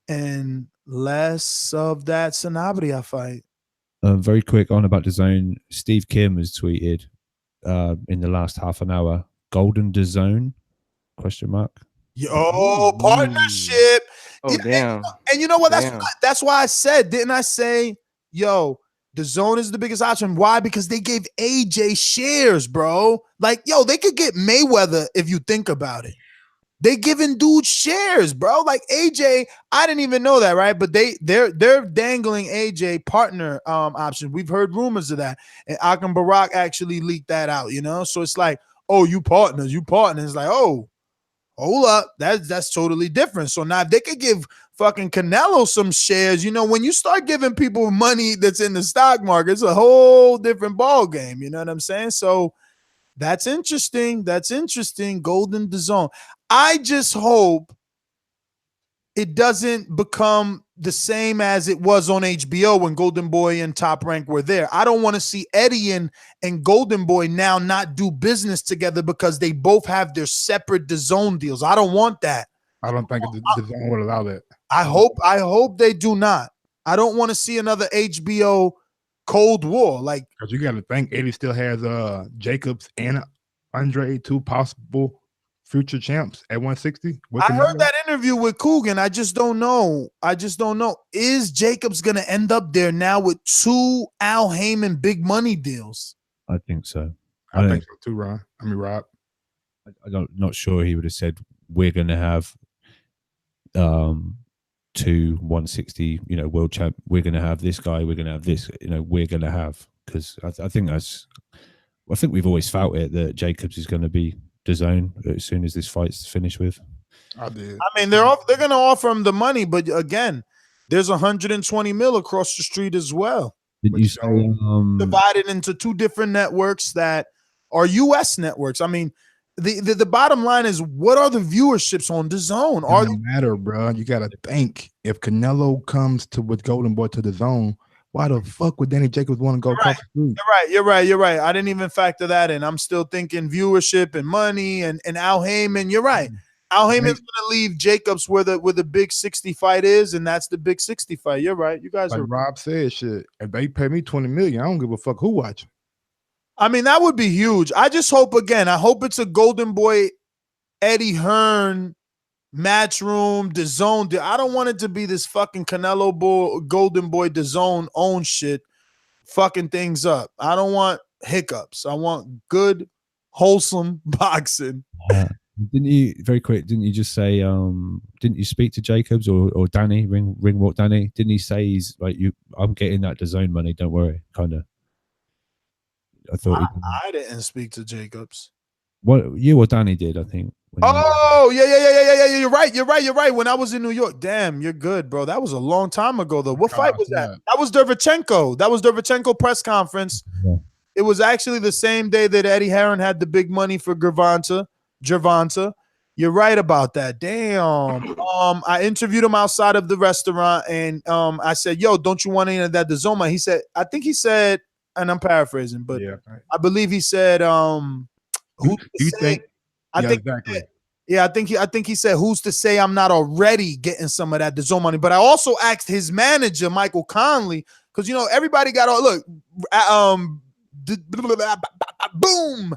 and less of that Sanabria fight. Very quick on about DAZN. Steve Kim has tweeted in the last half an hour, Golden DAZN? Question mark. Yo, partnership. Oh, damn. And you know what? That's why I said, didn't I say, yo, DAZN is the biggest option. Why? Because they gave AJ shares, bro. Like, yo, they could get Mayweather if you think about it. They giving dudes shares, bro. Like AJ, I didn't even know that, right? But they're dangling AJ partner option. We've heard rumors of that, and Akram Barak actually leaked that out. You know, so it's like, oh, you partners. Like, oh, hold up, that's totally different. So now if they could give fucking Canelo some shares, you know, when you start giving people money that's in the stock market, it's a whole different ball game. You know what I'm saying? So that's interesting. Golden DAZN. I just hope it doesn't become the same as it was on HBO when Golden Boy and Top Rank were there. I don't want to see Eddie and Golden Boy now not do business together because they both have their separate DAZN deals. I don't want that. I don't think the DAZN would allow that. I hope they do not. I don't want to see another HBO Cold War. Like, because you got to think Eddie still has Jacobs and Andre, 2 possible future champs at 160. I heard that interview with Coogan. I just don't know. Is Jacobs going to end up there now with 2 Al Heyman big money deals? I think so. I think so too, Ron. Rob. I'm not sure he would have said we're going to have 2 160, world champ. We're going to have this guy. We're going to have this. We're going to have, because I think we've always felt it that Jacobs is going to be DAZN as soon as this fight's finished with. I mean, they're going to offer him the money, but again, there's 120 mil across the street as well. Did you say divided into 2 different networks that are U.S. networks? I mean, the bottom line is, what are the viewerships on DAZN? It doesn't matter, bro. You got to think if Canelo comes with Golden Boy to DAZN, why the fuck would Danny Jacobs want to go across the street? You're right. I didn't even factor that in. I'm still thinking viewership and money and Al Heyman. You're right. Al Heyman's going to leave Jacobs where the big 60 fight is, and that's the big 60 fight. You're right. You guys like are. Rob said, shit. If they pay me $20 million, I don't give a fuck who watching. I mean, that would be huge. I just hope I hope it's a Golden Boy, Eddie Hearn, Matchroom, DAZN. I don't want it to be this fucking Canelo Golden Boy DAZN own shit, fucking things up. I don't want hiccups. I want good, wholesome boxing. Didn't you just say didn't you speak to Jacobs or Danny ring walk Danny? Didn't he say he's like I'm getting that DAZN money, don't worry, kind of. I thought I didn't speak to Jacobs. What you or Danny did, I think. Oh, yeah. You're right. When I was in New York, damn, you're good, bro. That was a long time ago, though. What fight was that? That was Derevchenko. That was Derevchenko press conference. Yeah. It was actually the same day that Eddie Hearn had the big money for Gervonta. You're right about that. Damn. I interviewed him outside of the restaurant, and I said, "Yo, don't you want any of that DAZN?" He said, I think he said, and I'm paraphrasing, but I believe he said, "Who do you think?" Exactly. I think he said, "Who's to say I'm not already getting some of that DAZN money?" But I also asked his manager, Michael Conley, because everybody got all look. Boom.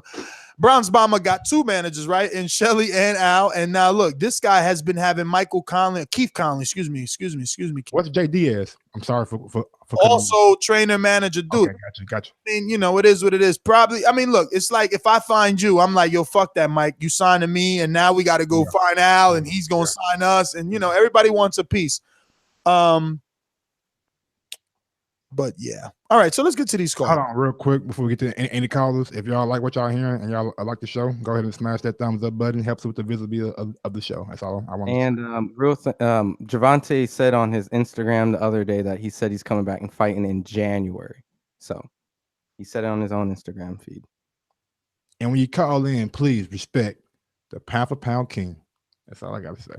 Brown's Bomber got two managers, right? And Shelly and Al. And now look, this guy has been having Keith Conley, excuse me. What's JD as? I'm sorry for also trainer manager, dude. Okay, gotcha. I mean, it is what it is. Probably, I mean, look, it's like if I find you, I'm like, yo, fuck that, Mike. You signed to me, and now we got to go find Al, and he's gonna sign us, and everybody wants a piece. But yeah. All right, so let's get to these calls. Hold on real quick before we get to any callers. If y'all like what y'all hearing and y'all like the show, go ahead and smash that thumbs up button. Helps with the visibility of the show. That's all I want. And Gervonta said on his Instagram the other day that he said he's coming back and fighting in January. So he said it on his own Instagram feed. And when you call in, please respect the pound for pound king. That's all I got to say.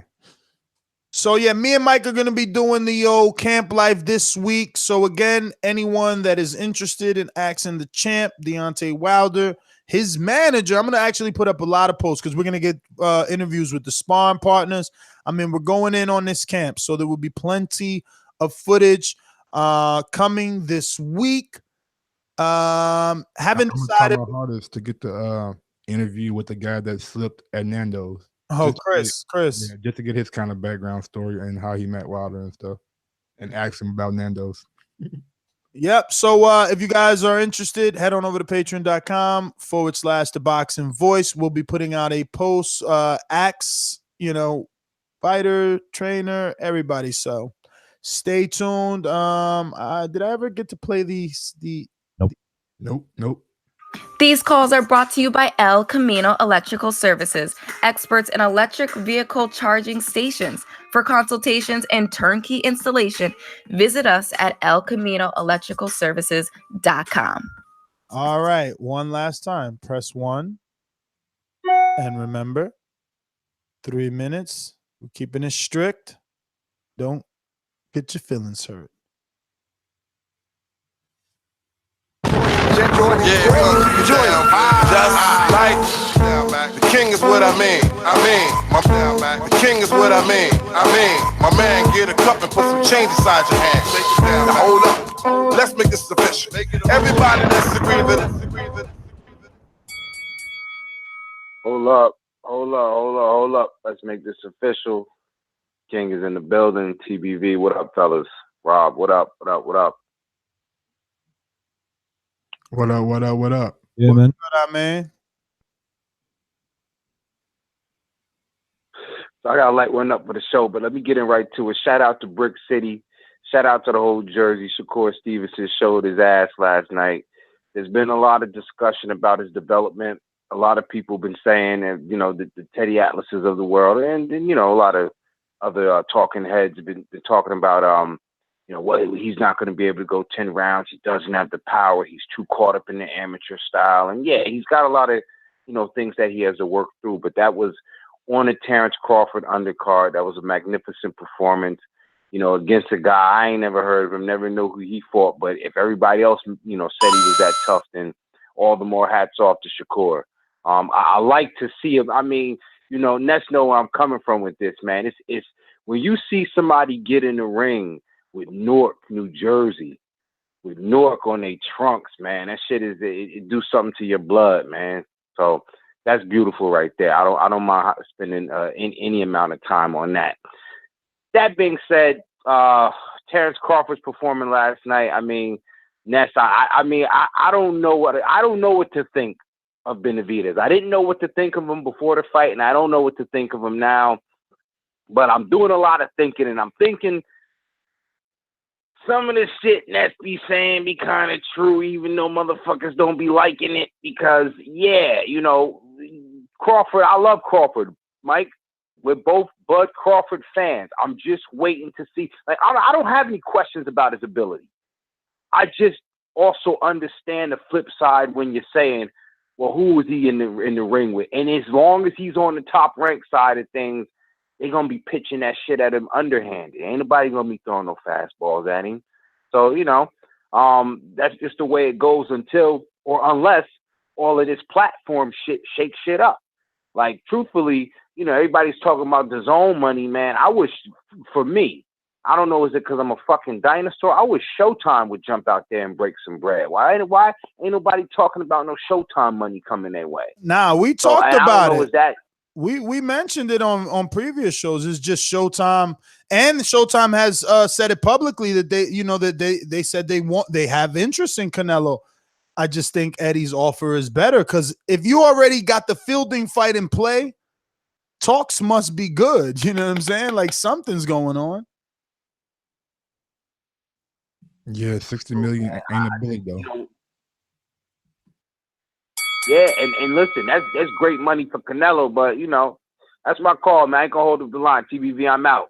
So, yeah, me and Mike are going to be doing the old camp life this week. So, again, anyone that is interested in asking the champ, Deontay Wilder, his manager, I'm going to actually put up a lot of posts because we're going to get interviews with the sparring partners. I mean, we're going in on this camp. So, there will be plenty of footage coming this week. Haven't decided. My hardest to get the interview with the guy that slipped at Nando's. Oh, Chris. Yeah, just to get his kind of background story and how he met Wilder and stuff, and ask him about Nando's. Yep. So if you guys are interested, head on over to patreon.com/The Boxing Voice. We'll be putting out a post, fighter, trainer, everybody. So stay tuned. Did I ever get to play Nope. These calls are brought to you by El Camino Electrical Services, experts in electric vehicle charging stations. For consultations and turnkey installation, visit us at elcaminoelectricalservices.com. All right, one last time. Press 1. And remember, 3 minutes. We're keeping it strict. Don't get your feelings hurt. Just like the king is what I mean. The king is what I mean. My man, get a cup and put some change inside your hand. Now hold up. Let's make this official. Everybody let's agree with it. Hold up. Let's make this official. King is in the building. TBV, what up, fellas? Rob, what up? What up? Yeah, man. What up, man? So I got a light one up for the show, but let me get in right to it. Shout out to Brick City. Shout out to the whole Jersey. Shakur Stevenson showed his ass last night. There's been a lot of discussion about his development. A lot of people have been saying, the Teddy Atlases of the world, and a lot of other talking heads have been talking about, he's not going to be able to go 10 rounds. He doesn't have the power. He's too caught up in the amateur style. And yeah, he's got a lot of, things that he has to work through. But that was on a Terrance Crawford undercard. That was a magnificent performance. against a guy I ain't never heard of him, never know who he fought. But if everybody else, said he was that tough, then all the more hats off to Shakur. I like to see him. I mean, Ness know where I'm coming from with this, man. It's when you see somebody get in the ring with Newark, New Jersey, with Newark on their trunks, man, that shit it do something to your blood, man. So that's beautiful right there. I don't mind spending any amount of time on that. That being said, Terrance Crawford's performing last night. I mean, Ness, I don't know what to think of Benavidez. I didn't know what to think of him before the fight, and I don't know what to think of him now. But I'm doing a lot of thinking, and I'm thinking some of the shit Ness be saying be kind of true, even though motherfuckers don't be liking it. Because Crawford, I love Crawford, Mike. We're both Bud Crawford fans. I'm just waiting to see. Like, I don't have any questions about his ability. I just also understand the flip side when you're saying, well, who is he in the ring with? And as long as he's on the top rank side of things, they're gonna be pitching that shit at him underhanded. Ain't nobody gonna be throwing no fastballs at him. So that's just the way it goes unless all of this platform shit shakes shit up. Like, truthfully, everybody's talking about the DAZN money, man. I wish, for me, I don't know, is it because I'm a fucking dinosaur? I wish Showtime would jump out there and break some bread. Why ain't nobody talking about no Showtime money coming their way? Nah, we talked about it. Is that we mentioned it on previous shows. It's just Showtime, and Showtime has said it publicly that they said they have interest in Canelo. I just think Eddie's offer is better, because if you already got the Fielding fight in play, talks must be good. You know what I'm saying? Like, something's going on. Yeah, 60 million ain't a big though. Yeah, and listen, that's great money for Canelo, but that's my call, man. I ain't gonna hold up the line. TBV, I'm out.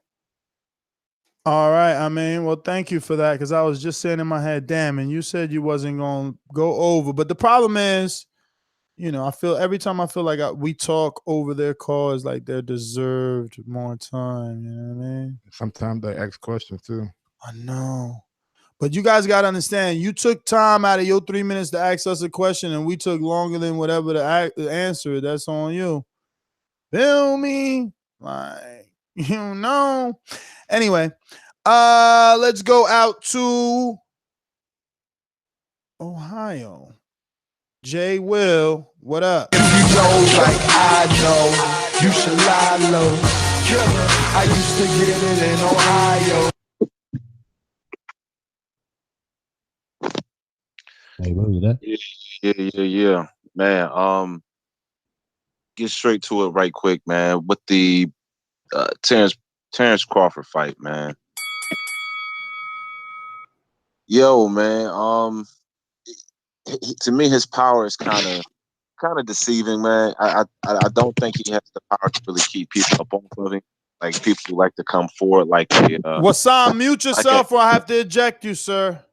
All right, well, thank you for that, because I was just saying in my head, damn, and you said you wasn't gonna go over. But the problem is, I feel every time I feel like we talk over their calls, like they're deserved more time. You know what I mean? Sometimes they ask questions too. I know. But you guys got to understand, you took time out of your 3 minutes to ask us a question, and we took longer than whatever to answer. That's on you. Feel me? Like, Anyway, let's go out to Ohio. Jay Will, what up? If you know like I know, you should lie low. I used to get it in Ohio. Hey, what was that? Yeah, man. Get straight to it right quick, man. With the Terrance Crawford fight, man. Yo, man. To me, his power is kind of deceiving, man. I don't think he has the power to really keep people up on him. Like, people who like to come forward, like Wassam, mute yourself, or I have to eject you, sir.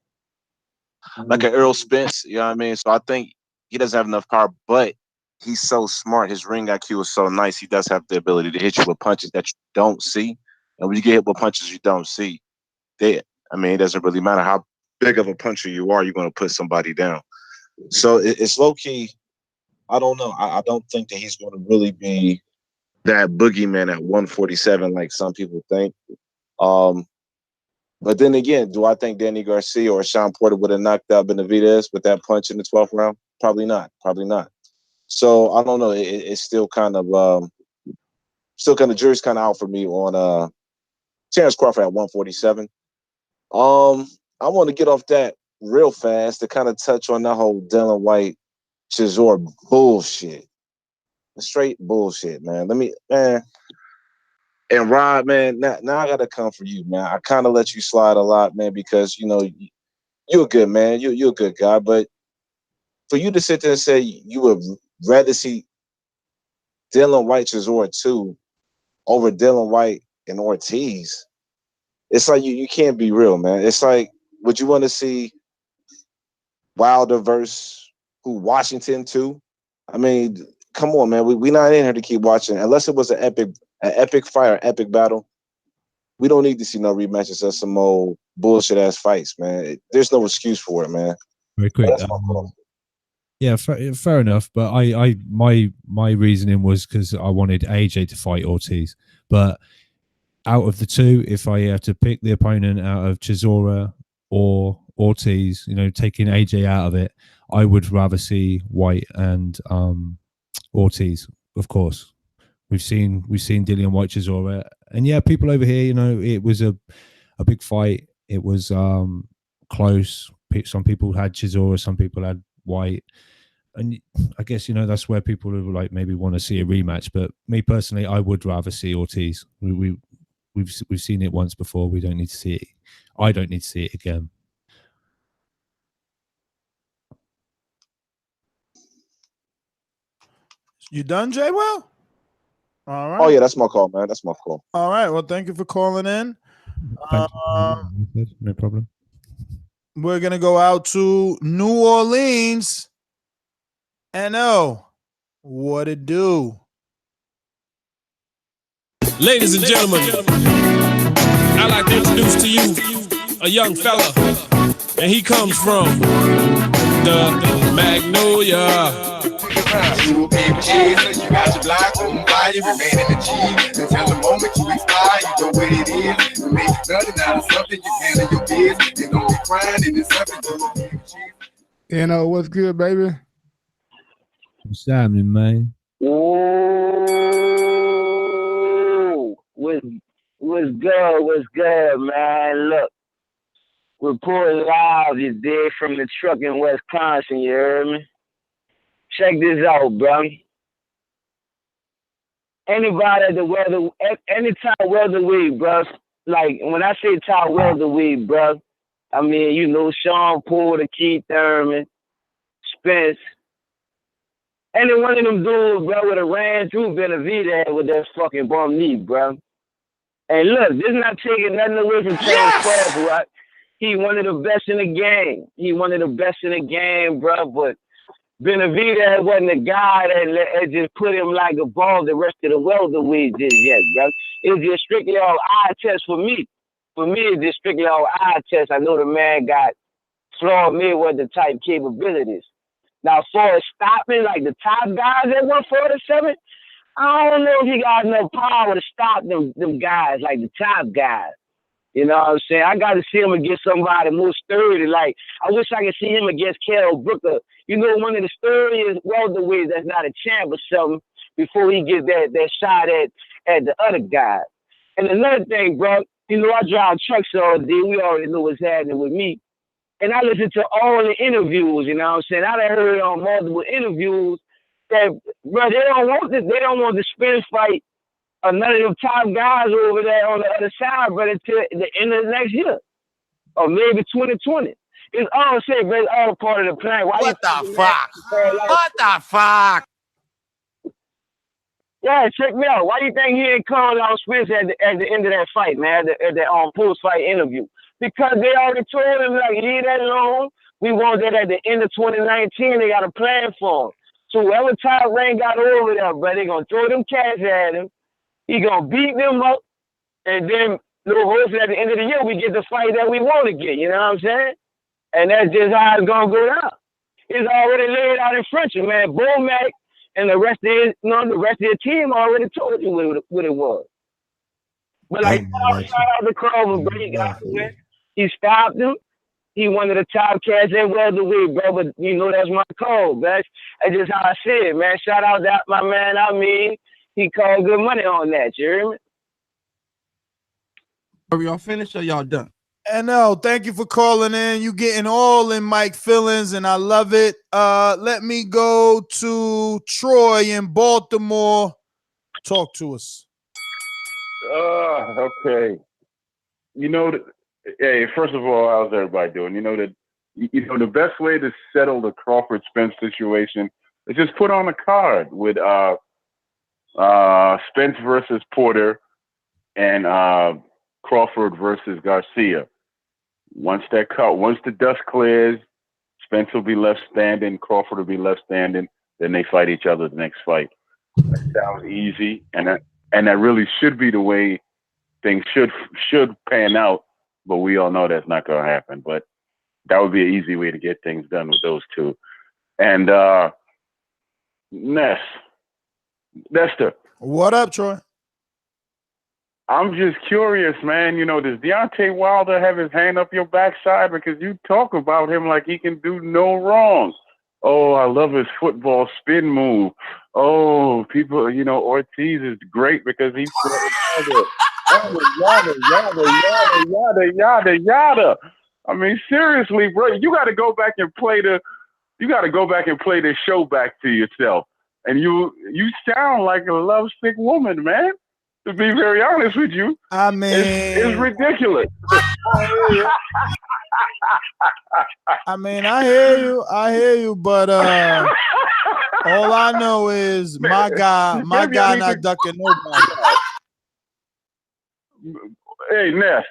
Like an Earl Spence, you know what I mean? So I think he doesn't have enough power, but he's so smart. His ring IQ is so nice. He does have the ability to hit you with punches that you don't see. And when you get hit with punches you don't see, it doesn't really matter how big of a puncher you are, you're going to put somebody down. So it's low-key, I don't know. I don't think that he's going to really be that boogeyman at 147 like some people think. But then again, do I think Danny Garcia or Sean Porter would have knocked out Benavidez with that punch in the 12th round? Probably not. So I don't know. It's still kind of jury's kind of out for me on Terrance Crawford at 147. I want to get off that real fast to kind of touch on that whole Dillian Whyte Chisora bullshit. Straight bullshit, man. And Rod, man, now I gotta come for you, man. I kind of let you slide a lot, man, because you're a good man. You're a good guy, but for you to sit there and say you would rather see Dillian Whyte Chisora 2 over Dillian Whyte and Ortiz, it's like you can't be real, man. It's like, would you want to see Wilder versus Washington 2? I mean, come on, man. We not in here to keep watching unless it was an epic fight or epic battle. we don't need to see no rematches of some old bullshit ass fights, man. There's no excuse for it, man. Very quick. Yeah, fair enough. But my reasoning was because I wanted AJ to fight Ortiz. But out of the two, if I had to pick the opponent out of Chisora or Ortiz, you know, taking AJ out of it, I would rather see Whyte and Ortiz. Of course, we've seen Dillian Whyte Chisora, and yeah, people over here, you know, it was a big fight. It was close. Some people had Chisora, some people had Whyte, and I guess, you know, that's where people who like maybe want to see a rematch. But me personally, I would rather see Ortiz. We've seen it once before. We don't need to see it. I don't need to see it again. You done, Jay? Well, all right. Oh yeah, that's my call, man. That's my call. All right. Well, thank you for calling in. No problem. We're gonna go out to New Orleans. NO, what it do? Ladies and gentlemen, I'd like to introduce to you a young fella, and he comes from the Magnolia. You got your block on fire, remain in the cheese. Until the moment you expire, you know what it is. You make nothing out of something, you handle your biz. You don't be crying, and it's something you NO, what's good, baby? What's happening, man? Ooh, what's good? What's good, man? Look, reporting live today from the truck in Wisconsin. You heard me? Check this out, bro. Anybody at the weather, anytime welterweight, bro. Like when I say top welterweight, bro, I mean, you know, Sean Porter, Keith Thurman, Spence. Any one of them dudes, bro, would have ran through Benavidez with that fucking bum knee, bro. And look, this is not taking nothing away from Terrance Crawford, right? He one of the best in the game. He one of the best in the game, bro. But Benavidez wasn't the guy that just put him like above the rest of the welterweight just yet, bro. It's just strictly all eye test for me. For me, it's just strictly all eye test. I know the man got Floyd Mayweather type capabilities. Now, for stopping like the top guys at 147, I don't know if he got enough power to stop them guys, like the top guys. You know what I'm saying? I got to see him against somebody more sturdy. Like, I wish I could see him against Kell Brooker. You know, one of the sturdiest welterweights that's not a champ or something before he gets that shot at the other guy. And another thing, bro, you know, I drive trucks all day. We already know what's happening with me. And I listen to all the interviews, you know what I'm saying? I done heard on multiple interviews that, bro, they don't want the Spence fight or none of them top guys over there on the other side, but until the end of the next year. Or maybe 2020. It's all shit, but it's all part of the plan. Why What the fuck? What the fuck? Yeah, check me out. Why do you think he didn't call out Spence at the end of that fight, man, at the post-fight interview? Because they already told him, like, leave that alone. We want that at the end of 2019. They got a plan for him. So whoever top rank got over there, bro, they going to throw them cash at him. He going to beat them up. And then, hopefully at the end of the year, we get the fight that we want to get. You know what I'm saying? And that's just how it's going to go down. It's already laid out in front of you, man. Bo Mac and the rest of the team already told you what it was. But like, shout out to Crawford, bro. He got to win. He stopped him. He one of the top cats at welterweight, bro. But you know that's my call, man. That's just how I say it, man. Shout out to my man. I mean, he called good money on that. You hear me? Are y'all finished or y'all done? NO, thank you for calling in. You getting all in Mike feelings, and I love it. Let me go to Troy in Baltimore. Talk to us. Okay. You know, hey, first of all, how's everybody doing? You know that the best way to settle the Crawford Spence situation is just put on a card with Spence versus Porter and Crawford versus Garcia. Once the dust clears, Spence will be left standing, Crawford will be left standing, then they fight each other the next fight. That sounds easy, and that really should be the way things should pan out, but we all know that's not going to happen. But that would be an easy way to get things done with those two. And Nestor. What up, Troy? I'm just curious, man. You know, does Deontay Wilder have his hand up your backside? Because you talk about him like he can do no wrong. Oh, I love his football spin move. Oh, people, you know, Ortiz is great because he's yada. I mean, seriously, bro, you got to go back and play this show back to yourself. And you sound like a lovesick woman, man. To be very honest with you, I mean, it's ridiculous. I mean, I hear you, but all I know is my guy not ducking nobody. Hey, Ness.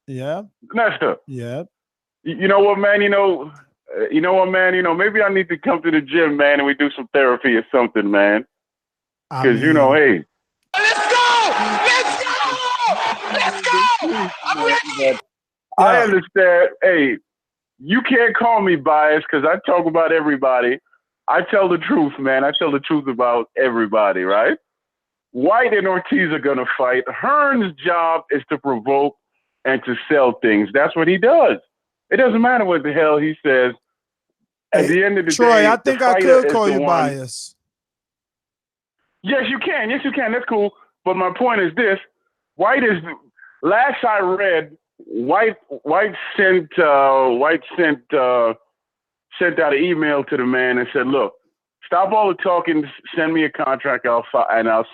Yeah. Nestor. Yeah. You know what, man? You know what, man? You know, maybe I need to come to the gym, man, and we do some therapy or something, man. Because, you know, hey. I understand. Hey, you can't call me biased because I talk about everybody. I tell the truth, man. I tell the truth about everybody, right? White and Ortiz are going to fight. Hearn's job is to provoke and to sell things. That's what he does. It doesn't matter what the hell he says. At the end of the day, Troy, I think I could call you biased. Yes, you can. Yes, you can. That's cool. But my point is this: White is. Last I read, White sent out an email to the man and said, "Look, stop all the talking. Send me a contract. I'll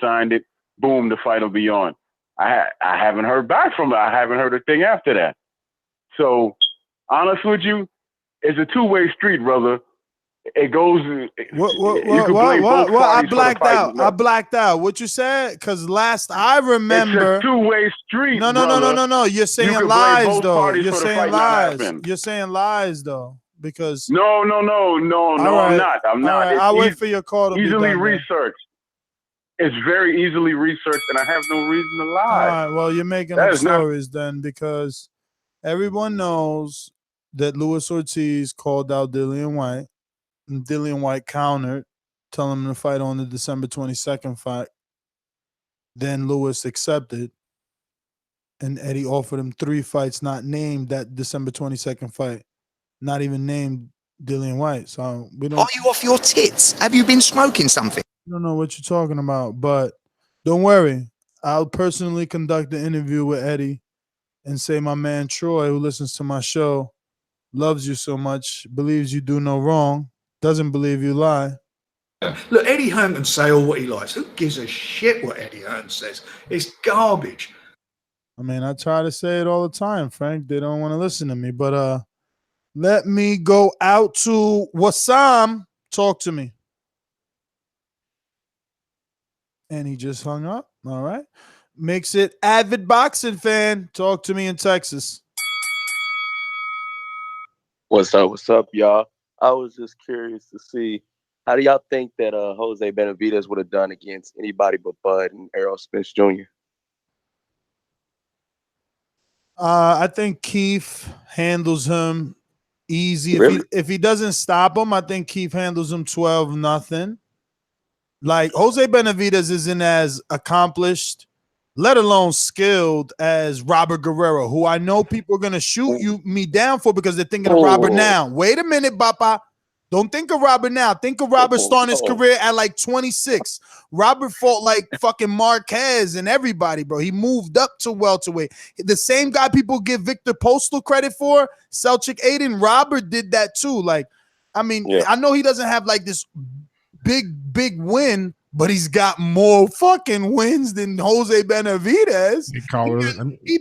sign it. Boom, the fight will be on." I haven't heard back from it. I haven't heard a thing after that. So, honest with you, it's a two-way street, brother. It goes. What? I blacked out. I blacked out. What you said? Because last I remember, it's a two-way street. No. You're saying lies, though. You're saying lies. You're saying lies, though. Because no, I'm not. I'm not. Right. I'll wait for your call to easily be done, researched. It's very easily researched, and I have no reason to lie. All right. Well, you're making up stories then, because everyone knows that Luis Ortiz called out Dillian Whyte. And Dillian Whyte countered, telling him to fight on the December 22nd fight. Then Lewis accepted, and Eddie offered him 3 fights, not named that December 22nd fight, not even named Dillian Whyte. So we don't. Are you off your tits? Have you been smoking something? I don't know what you're talking about, but don't worry. I'll personally conduct the interview with Eddie and say my man Troy, who listens to my show, loves you so much, believes you do no wrong, doesn't believe you lie. Look, Eddie Hearn can say all what he likes. Who gives a shit what Eddie Hearn says? It's garbage. I mean, I try to say it all the time, Frank. They don't want to listen to me. But let me go out to Wassam. Talk to me. And he just hung up. All right. Makes it avid boxing fan. Talk to me in Texas. What's up, y'all? I was just curious to see, how do y'all think that Jose Benavidez would have done against anybody but Bud and Errol Spence Jr.? I think Keith handles him easy. Really? If he doesn't stop him, I think Keith handles him 12-0. Like, Jose Benavidez isn't as accomplished, let alone skilled, as Robert Guerrero, who I know people are going to shoot me down for because they're thinking of Robert now. Wait a minute, Papa. Don't think of Robert now. Think of Robert starting his career at like 26. Robert fought like fucking Marquez and everybody, bro. He moved up to welterweight. The same guy people give Victor Postal credit for, Selchuk Aiden, Robert did that too. Like, I mean, I know he doesn't have like this big win, but he's got more fucking wins than Jose Benavidez. He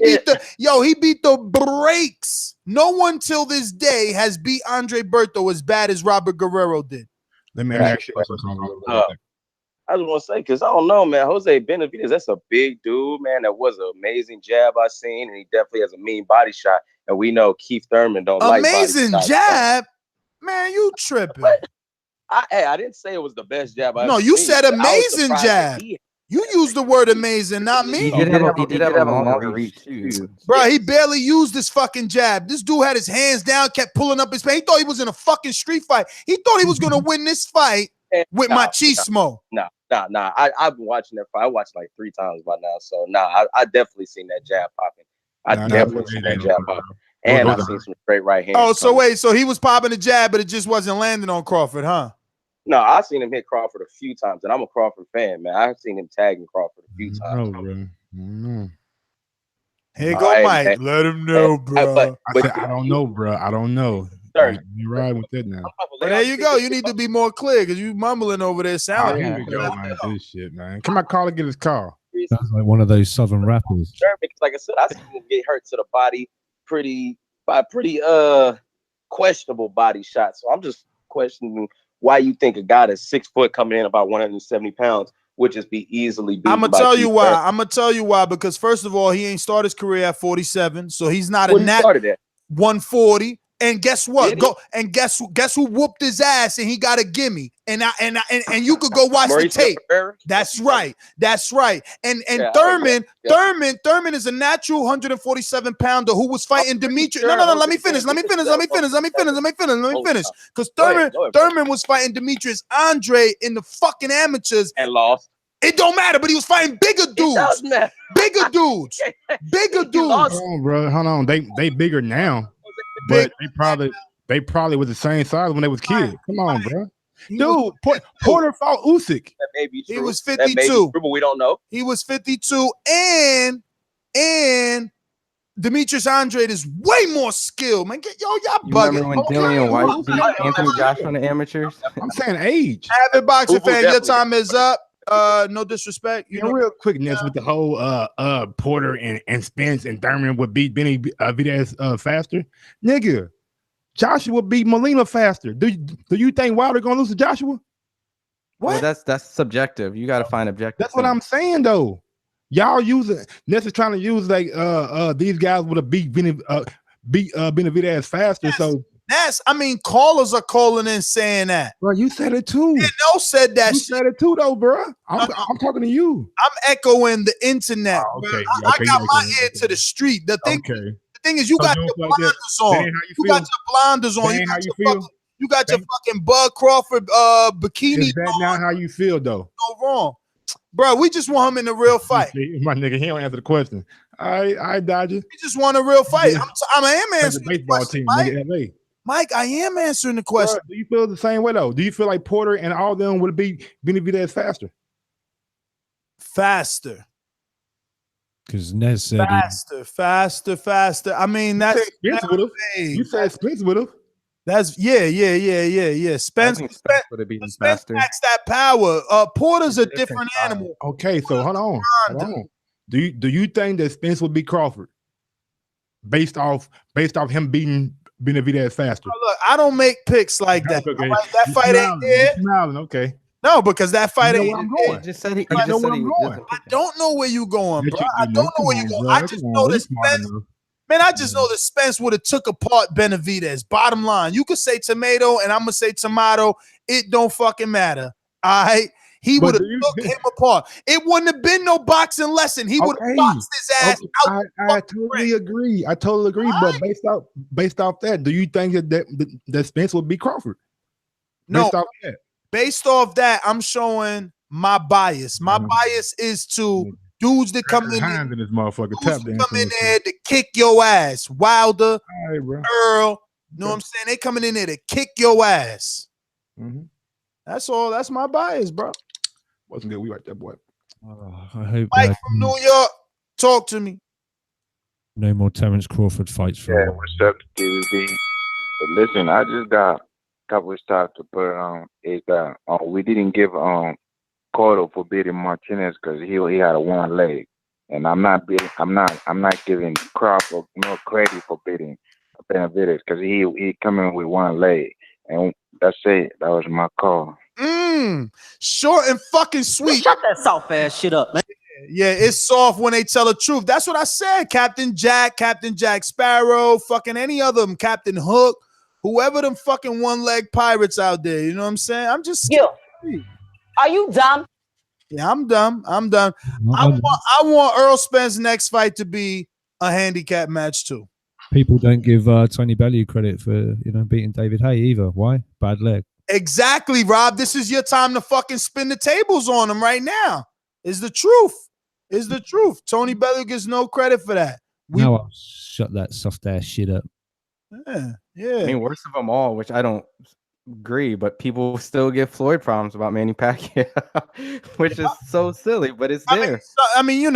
beat the brakes. No one till this day has beat Andre Berto as bad as Robert Guerrero did. Let me ask you. I just want to say, because I don't know, man. Jose Benavidez, that's a big dude, man. That was an amazing jab I seen, and he definitely has a mean body shot. And we know Keith Thurman don't like body shots. Amazing jab? Man, you tripping. I didn't say it was the best jab. No, you said amazing jab. You used the word amazing, not me. He did have a longer reach too. Bro, he barely used his fucking jab. This dude had his hands down, kept pulling up his pants. He thought he was in a fucking street fight. He thought he was gonna win this fight with machismo. Nah. I've been watching that fight. I watched like 3 times by now. So I definitely seen that jab popping. I definitely seen that jab popping. And I seen some straight right hands. Oh, so wait, so he was popping the jab, but it just wasn't landing on Crawford, huh? No, I've seen him hit Crawford a few times, and I'm a Crawford fan, man. I've seen him tagging Crawford a few times. Here go Mike. Hey, let him know, bro. I don't know, bro. I don't know. You ride with that now. But there you go. You need to be more clear because you mumbling over there. Sound Here we go, man. This shit, man. Come on, call and get his call. Sounds like one of those southern rappers. Because, like I said, I seen him get hurt to the body by pretty questionable body shots. So I'm just questioning why you think a guy that's 6 foot coming in about 170 pounds would just be easily beaten. I'm gonna tell you why. I'm gonna tell you why. Because first of all, he ain't started his career at 47, so he's not a nat 140. And guess what? Guess who whooped his ass and he got a gimme. And you could go watch the tape. That's right. And Thurman is a natural 147 pounder who was fighting Demetrius. No. Let me finish. Because Thurman was fighting Demetrius Andre in the fucking amateurs and lost. It don't matter, but he was fighting bigger dudes. Bigger dudes. Hold on, bro. Hold on. They bigger now. But they probably was the same size when they was kids. Come on, bro. Dude, Porter fought Usyk. That may be true. He was That may be 52. true, but we don't know. He was 52, and Demetrius Andre is way more skilled, man. Y'all bugging. Remember when Dillian Whyte beat Anthony Joshua in the amateurs? I'm saying age. Avid boxing fan, your time is up. No disrespect. You know, real quickness with the whole Porter and Spence and Thurman would beat Benavidez faster. Nigga, Joshua beat Molina faster. Do you think Wilder gonna lose to Joshua? What? Well, that's subjective. You got to find objective. That's what I'm saying though. Y'all using Ness is trying to use like these guys would have beat Benavidez faster. So callers are calling in saying that. Bro, you said it too. And no said that. You said it too, though, bro. I'm talking to you. I'm echoing the internet. Okay. I got my ear to the street. The thing is, you got your blinders on. You got your blinders on. You got your fucking Bud Crawford bikini. Is that not how you feel, though? No wrong, bro. We just want him in a real fight. My nigga, he don't answer the question. I Dodger. We just want a real fight. I am answering the baseball team, nigga, LA. Mike, I am answering the question. Bro, do you feel the same way though? Do you feel like Porter and all of them would be Benavidez faster? Faster. Because Nez said faster. I mean, that's you said Spence would have. That's yeah. Spence would have beaten faster. Max that power. Porter's a different animal. Okay, so hold on. Do you think that Spence would beat Crawford based off him beating Benavidez faster? Look, I don't make picks like that. Okay. Right? That fight ain't there. Smiling, okay. No, because that fight ain't there. Just said he I don't know where you going, bro. I don't know where you going. I just know that Spence. Man, I just know that Spence would have took apart Benavidez. Bottom line, you could say tomato, and I'm gonna say tomato. It don't fucking matter. All right. He would have took him apart. It wouldn't have been no boxing lesson. He would have boxed his ass out. I totally agree. But based off that, do you think that Spence would beat Crawford? Based off that, I'm showing my bias. My bias is to dudes that come in there, this motherfucker come in there to kick your ass. Wilder, Earl, you know what I'm saying? They coming in there to kick your ass. That's all. That's my bias, bro. Wasn't good. We right there, boy. I hope Mike from New York, talk to me. No more Terrance Crawford fights for Yeah, what's up, DVB? But listen, I just got a couple of stuff to put on. Is that we didn't give Cotto for beating Martinez because he had a one leg, and I'm not giving Crawford no credit for beating Benavidez because he coming with one leg, and that's it. That was my call. Short and fucking sweet. Shut that soft ass shit up, man. Yeah, it's soft when they tell the truth. That's what I said. Captain Jack Sparrow, fucking any of them, Captain Hook, whoever them fucking one-leg pirates out there. You know what I'm saying? I'm just Yo, are you dumb? Yeah, I'm done. I want Earl Spence next fight to be a handicap match too. People don't give Tony Bellew credit for beating David Haye either. Why? Bad leg. Exactly, Rob. This is your time to fucking spin the tables on him right now. Is the truth. Is the truth. Tony Bellew gets no credit for that. Now I'll shut that soft ass shit up. Yeah. I mean, worst of them all, which I don't agree, but people still give Floyd problems about Manny Pacquiao, which is so silly, but it's there. I mean, the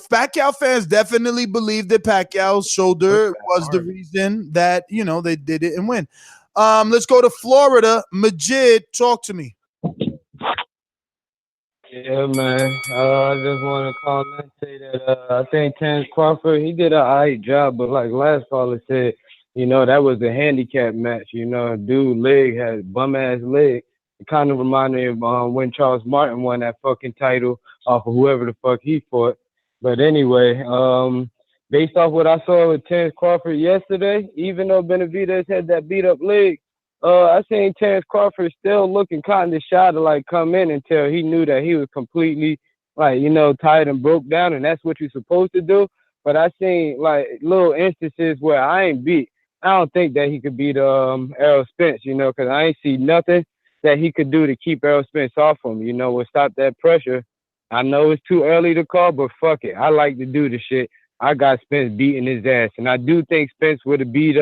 Pacquiao fans definitely believe that Pacquiao's shoulder was the reason that they did it and win. Let's go to Florida. Majid, talk to me. Yeah, man. I just want to call and say that I think Terrance Crawford, he did an alright job, but like last caller said, that was a handicap match. Dude leg had bum ass leg. It kind of reminded me of when Charles Martin won that fucking title off of whoever the fuck he fought. But anyway, based off what I saw with Terrance Crawford yesterday, even though Benavidez had that beat up leg, I seen Terrance Crawford still looking kind of shy to like come in until he knew that he was completely tired and broke down, and that's what you're supposed to do. But I seen like little instances where I ain't beat. I don't think that he could beat Errol Spence, because I ain't see nothing that he could do to keep Errol Spence off him, or stop that pressure. I know it's too early to call, but fuck it. I like to do the shit. I got Spence beating his ass, and I do think Spence would have beat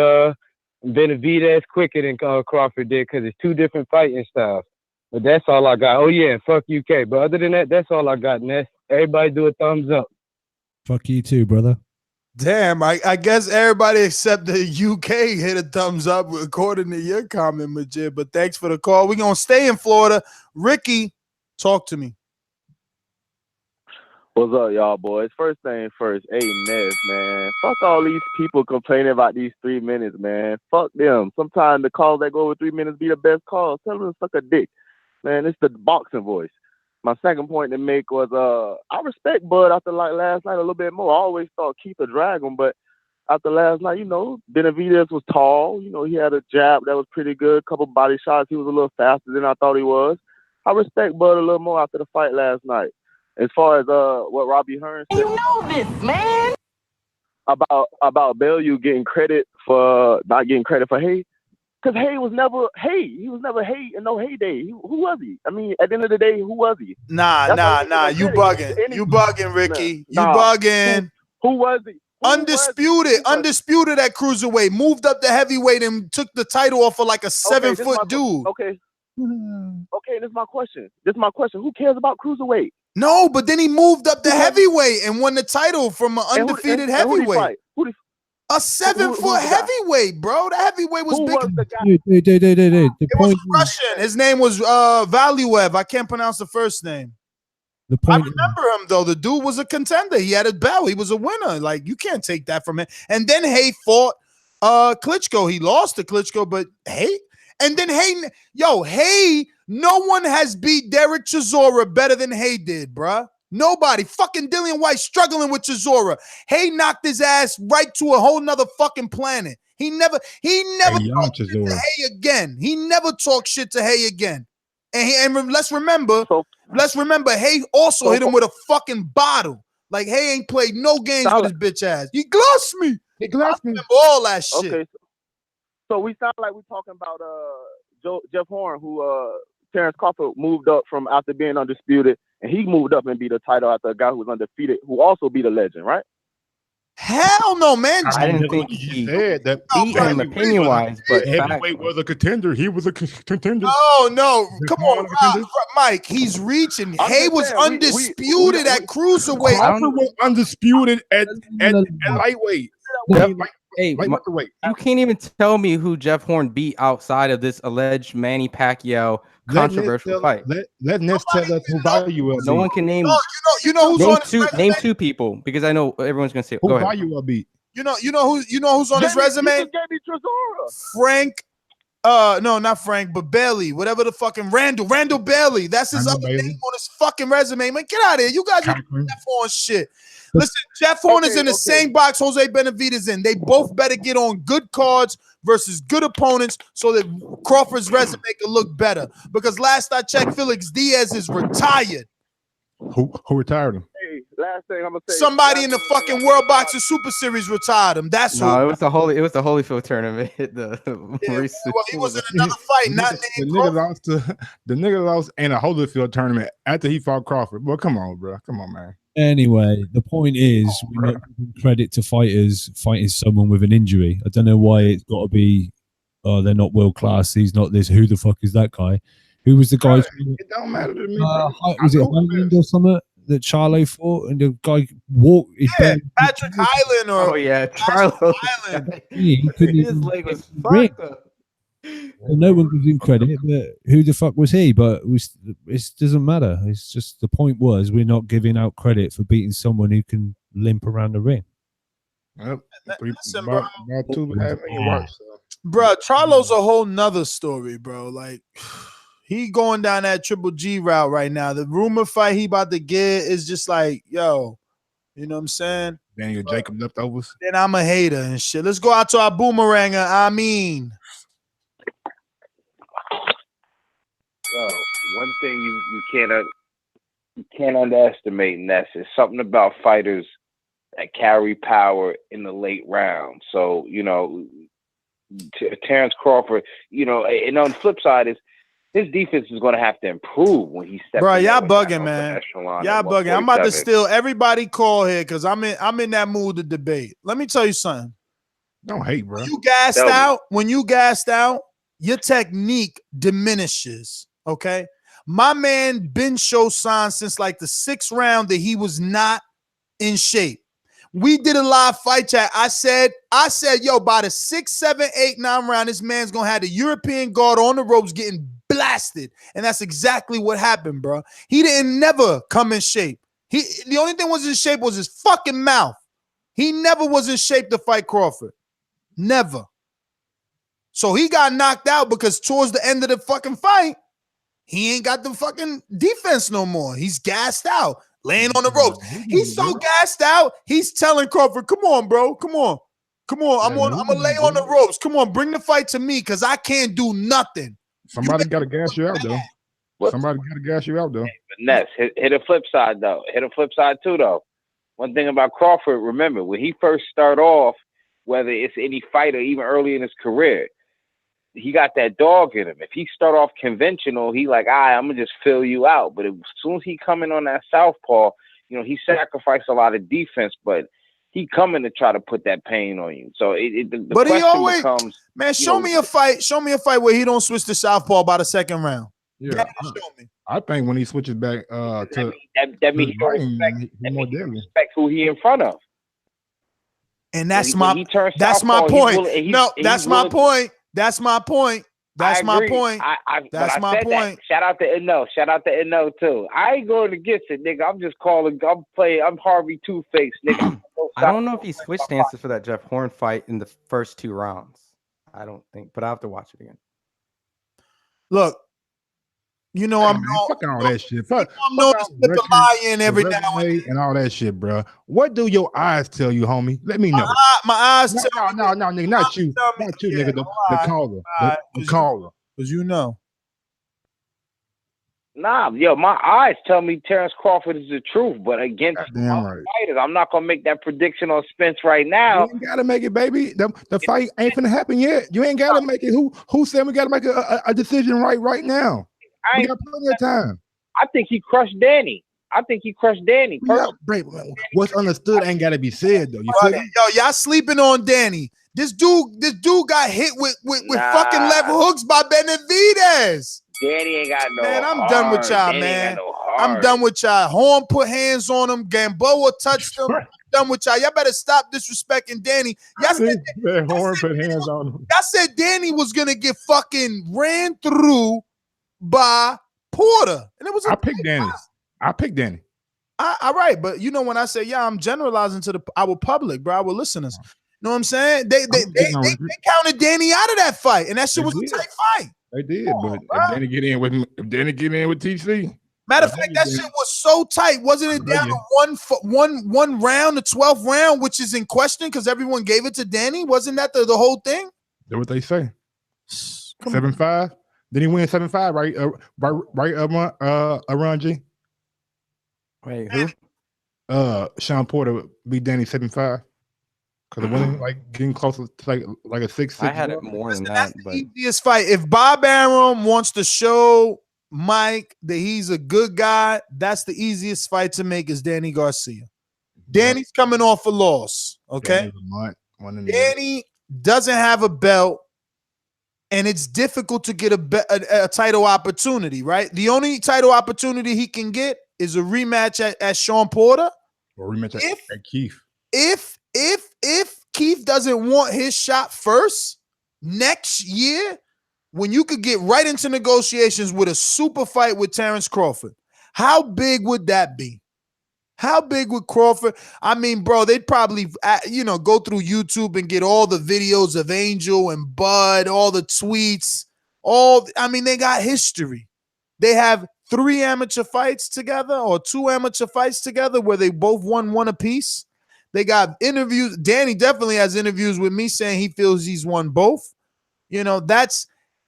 Benavidez quicker than Crawford did, because it's two different fighting styles. But that's all I got. Oh yeah, fuck UK. But other than that, that's all I got, Ness. Everybody do a thumbs up. Fuck you too, brother. Damn, I guess everybody except the UK hit a thumbs up according to your comment, Majid. But thanks for the call. We're going to stay in Florida. Ricky, talk to me. What's up, y'all boys? First thing first, hey, Ness, man. Fuck all these people complaining about these 3 minutes, man. Fuck them. Sometimes the calls that go over 3 minutes be the best calls. Tell them to suck a dick. Man, it's the boxing voice. My second point to make was I respect Bud after like last night a little bit more. I always thought Keith would drag him, but after last night, Benavidez was tall. He had a jab that was pretty good, couple body shots. He was a little faster than I thought he was. I respect Bud a little more after the fight last night. As far as what Robbie Hearn said, this, man. About Bellew getting credit for not getting credit for Haye. Because Haye was never Haye. He was never Haye in no heyday. Who was he? I mean, at the end of the day, who was he? Nah. You bugging. You bugging, Ricky. You bugging. Who was he? Undisputed at cruiserweight. Moved up to heavyweight and took the title off of like a 7-foot dude. Okay, this is my question. Who cares about cruiserweight? No, but then he moved up to heavyweight and won the title from an undefeated heavyweight. A 7-foot heavyweight, bro. The heavyweight was big. Dude. It was Russian. His name was Valuev. I can't pronounce the first name. I remember him though. The dude was a contender. He had a belt. He was a winner. Like, you can't take that from him. And then Haye fought Klitschko. He lost to Klitschko, but Haye. And then Haye. No one has beat Dereck Chisora better than Haye did, bruh. Nobody. Fucking Dillian Whyte struggling with Chisora. Haye knocked his ass right to a whole nother fucking planet. He never talked shit to Haye again. He never talked shit to Haye again. And let's remember, Haye also hit him with a fucking bottle. Like, Haye ain't played no games with his bitch ass. He glossed me. All that shit. Okay, so we sound like we're talking about Jeff Hearn, who Terrance Crawford moved up from after being undisputed, and he moved up and beat a title after a guy who was undefeated, who also beat a legend, right? Hell no, man. I didn't think he said that. Beat him opinion-wise, but heavyweight was a contender. He was a contender. No. Come on, Mike. He's reaching. Haye was undisputed at cruiserweight. Crawford was undisputed at lightweight. Hey, you can't even tell me who Jeff Hearn beat outside of this alleged Manny Pacquiao controversial fight. Let Ness tell us who Value No one can name. You know who's on his resume? Name two people, because I know everyone's gonna say. Go ahead. Value beat. You know who's on his resume? Frank No, not Frank, but Bailey, whatever the fucking Randall Bailey. That's his Randall other Bailey. name on his fucking resume. Man, get out of here. You guys are Jeff Horn shit. Listen, Jeff Horn is in the same box Jose Benavidez in. They both better get on good cards versus good opponents so that Crawford's resume can look better. Because last I checked, Felix Diaz is retired. Who retired him? Hey, last thing I'm gonna say. Somebody in the fucking World Boxing Super Series retired him. That's No, who. it was the Holyfield tournament. Well, he was in another fight, not named Crawford. The nigga lost in a Holyfield tournament after he fought Crawford. Well, come on, bro. Come on, man. Anyway, the point is, we're not giving credit to fighters fighting someone with an injury. I don't know why it's got to be, oh, they're not world class. He's not this. Who the fuck is that guy? Who was the guy? It don't matter to me. Was it Highland or something that Charlo fought? And the guy walked. Patrick Highland or Charlo. He couldn't His even leg was ring. fucked up. Well, no one gives him credit, but who the fuck was he? But it doesn't matter. It's just the point was we're not giving out credit for beating someone who can limp around the ring. Yep. Listen, bro. About 2.5 million watch. Bro, Charlo's a whole nother story, bro. Like, he going down that Triple G route right now. The rumor fight he about to get is just like, yo, you know what I'm saying? Daniel Jacob leftovers. Then I'm a hater and shit. Let's go out to our boomeranger. I mean, Yo, one thing you can't underestimate, and that's it's something about fighters that carry power in the late round. So, you know, Terrance Crawford, you know, and on the flip side is his defense is going to have to improve when he steps. bro, y'all bugging, man. Y'all bugging. I'm about to steal everybody call here because I'm in that mood to debate. Let me tell you something. Don't hate, bro. When you gassed out, your technique diminishes. Okay, my man been show signs since like the 6th round that he was not in shape. We did a live fight chat. I said, yo, by the 6, 7, 8, 9 round, this man's gonna have the European guard on the ropes getting blasted, and that's exactly what happened, bro. He didn't never come in shape. The only thing was in shape was his fucking mouth. He never was in shape to fight Crawford. Never. So he got knocked out because towards the end of the fucking fight, he ain't got the fucking defense no more. He's gassed out, laying on the ropes. He's so gassed out, he's telling Crawford, come on, bro. Come on. I'm gonna lay on the ropes. Come on, bring the fight to me because I can't do nothing. Somebody got to gas you out, though. Somebody got to gas you out, though. Ness, hit a flip side, though. Hit a flip side, too, though. One thing about Crawford, remember, when he first started off, whether it's any fighter, even early in his career, he got that dog in him. If he start off conventional, he like, I'm going to just fill you out. But as soon as he come in on that southpaw, you know, he sacrificed a lot of defense, but he coming to try to put that pain on you. So the but he always becomes, man, show me a fight where he don't switch to southpaw by the 2nd round. Yeah, I think when he switches back to that means he respect who he in front of. And that's my point. That's my point. That's my point. That's my point. That's my point. Shout out to Eno. Shout out to Eno too. I ain't going against it, nigga. I'm just calling. I'm Harvey Two-Face, nigga. I don't know if he switched stances for that Jeff Horn fight in the first 2 rounds. I don't think, but I have to watch it again. Look, you know, I'm fuck all that shit. Fuck, I'm known to slip a lie in every now and then. And all that shit, bro. What do your eyes tell you, homie? Let me know. My eyes tell no, nigga, not you, nigga. The caller, the caller, because you know. Nah, yo, my eyes tell me Terrance Crawford is the truth, but against fighters, I'm not gonna make that prediction on Spence right now. You ain't gotta make it, baby. The fight ain't finna happen yet. You ain't gotta make it. Who said we gotta make a decision right now? We got plenty of time. I think he crushed Danny. What's understood ain't gotta be said though. You feel me? Yo, y'all sleeping on Danny. This dude got hit with fucking left hooks by Benavidez. Danny ain't got no. Man, I'm done with y'all, man. I'm done with y'all. Horn put hands on him. Gamboa touched him. I'm done with y'all. Y'all better stop disrespecting Danny. Y'all said Horn put hands on him. Y'all said Danny was gonna get fucking ran through by Porter, and it was. I picked Danny. All right, but you know when I say I'm generalizing to our public, bro, our listeners. know what I'm saying? They counted Danny out of that fight, and that shit was a tight fight. They did, but if Danny get in with TC. Matter of fact, that shit was so tight. Wasn't it down to one round, the 12th round, which is in question because everyone gave it to Danny? Wasn't that the whole thing? That's what they say. 7-5. Did he win 7-5? Right, around G. Wait, who? Sean Porter beat Danny 7-5. Because it wasn't like getting closer to like a 6-6. I had it more than that, but Easiest fight. If Bob Arum wants to show Mike that he's a good guy, that's the easiest fight to make is Danny Garcia. Danny's coming off a loss. Okay. Danny doesn't have a belt, and it's difficult to get a title opportunity, right? The only title opportunity he can get is a rematch at Sean Porter. Or rematch at Keith. If Keith doesn't want his shot first next year, when you could get right into negotiations with a super fight with Terrance Crawford, how big would that be? How big would Crawford? I mean, bro, they'd probably, go through YouTube and get all the videos of Angel and Bud, all the tweets, they got history. They have 3 amateur fights together or 2 amateur fights together where they both won one apiece. They got interviews. Danny definitely has interviews with me saying he feels he's won both.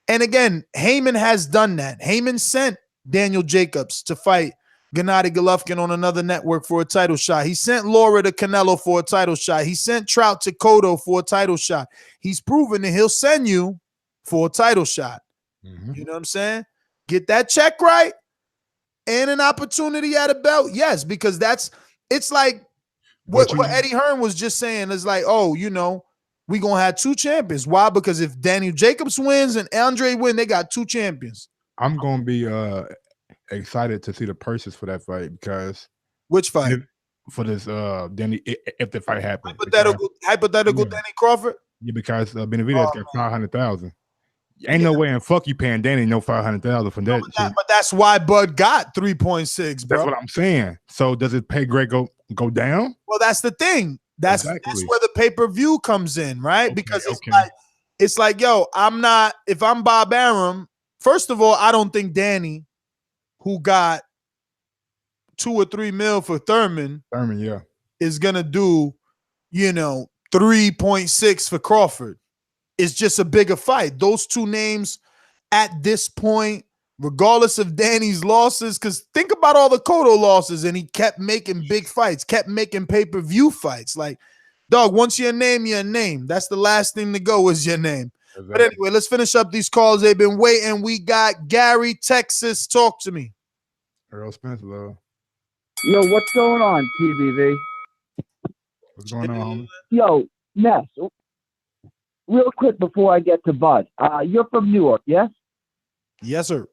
And again, Heyman has done that. Heyman sent Daniel Jacobs to fight Gennady Golovkin on another network for a title shot. He sent Laura to Canelo for a title shot. He sent Trout to Cotto for a title shot. He's proven that he'll send you for a title shot. Mm-hmm. You know what I'm saying? Get that check right and an opportunity at a belt. Yes, because it's like what Eddie Hearn was just saying is like, we going to have 2 champions. Why? Because if Daniel Jacobs wins and Andre win, they got 2 champions. I'm going to be excited to see the purses for that fight because which fight? For this Danny, if the fight happens. Hypothetical Danny Crawford? Yeah, because Benavidez got 500,000. Ain't no way in fuck you paying Danny no 500,000 for that shit. But that's why Bud got 3.6, bro. That's what I'm saying. So does it pay Greg go down? Well, that's the thing. That's where the pay-per-view comes in, right? Because it's like, yo, if I'm Bob Arum, first of all, I don't think Danny, who got 2 or 3 mil for Thurman, yeah, is gonna do, 3.6 for Crawford. It's just a bigger fight. Those 2 names at this point, regardless of Danny's losses, because think about all the Cotto losses, and he kept making big fights, kept making pay-per-view fights. Like, dog, once your name. That's the last thing to go is your name. Exactly. But anyway, let's finish up these calls. They've been waiting. We got Gary, Texas. Talk to me. Earl Spence, though. Yo, what's going on, TBV? What's going on, homie? Yo, Ness, real quick before I get to Bud. You're from New York, yes? Yes, sir.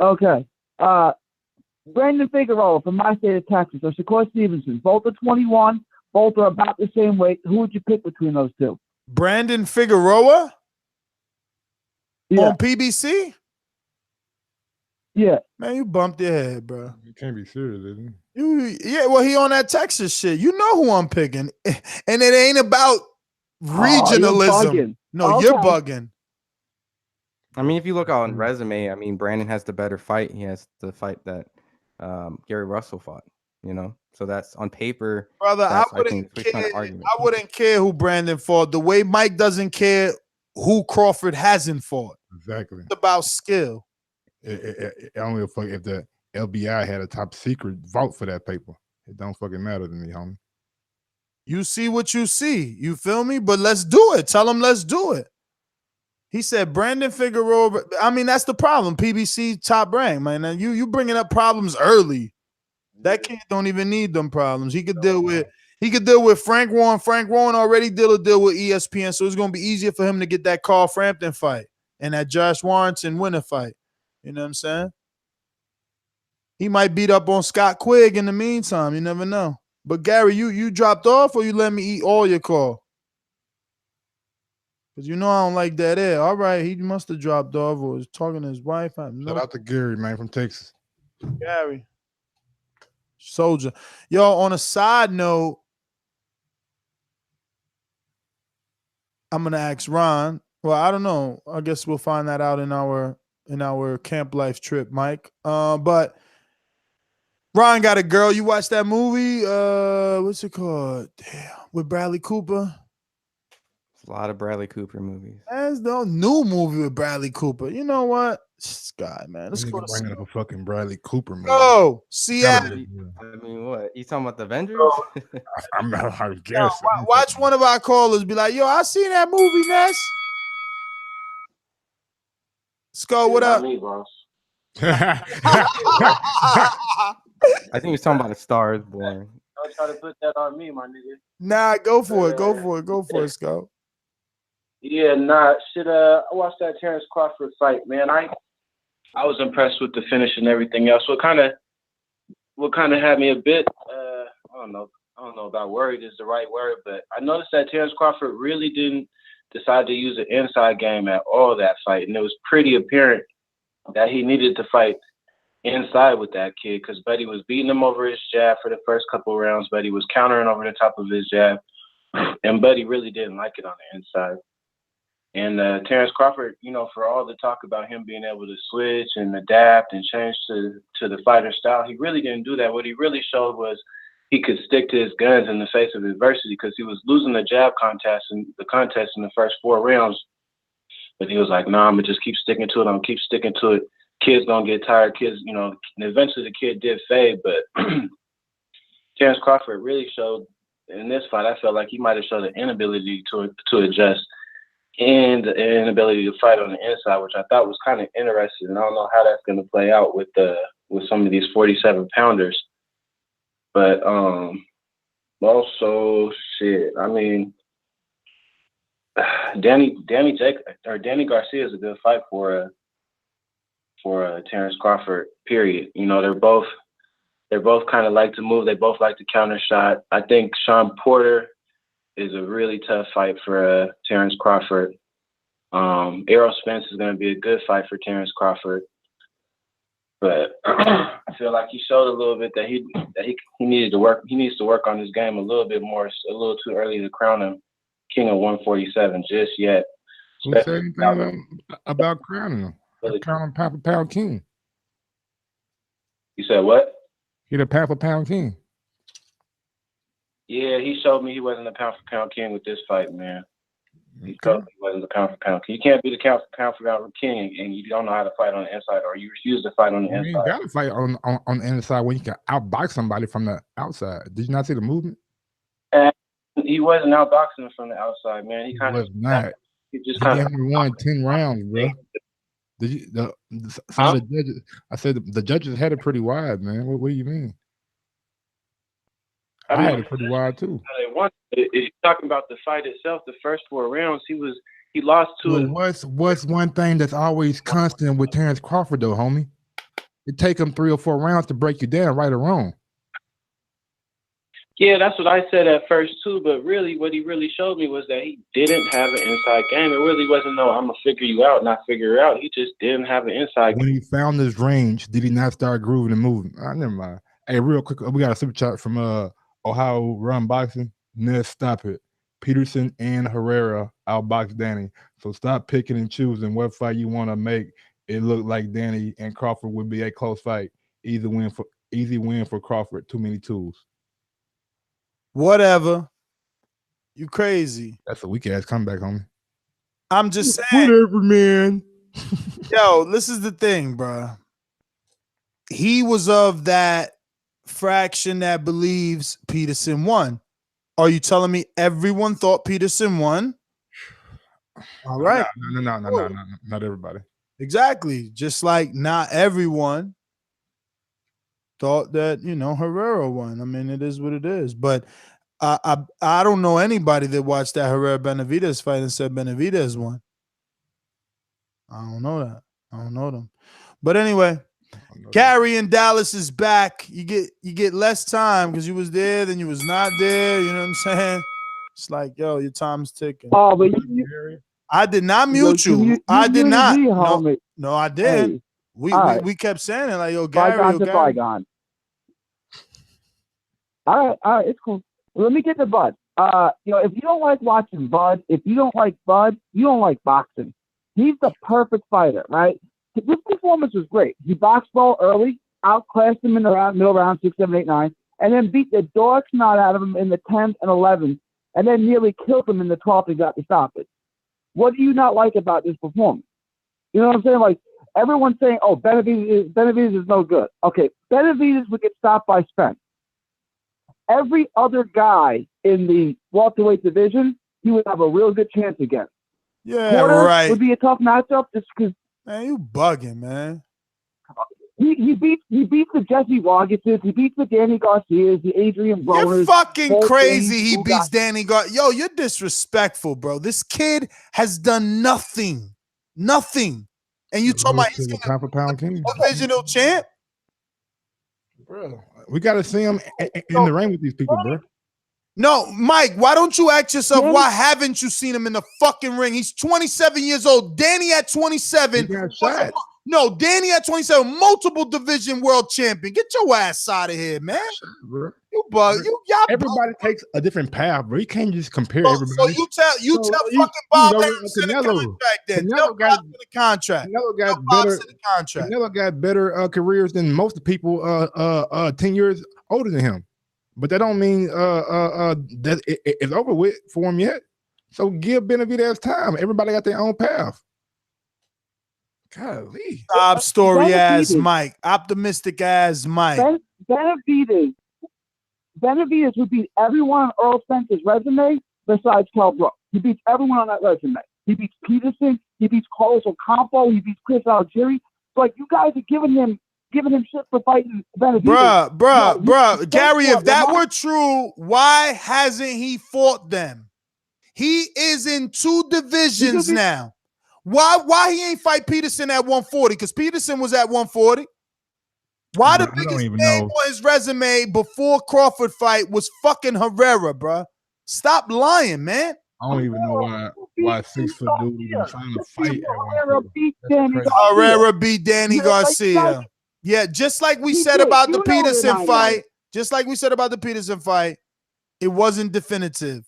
Okay. Brandon Figueroa from my state of Texas or Shakur Stevenson. Both are 21. Both are about the same weight. Who would you pick between those 2? Brandon Figueroa? On PBC? Yeah. Man, you bumped your head, bro. You can't be serious, isn't he on that Texas shit. You know who I'm picking. And it ain't about regionalism. You're no, you're bugging. I mean, if you look on resume, I mean, Brandon has the better fight. He has the fight that Gary Russell fought, So that's on paper. Brother, I wouldn't care who Brandon fought. The way Mike doesn't care who Crawford hasn't fought. Exactly. It's about skill. I don't give a fuck if the LBI had a top secret vault for that paper. It don't fucking matter to me, homie. You see what you see. You feel me? But let's do it. Tell him let's do it. He said Brandon Figueroa. I mean, that's the problem. PBC top rank, man. And you bringing up problems early. That kid don't even need them problems. He could deal with Frank Warren. Frank Warren already did a deal with ESPN, so it's gonna be easier for him to get that Carl Frampton fight and that Josh Warrington winner fight. You know what I'm saying? He might beat up on Scott Quigg in the meantime. You never know. But Gary, you dropped off or you let me eat all your call? Because I don't like that air. All right, he must have dropped off or was talking to his wife. Shout out to Gary, man, from Texas. Gary. Soldier. Yo, on a side note, I'm gonna ask Ron. Well, I don't know. I guess we'll find that out in our camp life trip, Mike. But Ron got a girl. You watched that movie? What's it called? Damn, with Bradley Cooper. A lot of Bradley Cooper movies. There's no new movie with Bradley Cooper. You know what? This guy, man. Let's go to bringing up a fucking Bradley Cooper movie. go. Seattle. I mean, what? You talking about the Avengers? I guess. Yo, watch one of our callers be like, yo, I seen that movie, Ness. Skull, what up? Me, boss. I think he was talking about A Star Is Born. Don't try to put that on me, my nigga. Nah, go for it. Go for it. Go for it, Skull. Yeah, nah. I watched that Terrance Crawford fight, man. I was impressed with the finish and everything else. What kind of had me a bit, I don't know about worried is the right word, but I noticed that Terrance Crawford really didn't decide to use an inside game at all that fight, and it was pretty apparent that he needed to fight inside with that kid because Buddy was beating him over his jab for the first couple of rounds. Buddy was countering over the top of his jab, and Buddy really didn't like it on the inside. And Terrance Crawford, for all the talk about him being able to switch and adapt and change to the fighter style, he really didn't do that. What he really showed was he could stick to his guns in the face of adversity because he was losing the jab contest in the first 4 rounds. But he was like, nah, I'm going to just keep sticking to it. I'm going to keep sticking to it. Kids going to get tired. Kids, and eventually the kid did fade. But Terrance Crawford really showed in this fight, I felt like he might have showed an inability to adjust and an inability to fight on the inside, which I thought was kind of interesting. And I don't know how that's going to play out with some of these 47-pounders. But also, shit, I mean, Danny Garcia is a good fight for Terrance Crawford. Period. They're both kind of like to move. They both like to counter shot. I think Sean Porter is a really tough fight for Terrance Crawford. Errol Spence is going to be a good fight for Terrance Crawford. But I feel like he showed a little bit that he needed to work. He needs to work on his game a little bit more. It's a little too early to crown him king of 147 just yet. Who said anything about crowning him? Crowning pound for pound king. You said what? He the pound for pound king. Yeah, he showed me he wasn't a pound for pound king with this fight, man. He showed me he wasn't a pound for pound king. You can't be the pound for pound king and you don't know how to fight on the inside, or you refuse to fight on the inside. You got to fight on the inside when you can outbox somebody from the outside. Did you not see the movement? And he wasn't outboxing him from the outside, man. He kind of was not. He just kind of won 10 rounds, bro. Did you? The judges, I said the judges had it pretty wide, man. What do you mean? I had it pretty wide too. If you're talking about the fight itself, the first 4 rounds, he lost to it. What's one thing that's always constant with Terrance Crawford though, homie? It take him 3 or 4 rounds to break you down, right or wrong. Yeah, that's what I said at first too. But really, what he really showed me was that he didn't have an inside game. It really wasn't no, I'm gonna figure you out, not figure it out. He just didn't have an inside game. When he found his range, did he not start grooving and moving? Never mind. Hey, real quick, we got a super chat from Ohio Run Boxing. Ness, stop it. Peterson and Herrera outbox Danny. So stop picking and choosing what fight you want to make. It looked like Danny and Crawford would be a close fight. Easy win for Crawford. Too many tools. Whatever. You crazy. That's a weak ass comeback, homie. I'm just saying. Whatever, man. Yo, this is the thing, bro. He was of that fraction that believes Peterson won. Are you telling me everyone thought Peterson won? All right. No, not everybody. Exactly. Just like not everyone thought that, Herrera won. I mean, it is what it is. But I don't know anybody that watched that Herrera Benavidez fight and said Benavidez won. I don't know that. I don't know them. But anyway, Gary in Dallas is back. You get less time because you was there, then you was not there. You know what I'm saying? It's like, yo, your time's ticking. Oh, but I did not mute you. I did not. No, I didn't. Hey, we kept saying it like, yo, Gary. Bygone to bygone. All right, it's cool. Let me get the butt. if you don't like watching Bud, if you don't like Bud, you don't like boxing. He's the perfect fighter, right? This performance was great. He boxed well early, outclassed him in the middle round, 6, 7, 8, 9, and then beat the dog snot out of him in the 10th and 11th, and then nearly killed him in the 12th and got the stoppage. What do you not like about this performance? You know what I'm saying? Like, everyone's saying, oh, Benavidez is no good. Okay, Benavidez would get stopped by Spence. Every other guy in the welterweight division, he would have a real good chance against. Yeah, Porter right. would be a tough matchup just because. Man, you bugging, man. He beats the Jessie Vargases, he beats the Danny Garcias, the Adrian Broners. You're fucking crazy. He beats Danny Garcia. Yo, you're disrespectful, bro. This kid has done nothing. Nothing. And you talking about he's the pound for pound king. divisional champ? Bro, we got to see him in the ring with these people, bro. No, Mike, why don't you ask yourself, why haven't you seen him in the fucking ring? He's 27 years old. Danny at 27. No, Danny at 27, multiple division world champion. Get your ass out of here, man. Bro. You bug. Everybody takes a different path, bro. You can't just compare everybody. So you tell fucking Bob Anderson the contract then. Canelo got the contract. Canelo got better careers than most of the people 10 years older than him. But that don't mean that it's over with for him yet. So give Benavidez time. Everybody got their own path. Golly. Sob story ass Mike. Optimistic ass Mike. Benavidez would beat everyone on Earl Spence's resume besides Kell Brooks. He beats everyone on that resume. He beats Peterson. He beats Carlos Ocampo. He beats Chris Algieri. So, like, you guys are giving him shit for fighting Benavidez. Bruh. Gary, if that were true, why hasn't he fought them? He is in 2 divisions now. Why he ain't fight Peterson at 140? Because Peterson was at 140. Why the biggest name on his resume before Crawford fight was fucking Herrera, bruh? Stop lying, man. I don't even know why 6 foot dude even trying to fight. Herrera beat Danny Garcia. Yeah, just like we said about the Peterson fight. Just like we said about the Peterson fight, it wasn't definitive.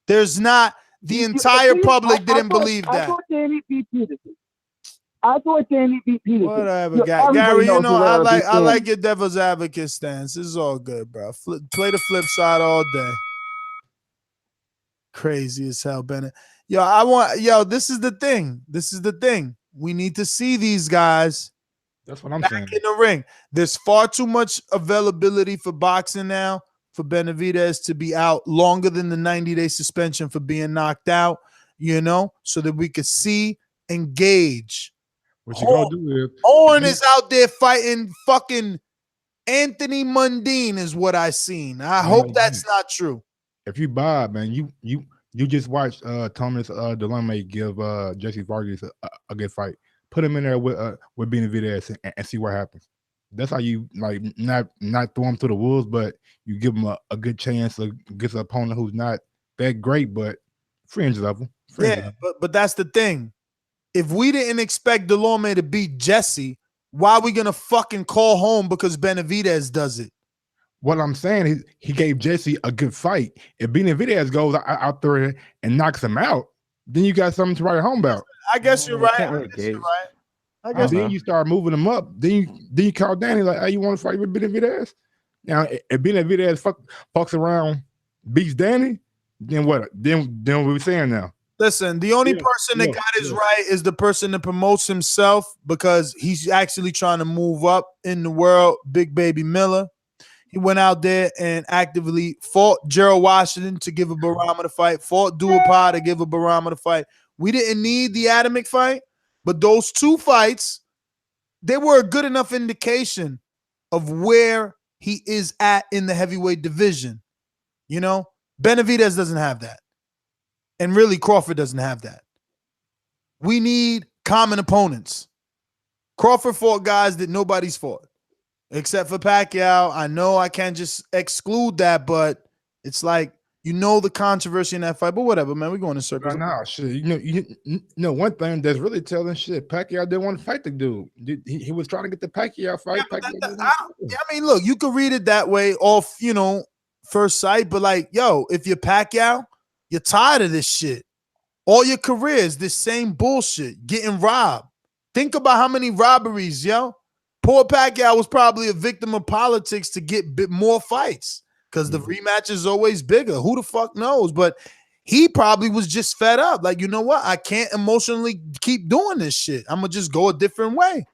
There's not. The entire public didn't believe that. I thought Danny beat Peterson. Whatever, Gary. You know, I like your devil's advocate stance. This is all good, bro. Play the flip side all day. Crazy as hell, Bennett. This is the thing. We need to see these guys. That's what I'm saying. In the ring. There's far too much availability for boxing now for Benavidez to be out longer than the 90-day suspension for being knocked out, so that we could see and gauge. What you gonna do is Hearn is out there fighting fucking Anthony Mundine is what I seen. I hope that's not true. If you buy, man, you just watched Thomas Delame give Jessie Vargas a good fight. Put him in there with Benavidez and see what happens. That's how you not throw him through the wolves, but you give him a good chance against an opponent who's not that great, but fringe level. But that's the thing. If we didn't expect Delorme to beat Jessie, why are we gonna fucking call home because Benavidez does it? What I'm saying is he gave Jessie a good fight. If Benavidez goes out there and knocks him out, then you got something to write home about. I guess you're right. I guess then you start moving him up. Then you call Danny like, "Hey, you want to fight with Benavidez?" Now, if Benavidez fucks around, beats Danny, then what? Then what we saying now? Listen, the only person that got his right is the person that promotes himself because he's actually trying to move up in the world. Big Baby Miller. He went out there and actively fought Gerald Washington to give a barometer fight, fought Duhapa to give a barometer fight. We didn't need the Adamic fight, but those 2 fights, they were a good enough indication of where he is at in the heavyweight division. Benavidez doesn't have that. And really, Crawford doesn't have that. We need common opponents. Crawford fought guys that nobody's fought, except for Pacquiao. I know I can't just exclude that, but it's like, the controversy in that fight. But whatever, man. We're going in circles. Nah, shit. You know, one thing that's really telling shit, Pacquiao didn't want to fight the dude. He was trying to get the Pacquiao fight. I mean, look, you could read it that way off, first sight, but like, yo, if you're Pacquiao, you're tired of this shit. All your career is this same bullshit, getting robbed. Think about how many robberies, yo. Poor Pacquiao was probably a victim of politics to get more fights because the rematch is always bigger. Who the fuck knows? But he probably was just fed up. Like, you know what? I can't emotionally keep doing this shit. I'm going to just go a different way.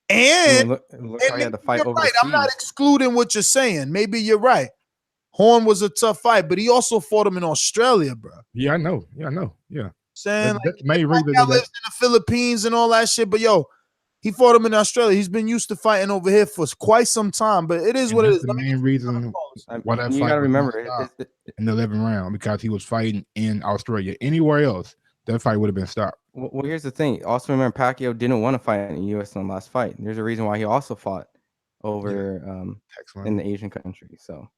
And, look how he had to fight you're right. I'm not overseas. excluding what you're saying. Maybe you're right. Hearn was a tough fight, but he also fought him in Australia, bro. Yeah, I know. Yeah. Saying That's the main reason. Lives in the Philippines and all that shit, but yo, he fought him in Australia. He's been used to fighting over here for quite some time, but it is what it is. The main reason why that You fight gotta was remember stopped in the 11th round because he was fighting in Australia. Anywhere else, that fight would have been stopped. Well, here's the thing. Also, remember Pacquiao didn't want to fight in the U.S. in the last fight. There's a reason why he also fought over in the Asian country. So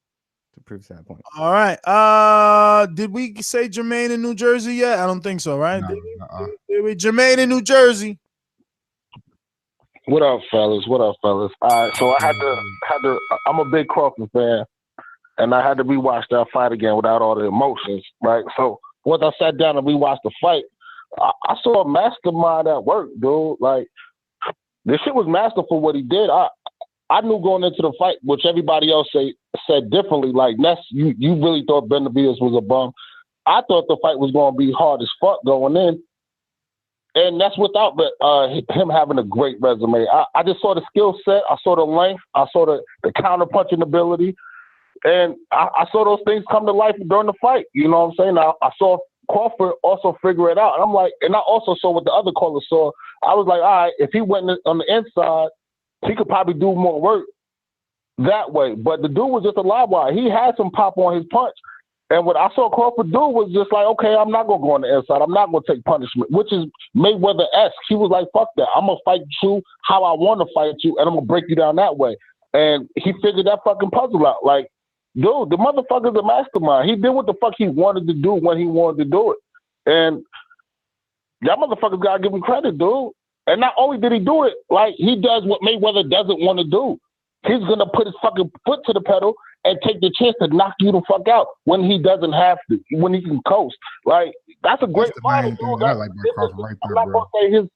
to prove that point. All right. Did we say Jermaine in New Jersey yet? I don't think so, right? No, Did we? Jermaine in New Jersey. What up, fellas? All right, so I had to. I'm a big Crawford fan, and I had to rewatch that fight again without all the emotions, right? So once I sat down and rewatched the fight, I saw a mastermind at work, dude. Like, this shit was masterful what he did. I knew going into the fight, which everybody else said differently. Like, Ness, you really thought Benavidez was a bum. I thought the fight was going to be hard as fuck going in. And that's without him having a great resume. I just saw the skill set. I saw the length. I saw the counter-punching ability. And I saw those things come to life during the fight. You know what I'm saying? I saw Crawford also figure it out. And I'm like, and I also saw what the other callers saw. I was like, all right, if he went on the inside, he could probably do more work that way. But the dude was just a live wire. He had some pop on his punch. And what I saw Crawford do was just like, okay, I'm not going to go on the inside. I'm not going to take punishment, which is Mayweather-esque. He was like, fuck that. I'm going to fight you how I want to fight you, and I'm going to break you down that way. And he figured that fucking puzzle out. Like, dude, the motherfucker's a mastermind. He did what the fuck he wanted to do when he wanted to do it. And that motherfucker's got to give him credit, dude. And not only did he do it, like, he does what Mayweather doesn't want to do. He's going to put his fucking foot to the pedal and take the chance to knock you the fuck out when he doesn't have to, when he can coast. Like, that's a great fight. I'm not going to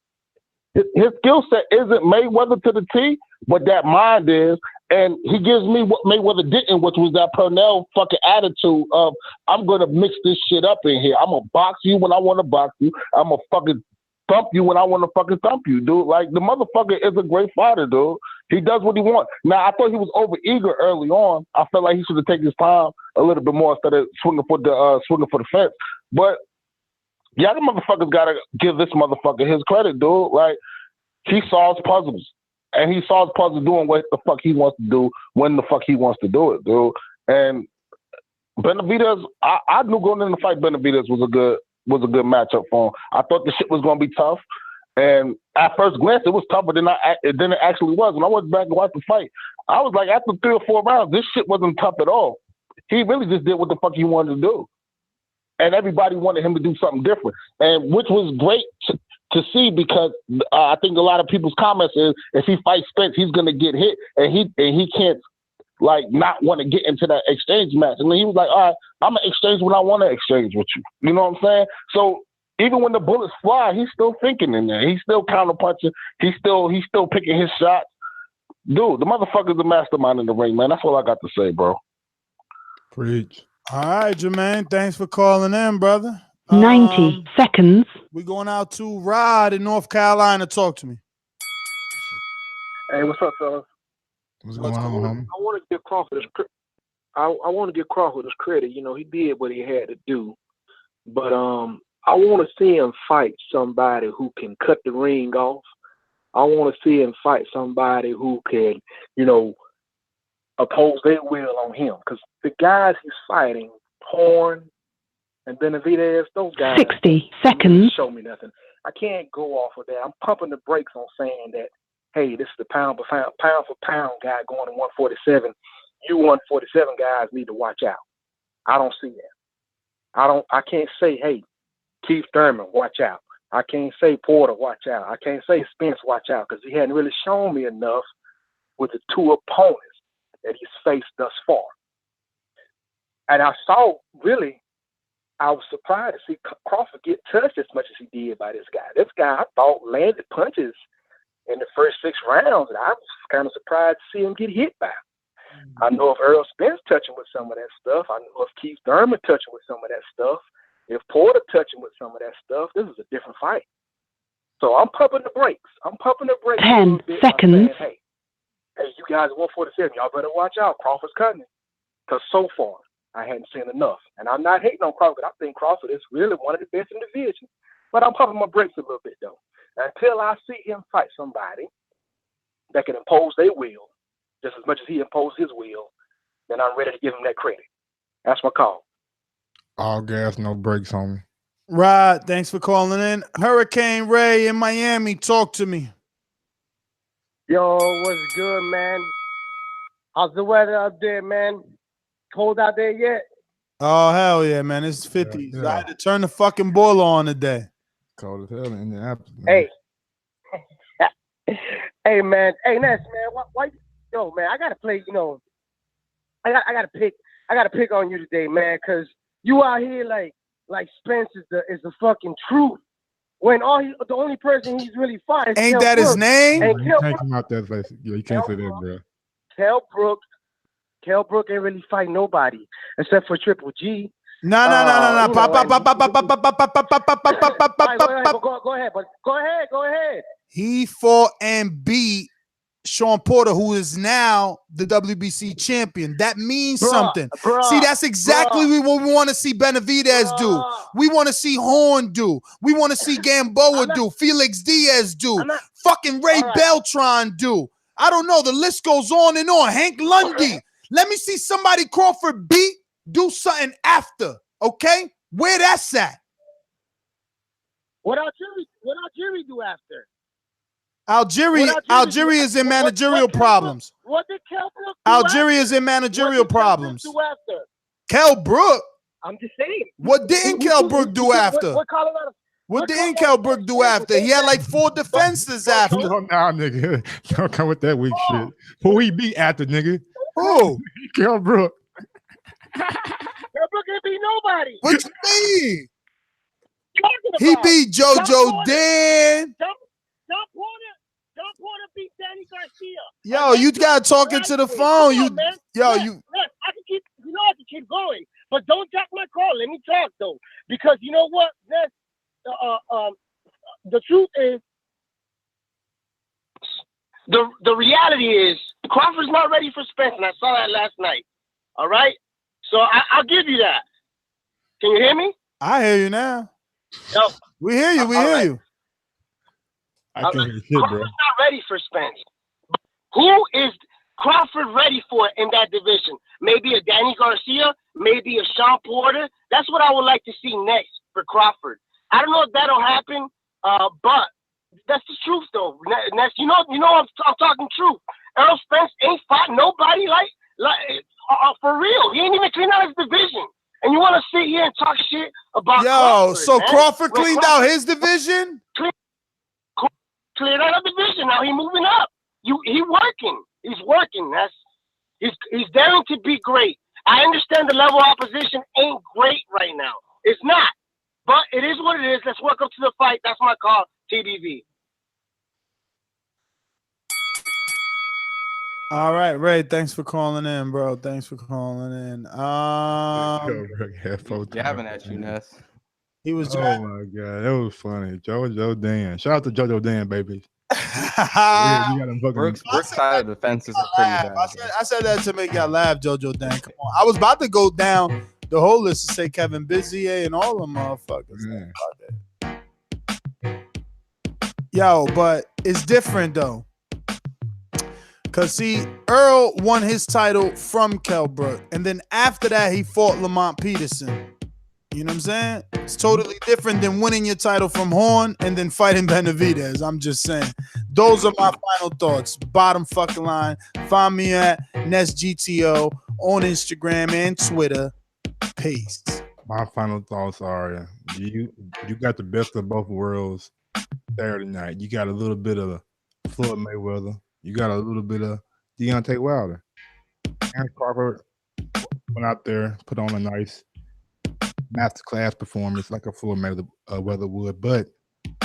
say his skill set isn't Mayweather to the T, but that mind is. And he gives me what Mayweather didn't, which was that Purnell fucking attitude of, I'm going to mix this shit up in here. I'm going to box you when I want to box you. I'm going to fucking thump you when I want to fucking thump you, dude. Like, the motherfucker is a great fighter, dude. He does what he wants. Now, I thought he was over eager early on. I felt like he should have taken his time a little bit more instead of swinging for the fence. But yeah, the motherfuckers gotta give this motherfucker his credit, dude. Like, he solves puzzles, and he solves puzzles doing what the fuck he wants to do when the fuck he wants to do it, dude. And Benavidez, I knew going in the fight, Benavidez was a good matchup for him. I thought the shit was gonna be tough. And at first glance, it was tougher than it actually was. When I went back and watched the fight, I was like, after 3 or 4 rounds, this shit wasn't tough at all. He really just did what the fuck he wanted to do. And everybody wanted him to do something different. And which was great to see because I think a lot of people's comments is if he fights Spence, he's going to get hit. And he can't, like, not want to get into that exchange match. And then he was like, all right, I'm going to exchange when I want to exchange with you. You know what I'm saying? So, even when the bullets fly, he's still thinking in there. He's still counterpunching. He's still picking his shots. Dude, the motherfucker's a mastermind in the ring, man. That's all I got to say, bro. Preach. All right, Jermaine. Thanks for calling in, brother. 90 seconds. We're going out to Rod in North Carolina. Talk to me. Hey, what's up, fellas? What's going on, homie? I want to give Crawford his credit. You know, he did what he had to do. But I want to see him fight somebody who can cut the ring off. I want to see him fight somebody who can, you know, oppose their will on him. Because the guys he's fighting, Hearn and Benavidez, those guys 60 seconds. Show me nothing. I can't go off of that. I'm pumping the brakes on saying that, hey, this is the pound for pound guy going to 147. You 147 guys need to watch out. I don't see that. I can't say, hey, Keith Thurman, watch out. I can't say Porter, watch out. I can't say Spence, watch out, because he hadn't really shown me enough with the 2 opponents that he's faced thus far. And I saw, really, I was surprised to see Crawford get touched as much as he did by this guy. This guy, I thought, landed punches in the first 6 rounds, and I was kind of surprised to see him get hit by. I know if Errol Spence touching with some of that stuff. I know if Keith Thurman touching with some of that stuff. If Porter touching with some of that stuff, this is a different fight. So I'm pumping the brakes. I'm pumping the brakes. 10 seconds. Saying, hey, you guys at 147, y'all better watch out. Crawford's cutting it. Because so far, I hadn't seen enough. And I'm not hating on Crawford. I think Crawford is really one of the best in the division. But I'm pumping my brakes a little bit, though. Until I see him fight somebody that can impose their will just as much as he imposed his will, then I'm ready to give him that credit. That's my call. All gas, no brakes, homie. Rod, thanks for calling in. Hurricane Ray in Miami, talk to me. Yo, what's good, man? How's the weather up there, man? Cold out there yet? Oh, hell yeah, man. It's 50s. Yeah. I had to turn the fucking boiler on today. Cold as hell in Indianapolis. Hey. Hey, man. Hey, Ness, man. Why? Yo, man, I gotta play. You know, I gotta pick on you today, man, because you out here like Spence is the fucking truth. When the only person he's really fought is Ain't Kell that his Brooks. name? And You can't come out that place. You can't say that, bro. Kell Brooks ain't really fight nobody except for Triple G. No. Go ahead. He fought and beat Sean Porter, who is now the WBC champion. That means something. See, that's exactly what we want to see Benavidez do. We want to see Hearn do. We want to see Gamboa do. Felix Diaz do. Fucking Ray Beltran do. I don't know. The list goes on and on. Hank Lundy. Let me see somebody Crawford beat, do something after. Okay? Where that's at. What Algieri do after? Algeria is in managerial problems. What did Kell Brooks do Algeria is in managerial problems. do after? Kell Brook? I'm just saying. What didn't Kell Brook do after? What didn't Kell Brook do after? He had like 4 defenses after. No, nigga. Don't come with that weak shit. Who he beat after, nigga? Who? Kell Brook. Kell Brook ain't beat nobody. What you mean? He beat JoJo Dan. John Porter beat Danny Garcia. Yo, you gotta talk into the phone. I can keep, I can keep going, but don't jack my call. Let me talk though, because you know what? The truth is, the reality is Crawford's not ready for Spence, and I saw that last night. All right, so I'll give you that. Can you hear me? I hear you now. No, we hear you. We hear you. I can't hear shit, bro. Crawford's not ready for Spence. Who is Crawford ready for in that division? Maybe a Danny Garcia, maybe a Sean Porter. That's what I would like to see next for Crawford. I don't know if that'll happen, but that's the truth, though. That's, you know, I'm talking truth. Errol Spence ain't fought nobody like for real. He ain't even cleaned out his division. And you want to sit here and talk shit about Crawford, so man? Crawford cleaned out his division? Cleared out the division. Now he's moving up. He working. He's working. He's daring to be great. I understand the level of opposition ain't great right now. It's not. But it is what it is. Let's work up to the fight. That's my call, TBV. All right, Ray. Thanks for calling in, bro. Thanks for calling in. Jabbing at you, Ness. He was. Oh my god, that was funny. JoJo Dan. Shout out to JoJo Dan, baby. Brooks side of the fence is pretty bad. I said that to make y'all laugh, JoJo Dan. Come on. I was about to go down the whole list to say Kevin Bizier and all them motherfuckers. Yo, but it's different though. Cause see, Earl won his title from Kell Brook, and then after that he fought Lamont Peterson. You know what I'm saying? It's totally different than winning your title from Hearn and then fighting Benavidez. I'm just saying. Those are my final thoughts. Bottom fucking line. Find me at NestGTO on Instagram and Twitter. Peace. My final thoughts are you got the best of both worlds Saturday night. You got a little bit of Floyd Mayweather. You got a little bit of Deontay Wilder. And Crawford went out there, put on a nice masterclass performance like a Floyd Mayweather would. But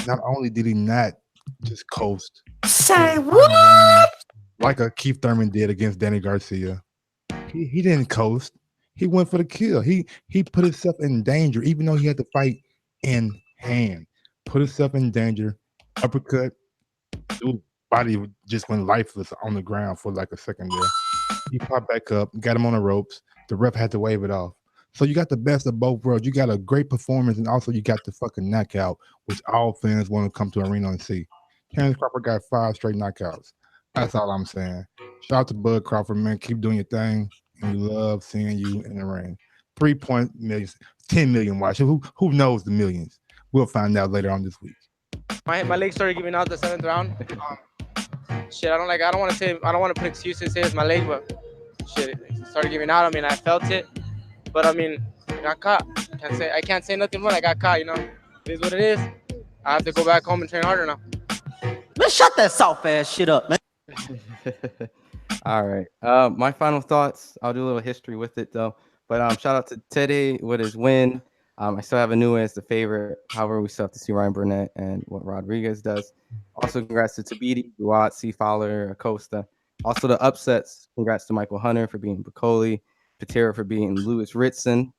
not only did he not just coast, Say what? like a Keith Thurman did against Danny Garcia. He didn't coast. He went for the kill. He put himself in danger, even though he had to fight in hand. Put himself in danger. Uppercut. Dude's body just went lifeless on the ground for like a second there. He popped back up, got him on the ropes. The ref had to wave it off. So you got the best of both worlds. You got a great performance, and also you got the fucking knockout, which all fans want to come to the arena and see. Terrance Crawford got 5 straight knockouts. That's all I'm saying. Shout out to Bud Crawford, man. Keep doing your thing. And we love seeing you in the ring. 3.0 million, 10 million watchers. Who knows the millions? We'll find out later on this week. My legs started giving out the 7th round. Shit, I don't want to put excuses here. It's my leg, but shit, it started giving out. I mean, I felt it, but I mean, I got caught. I can't say nothing more. I got caught. You know, it is what it is. I have to go back home and train harder now. Man, shut that soft ass shit up, man. All right. My final thoughts. I'll do a little history with it though. But shout out to Tete with his win. I still have Inoue as the favorite. However, we still have to see Ryan Burnett and what Rodriguez does. Also, congrats to Tabiti, Buatsi, Fowler, Acosta. Also, the upsets. Congrats to Michael Hunter for beating Bakole, Patera for beating Lewis Ritson.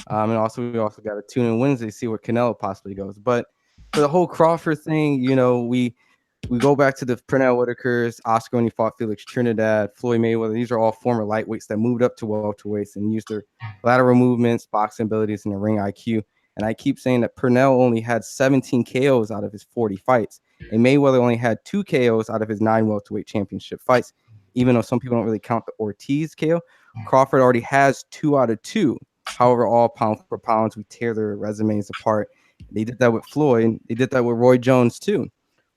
And also, we also got to tune in Wednesday to see where Canelo possibly goes. But for the whole Crawford thing, you know, we go back to the Pernell Whitakers, Oscar when he fought Felix Trinidad, Floyd Mayweather. These are all former lightweights that moved up to welterweights and used their lateral movements, boxing abilities, and the ring IQ. And I keep saying that Pernell only had 17 KOs out of his 40 fights, and Mayweather only had 2 KOs out of his 9 welterweight championship fights. Even though some people don't really count the Ortiz KO, Crawford already has 2 out of 2. However, all pound for pounds, we tear their resumes apart. They did that with Floyd. They did that with Roy Jones too.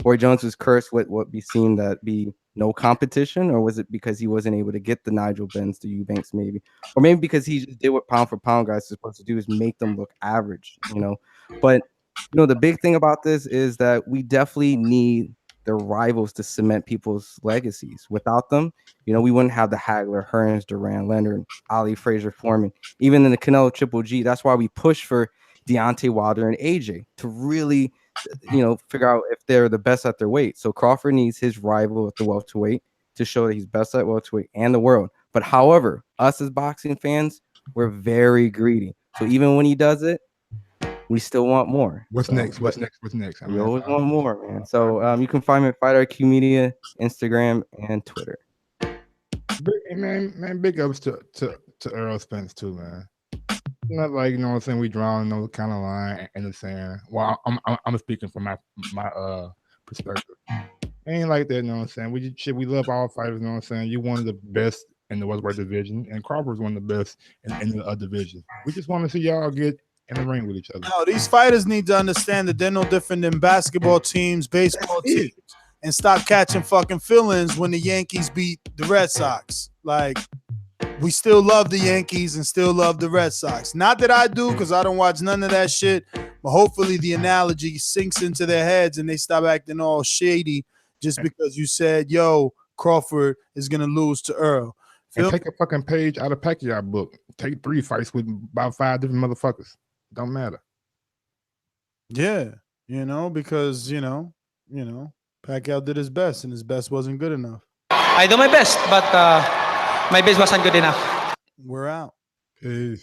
Roy Jones was cursed with what be seen that be no competition, or was it because he wasn't able to get the Nigel Benns, the Eubanks maybe, or maybe because he just did what pound for pound guys are supposed to do, is make them look average, you know. But you know, the big thing about this is that we definitely need the rivals to cement people's legacies. Without them, you know, we wouldn't have the Hagler, Hearns, Duran, Leonard, Ali, Frazier, Foreman, even in the Canelo Triple G. That's why we push for Deontay Wilder and AJ to really, you know, figure out if they're the best at their weight. So Crawford needs his rival at the welterweight to show that he's best at welterweight and the world. But however, us as boxing fans, we're very greedy. So even when he does it, we still want more. What's next? What's next? We always want more, man. So you can find me at Fight IQ Media, Instagram, and Twitter. Man, big ups to Earl Spence too, man. Not like, you know what I'm saying, we drawing no kind of line in the sand. Well, I'm speaking from my perspective. Ain't like that, you know what I'm saying. We love all fighters, you know what I'm saying. You're one of the best in the welterweight division, and Crawford's one of the best in the other division. We just want to see y'all get in the ring with each other. No, these fighters need to understand that they're no different than basketball teams, baseball teams, and stop catching fucking feelings when the Yankees beat the Red Sox. Like, we still love the Yankees and still love the Red Sox. Not that I do, because I don't watch none of that shit, but hopefully the analogy sinks into their heads and they stop acting all shady just because you said, yo, Crawford is going to lose to Earl. And take a fucking page out of Pacquiao book. Take 3 fights with about 5 different motherfuckers. Don't matter. Yeah, you know, because, you know, Pacquiao did his best and his best wasn't good enough. I do my best, but my best wasn't good enough. We're out. Peace.